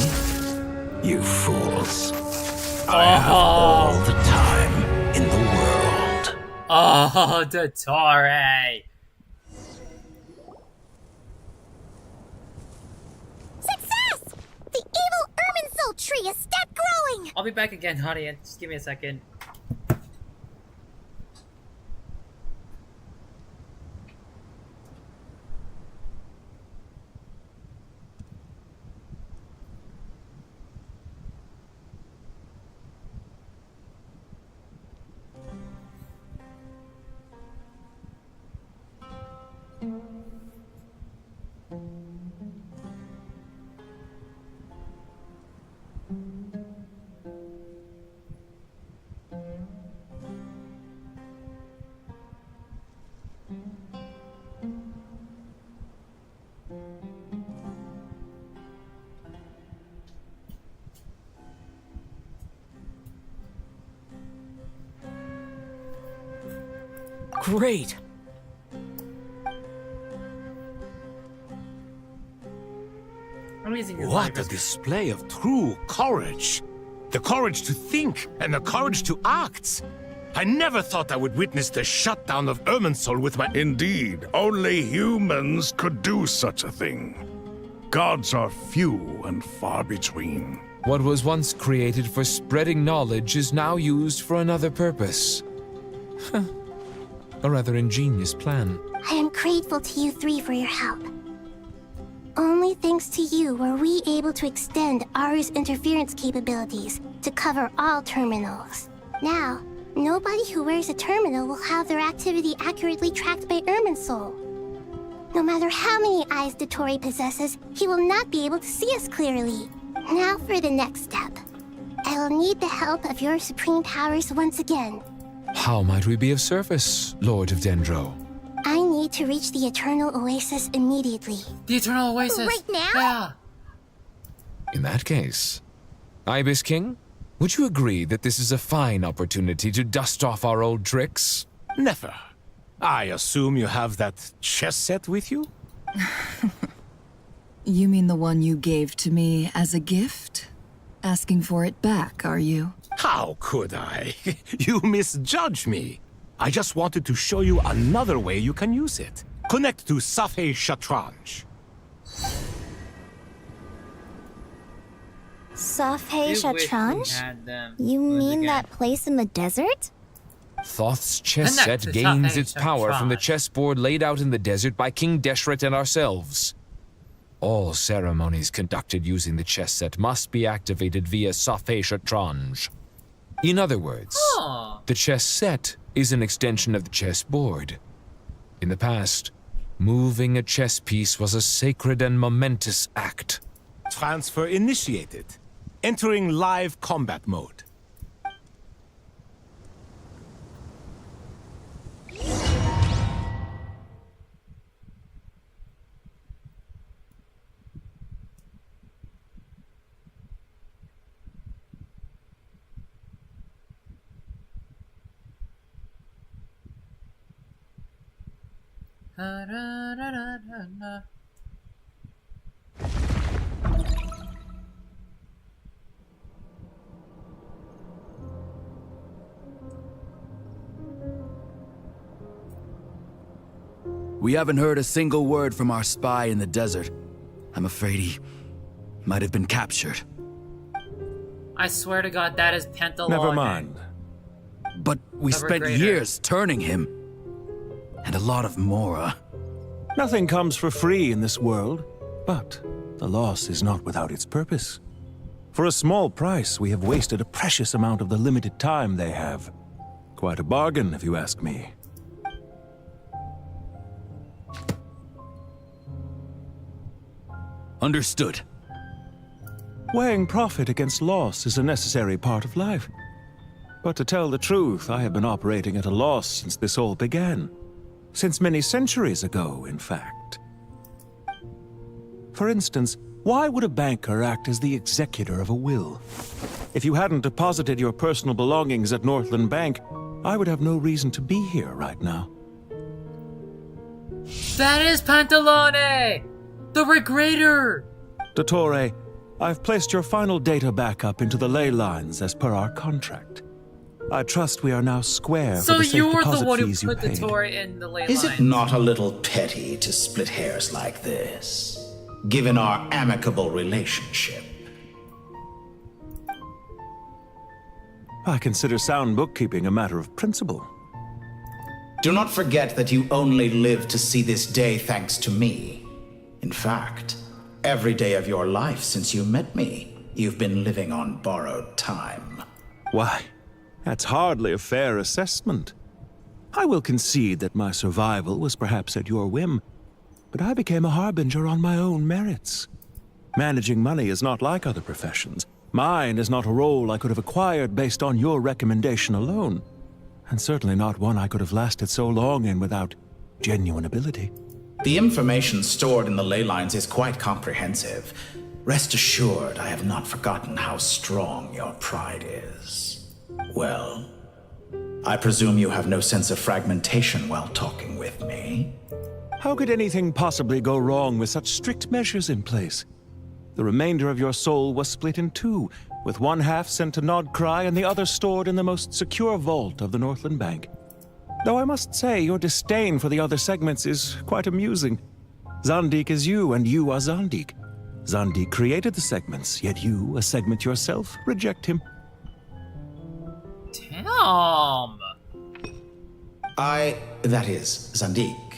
You fools. I have all the time in the world. Oh, Dottore! Success! The evil Irminsul tree is step growing! I'll be back again, honey. Just give me a second. Great! What a display of true courage! The courage to think and the courage to act! I never thought I would witness the shutdown of Irminsul with my... Indeed, only humans could do such a thing. Gods are few and far between. What was once created for spreading knowledge is now used for another purpose. A rather ingenious plan. I am grateful to you three for your help. Only thanks to you were we able to extend Aru's interference capabilities to cover all terminals. Now, nobody who wears a terminal will have their activity accurately tracked by Irminsul. No matter how many eyes Dottore possesses, he will not be able to see us clearly. Now for the next step. I will need the help of your supreme powers once again. How might we be of service, Lord of Dendro? I need to reach the Eternal Oasis immediately. The Eternal Oasis? Right now? Yeah. In that case, Ibis King, would you agree that this is a fine opportunity to dust off our old tricks? Never. I assume you have that chess set with you? You mean the one you gave to me as a gift? Asking for it back, are you? How could I? You misjudge me. I just wanted to show you another way you can use it. Connect to Safei Shatranj. Safei Shatranj? You lose mean again. that place in the desert? Thoth's chess Connect set to gains Safei its power from the Shatranj. chessboard laid out in the desert by King Deshret and ourselves. All ceremonies conducted using the chess set must be activated via Safei Shatranj. In other words, the chess set is an extension of the chessboard. In the past, moving a chess piece was a sacred and momentous act. Transfer initiated. Entering live combat mode. We haven't heard a single word from our spy in the desert. I'm afraid he might have been captured. I swear to God, that is Pantalone. Never mind. But we Ever spent greater. years turning him. And a lot of Mora. Nothing comes for free in this world, but the loss is not without its purpose. For a small price, we have wasted a precious amount of the limited time they have. Quite a bargain, if you ask me. Understood. Weighing profit against loss is a necessary part of life. But to tell the truth, I have been operating at a loss since this all began. Since many centuries ago, in fact. For instance, why would a banker act as the executor of a will? If you hadn't deposited your personal belongings at Northland Bank, I would have no reason to be here right now. That is Pantalone! The Regrader! Dottore, I've placed your final data backup into the ley lines as per our contract. I trust we are now square So for the safe you're the deposit one who fees you put the paid. Tory in the ley Is line. it not a little petty to split hairs like this, given our amicable relationship? I consider sound bookkeeping a matter of principle. Do not forget that you only live to see this day thanks to me. In fact, every day of your life since you met me, you've been living on borrowed time. Why, that's hardly a fair assessment. I will concede that my survival was perhaps at your whim, but I became a harbinger on my own merits. Managing money is not like other professions. Mine is not a role I could have acquired based on your recommendation alone, and certainly not one I could have lasted so long in without genuine ability. The information stored in the ley lines is quite comprehensive. Rest assured, I have not forgotten how strong your pride is. Well, I presume you have no sense of fragmentation while talking with me. How could anything possibly go wrong with such strict measures in place? The remainder of your soul was split in two, with one half sent to Nodcry and the other stored in the most secure vault of the Northland Bank. Though I must say, your disdain for the other segments is quite amusing. Zandik is you, and you are Zandik. Zandik created the segments, yet you, a segment yourself, reject him. Damn! That is, Zandik,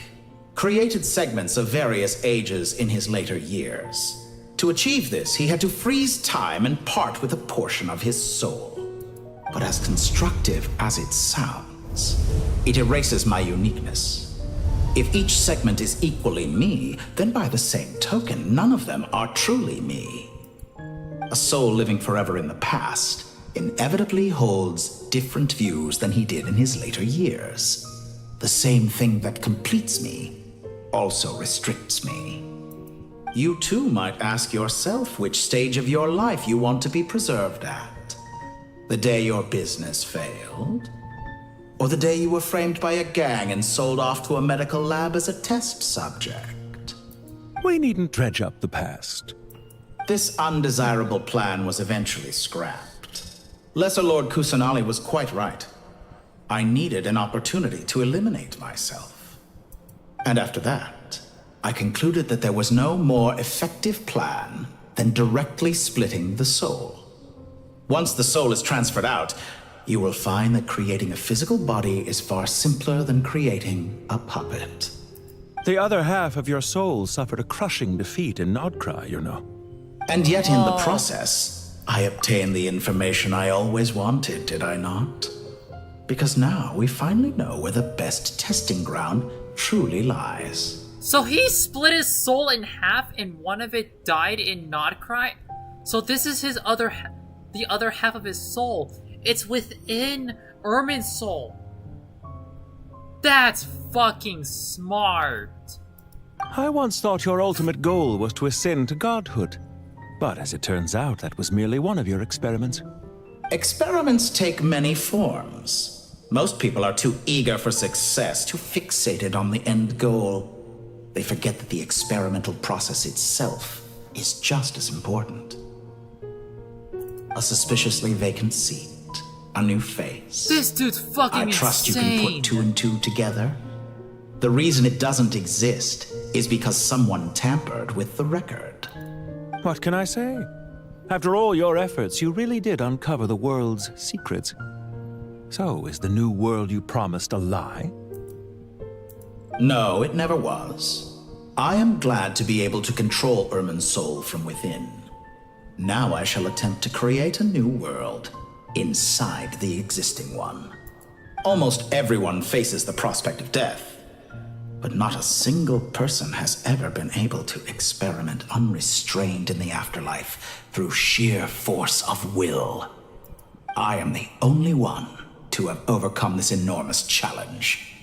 created segments of various ages in his later years. To achieve this, he had to freeze time and part with a portion of his soul. But as constructive as it sounds, it erases my uniqueness. If each segment is equally me, then by the same token, none of them are truly me. A soul living forever in the past inevitably holds different views than he did in his later years. The same thing that completes me also restricts me. You too might ask yourself which stage of your life you want to be preserved at. The day your business failed? Or the day you were framed by a gang and sold off to a medical lab as a test subject? We needn't dredge up the past. This undesirable plan was eventually scrapped. Lesser Lord Kusanali was quite right. I needed an opportunity to eliminate myself. And after that, I concluded that there was no more effective plan than directly splitting the soul. Once the soul is transferred out, you will find that creating a physical body is far simpler than creating a puppet. The other half of your soul suffered a crushing defeat in Nodcry, you know. And yet in the process, I obtained the information I always wanted, did I not? Because now we finally know where the best testing ground truly lies. So he split his soul in half and one of it died in Nodcry? So this is his the other half of his soul. It's within Ermin's soul. That's fucking smart. I once thought your ultimate goal was to ascend to godhood. But as it turns out, that was merely one of your experiments. Experiments take many forms. Most people are too eager for success, too fixated on the end goal. They forget that the experimental process itself is just as important. A suspiciously vacant seat, a new face. This dude's fucking insane. I trust you can put two and two together. The reason it doesn't exist is because someone tampered with the record. What can I say? After all your efforts, you really did uncover the world's secrets. So, is the new world you promised a lie? No, it never was. I am glad to be able to control Ermin's soul from within. Now I shall attempt to create a new world inside the existing one. Almost everyone faces the prospect of death, but not a single person has ever been able to experiment unrestrained in the afterlife through sheer force of will. I am the only one to have overcome this enormous challenge.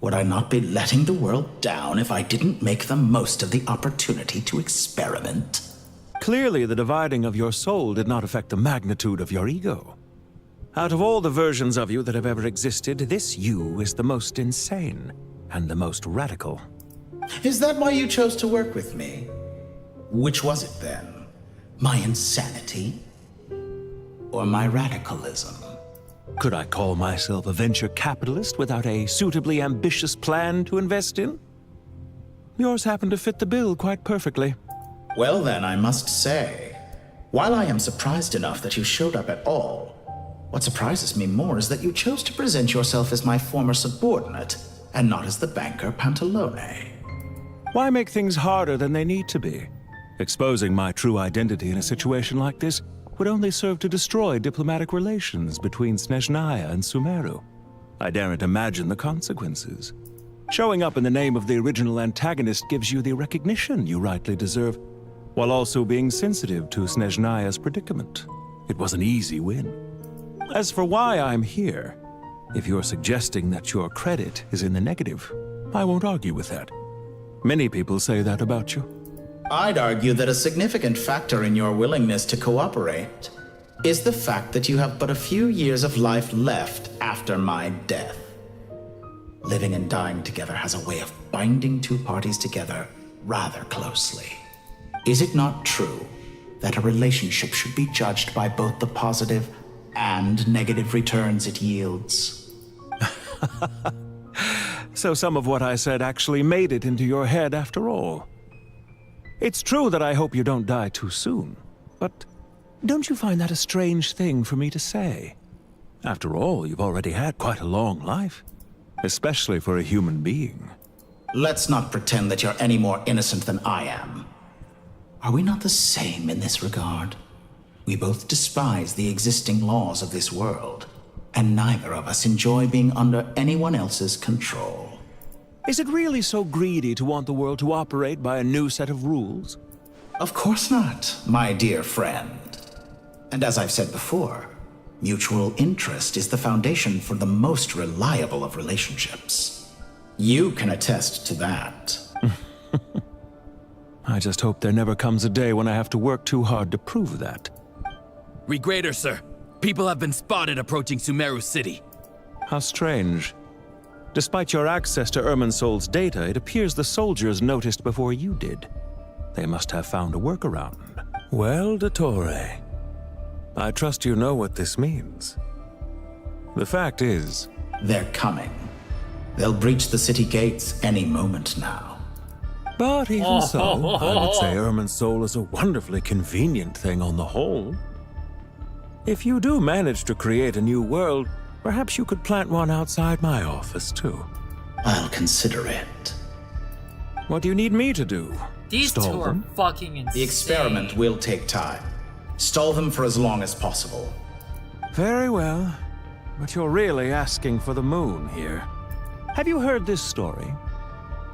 Would I not be letting the world down if I didn't make the most of the opportunity to experiment? Clearly, the dividing of your soul did not affect the magnitude of your ego. Out of all the versions of you that have ever existed, this you is the most insane and the most radical. Is that why you chose to work with me? Which was it then? My insanity? Or my radicalism? Could I call myself a venture capitalist without a suitably ambitious plan to invest in? Yours happened to fit the bill quite perfectly. Well then, I must say, while I am surprised enough that you showed up at all, what surprises me more is that you chose to present yourself as my former subordinate, and not as the banker Pantalone. Why make things harder than they need to be? Exposing my true identity in a situation like this would only serve to destroy diplomatic relations between Snezhnaya and Sumeru. I daren't imagine the consequences. Showing up in the name of the original antagonist gives you the recognition you rightly deserve, while also being sensitive to Snezhnaya's predicament. It was an easy win. As for why I'm here, if you're suggesting that your credit is in the negative, I won't argue with that. Many people say that about you. I'd argue that a significant factor in your willingness to cooperate is the fact that you have but a few years of life left after my death. Living and dying together has a way of binding two parties together rather closely. Is it not true that a relationship should be judged by both the positive and negative returns it yields? So some of what I said actually made it into your head after all. It's true that I hope you don't die too soon, but don't you find that a strange thing for me to say? After all, you've already had quite a long life, especially for a human being. Let's not pretend that you're any more innocent than I am. Are we not the same in this regard? We both despise the existing laws of this world, and neither of us enjoy being under anyone else's control. Is it really so greedy to want the world to operate by a new set of rules? Of course not, my dear friend. And as I've said before, mutual interest is the foundation for the most reliable of relationships. You can attest to that. I just hope there never comes a day when I have to work too hard to prove that. Regreater, sir. People have been spotted approaching Sumeru City. How strange. Despite your access to Irminsol's data, it appears the soldiers noticed before you did. They must have found a workaround. Well, Dottore, I trust you know what this means. The fact is... They're coming. They'll breach the city gates any moment now. But even so, I would say Irminsol is a wonderfully convenient thing on the whole. If you do manage to create a new world, perhaps you could plant one outside my office, too. I'll consider it. What do you need me to do? These Stall two are them? fucking insane. The experiment will take time. Stall them for as long as possible. Very well. But you're really asking for the moon here. Have you heard this story?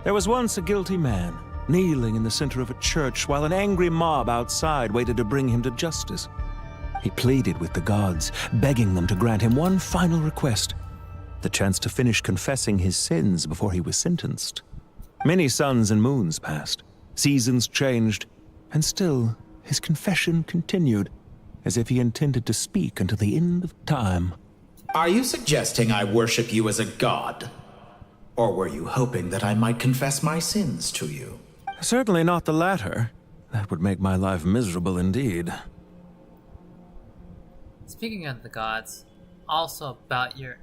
There was once a guilty man, kneeling in the center of a church while an angry mob outside waited to bring him to justice. He pleaded with the gods, begging them to grant him one final request, the chance to finish confessing his sins before he was sentenced. Many suns and moons passed, seasons changed, and still his confession continued, as if he intended to speak until the end of time. Are you suggesting I worship you as a god? Or were you hoping that I might confess my sins to you? Certainly not the latter. That would make my life miserable indeed. Speaking of the gods, also about your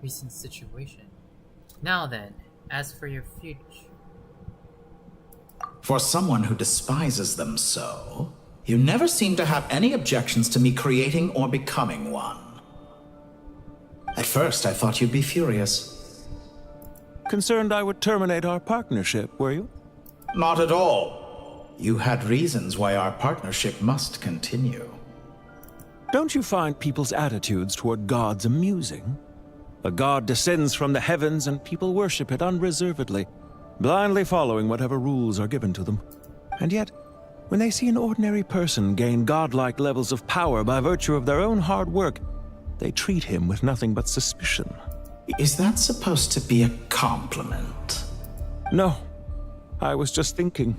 recent situation. Now then, as for your future... For someone who despises them so, you never seem to have any objections to me creating or becoming one. At first, I thought you'd be furious. Concerned I would terminate our partnership, were you? Not at all. You had reasons why our partnership must continue. Don't you find people's attitudes toward gods amusing? A god descends from the heavens and people worship it unreservedly, blindly following whatever rules are given to them. And yet, when they see an ordinary person gain godlike levels of power by virtue of their own hard work, they treat him with nothing but suspicion. Is that supposed to be a compliment? No. I was just thinking.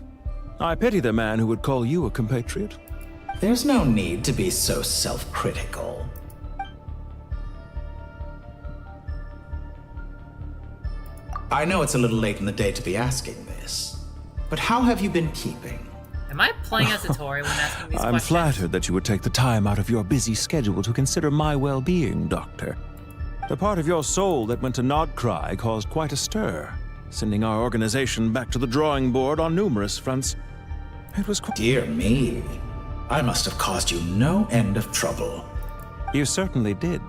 I pity the man who would call you a compatriot. There's no need to be so self-critical. I know it's a little late in the day to be asking this, but how have you been keeping? Am I playing as Hattori when asking these I'm questions? flattered that you would take the time out of your busy schedule to consider my well-being, Doctor. The part of your soul that went to Nodcry caused quite a stir, sending our organization back to the drawing board on numerous fronts. It was quite... Dear me, I must have caused you no end of trouble. You certainly did.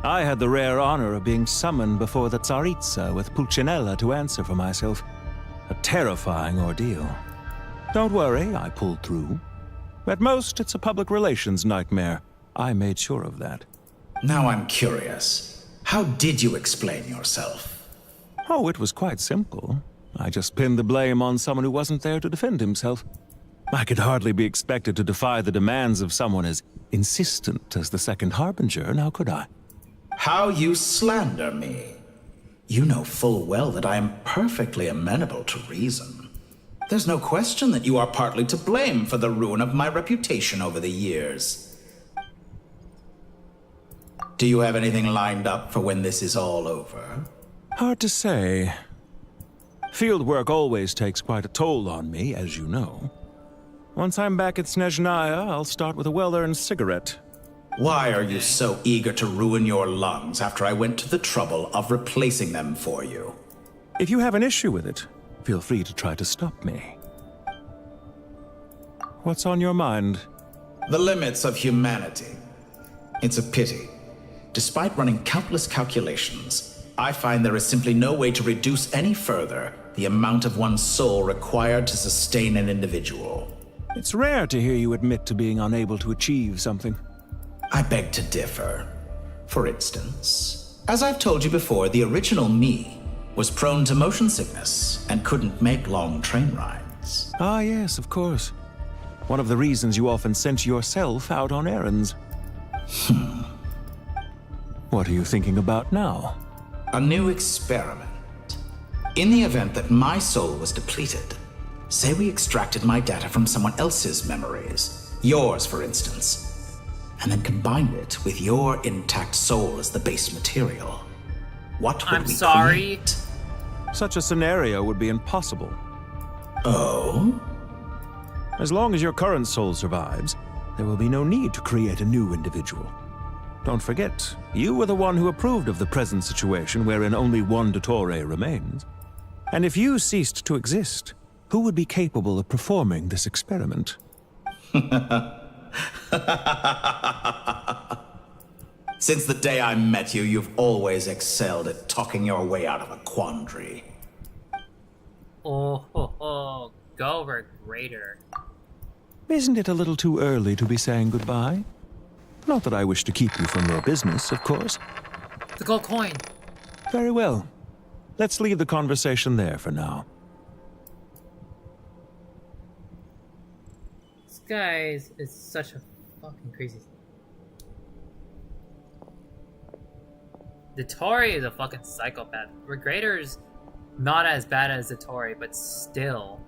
I had the rare honor of being summoned before the Tsaritsa with Pulcinella to answer for myself. A terrifying ordeal. Don't worry, I pulled through. At most, it's a public relations nightmare. I made sure of that. Now I'm curious. How did you explain yourself? Oh, it was quite simple. I just pinned the blame on someone who wasn't there to defend himself. I could hardly be expected to defy the demands of someone as insistent as the Second Harbinger, now could I? How you slander me. You know full well that I am perfectly amenable to reason. There's no question that you are partly to blame for the ruin of my reputation over the years. Do you have anything lined up for when this is all over? Hard to say. Field work always takes quite a toll on me, as you know. Once I'm back at Snezhnaya, I'll start with a well-earned cigarette. Why are you so eager to ruin your lungs after I went to the trouble of replacing them for you? If you have an issue with it, feel free to try to stop me. What's on your mind? The limits of humanity. It's a pity. Despite running countless calculations, I find there is simply no way to reduce any further the amount of one's soul required to sustain an individual. It's rare to hear you admit to being unable to achieve something. I beg to differ. For instance, as I've told you before, the original me was prone to motion sickness and couldn't make long train rides. Ah, yes, of course. One of the reasons you often sent yourself out on errands. What are you thinking about now? A new experiment. In the event that my soul was depleted, say we extracted my data from someone else's memories, yours for instance, and then combined it with your intact soul as the base material. What would we create? Such a scenario would be impossible. Oh? As long as your current soul survives, there will be no need to create a new individual. Don't forget, you were the one who approved of the present situation wherein only one Dottore remains. And if you ceased to exist, who would be capable of performing this experiment? Since the day I met you, you've always excelled at talking your way out of a quandary. Oh, go Regrader. Isn't it a little too early to be saying goodbye? Not that I wish to keep you from your business, of course. The gold coin. Very well. Let's leave the conversation there for now. This guy is such a fucking crazy. Dottore is a fucking psychopath. Regrader's not as bad as Dottore, but still.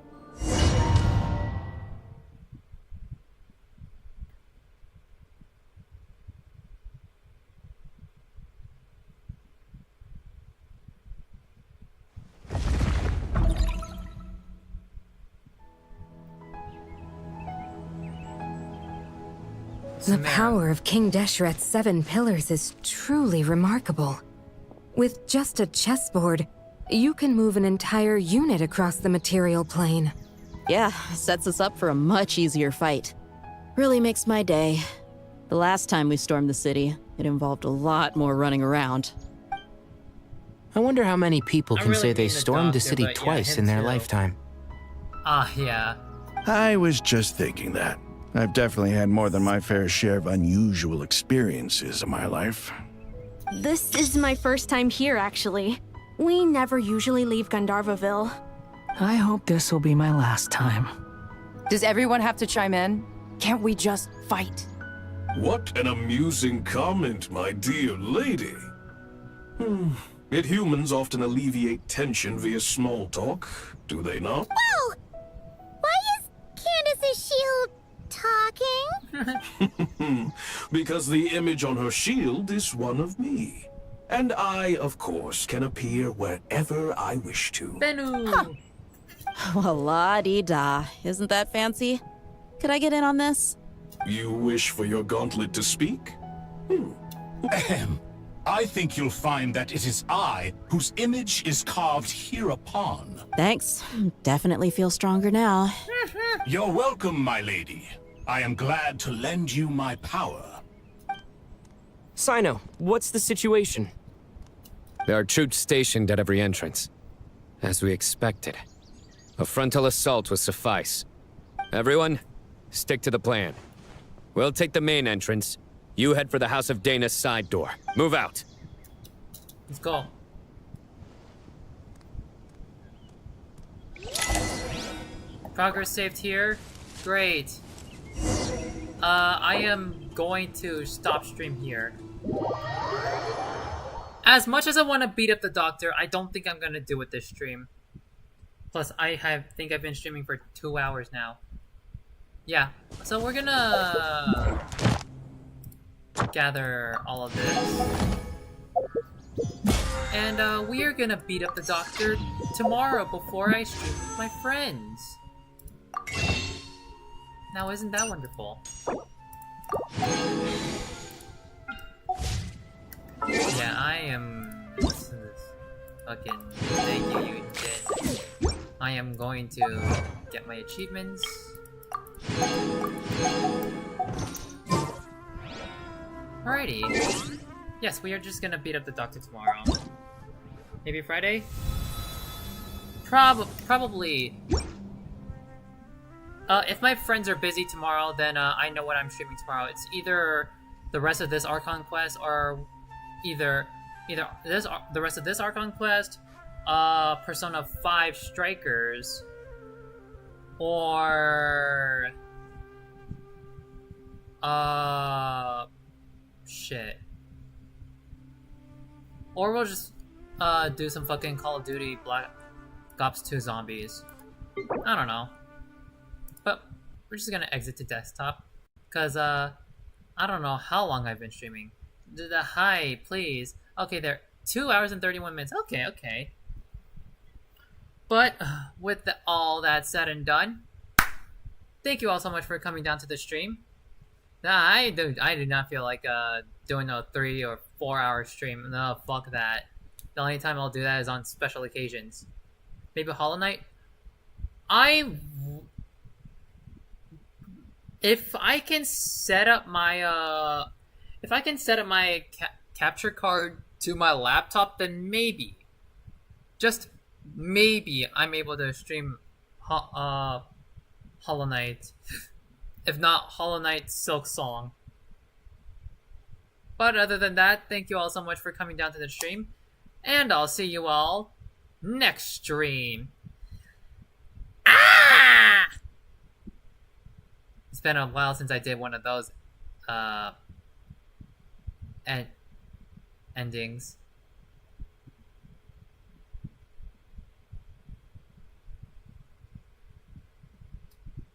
The power of King Deshret's 7 pillars is truly remarkable. With just a chessboard, you can move an entire unit across the material plane. Yeah, sets us up for a much easier fight. Really makes my day. The last time we stormed the city, it involved a lot more running around. I wonder how many people can say they stormed the city but yeah, twice him in their too. lifetime. Yeah. I was just thinking that. I've definitely had more than my fair share of unusual experiences in my life. This is my first time here, actually. We never usually leave Gandharvaville. I hope this will be my last time. Does everyone have to chime in? Can't we just fight? What an amusing comment, my dear lady. Yet humans often alleviate tension via small talk, do they not? Whoa! Why is Candace's shield talking? Because the image on her shield is one of me. And I, of course, can appear wherever I wish to. Bennu! Well, la-dee-da. Isn't that fancy? Could I get in on this? You wish for your gauntlet to speak? Ahem. I think you'll find that it is I whose image is carved hereupon. Thanks. Definitely feel stronger now. You're welcome, my lady. I am glad to lend you my power. Sino, what's the situation? There are troops stationed at every entrance. As we expected. A frontal assault will suffice. Everyone, stick to the plan. We'll take the main entrance. You head for the House of Dana's side door. Move out. Let's go. Progress saved here. Great. I am going to stop stream here. As much as I want to beat up the doctor, I don't think I'm gonna do it this stream. Plus, think I've been streaming for 2 hours now. Yeah, so we're gonna gather all of this. And we are gonna beat up the doctor tomorrow before I stream with my friends. Now isn't that wonderful? Yeah, I am... This is fucking... Thank you, Yunjin. I am going to get my achievements. Alrighty. Yes, we are just gonna beat up the doctor tomorrow. Maybe Friday? Probably. If my friends are busy tomorrow, then I know what I'm streaming tomorrow. It's either the rest of this Archon quest, or either the rest of this Archon quest, Persona 5 Strikers, or shit. Or we'll just do some fucking Call of Duty Black Ops 2 Zombies. I don't know. But we're just gonna exit to desktop, cause I don't know how long I've been streaming. Hi, please. Okay, there. 2 hours and 31 minutes. Okay. But with all that said and done, thank you all so much for coming down to the stream. I do not feel like doing a 3 or 4 hour stream. No, fuck that. The only time I'll do that is on special occasions. Maybe Hollow Knight. If I can set up my capture card to my laptop, then maybe, just maybe, I'm able to stream Hollow Knight. If not, Hollow Knight Silk Song. But other than that, thank you all so much for coming down to the stream, and I'll see you all next stream. It's been a while since I did one of those endings.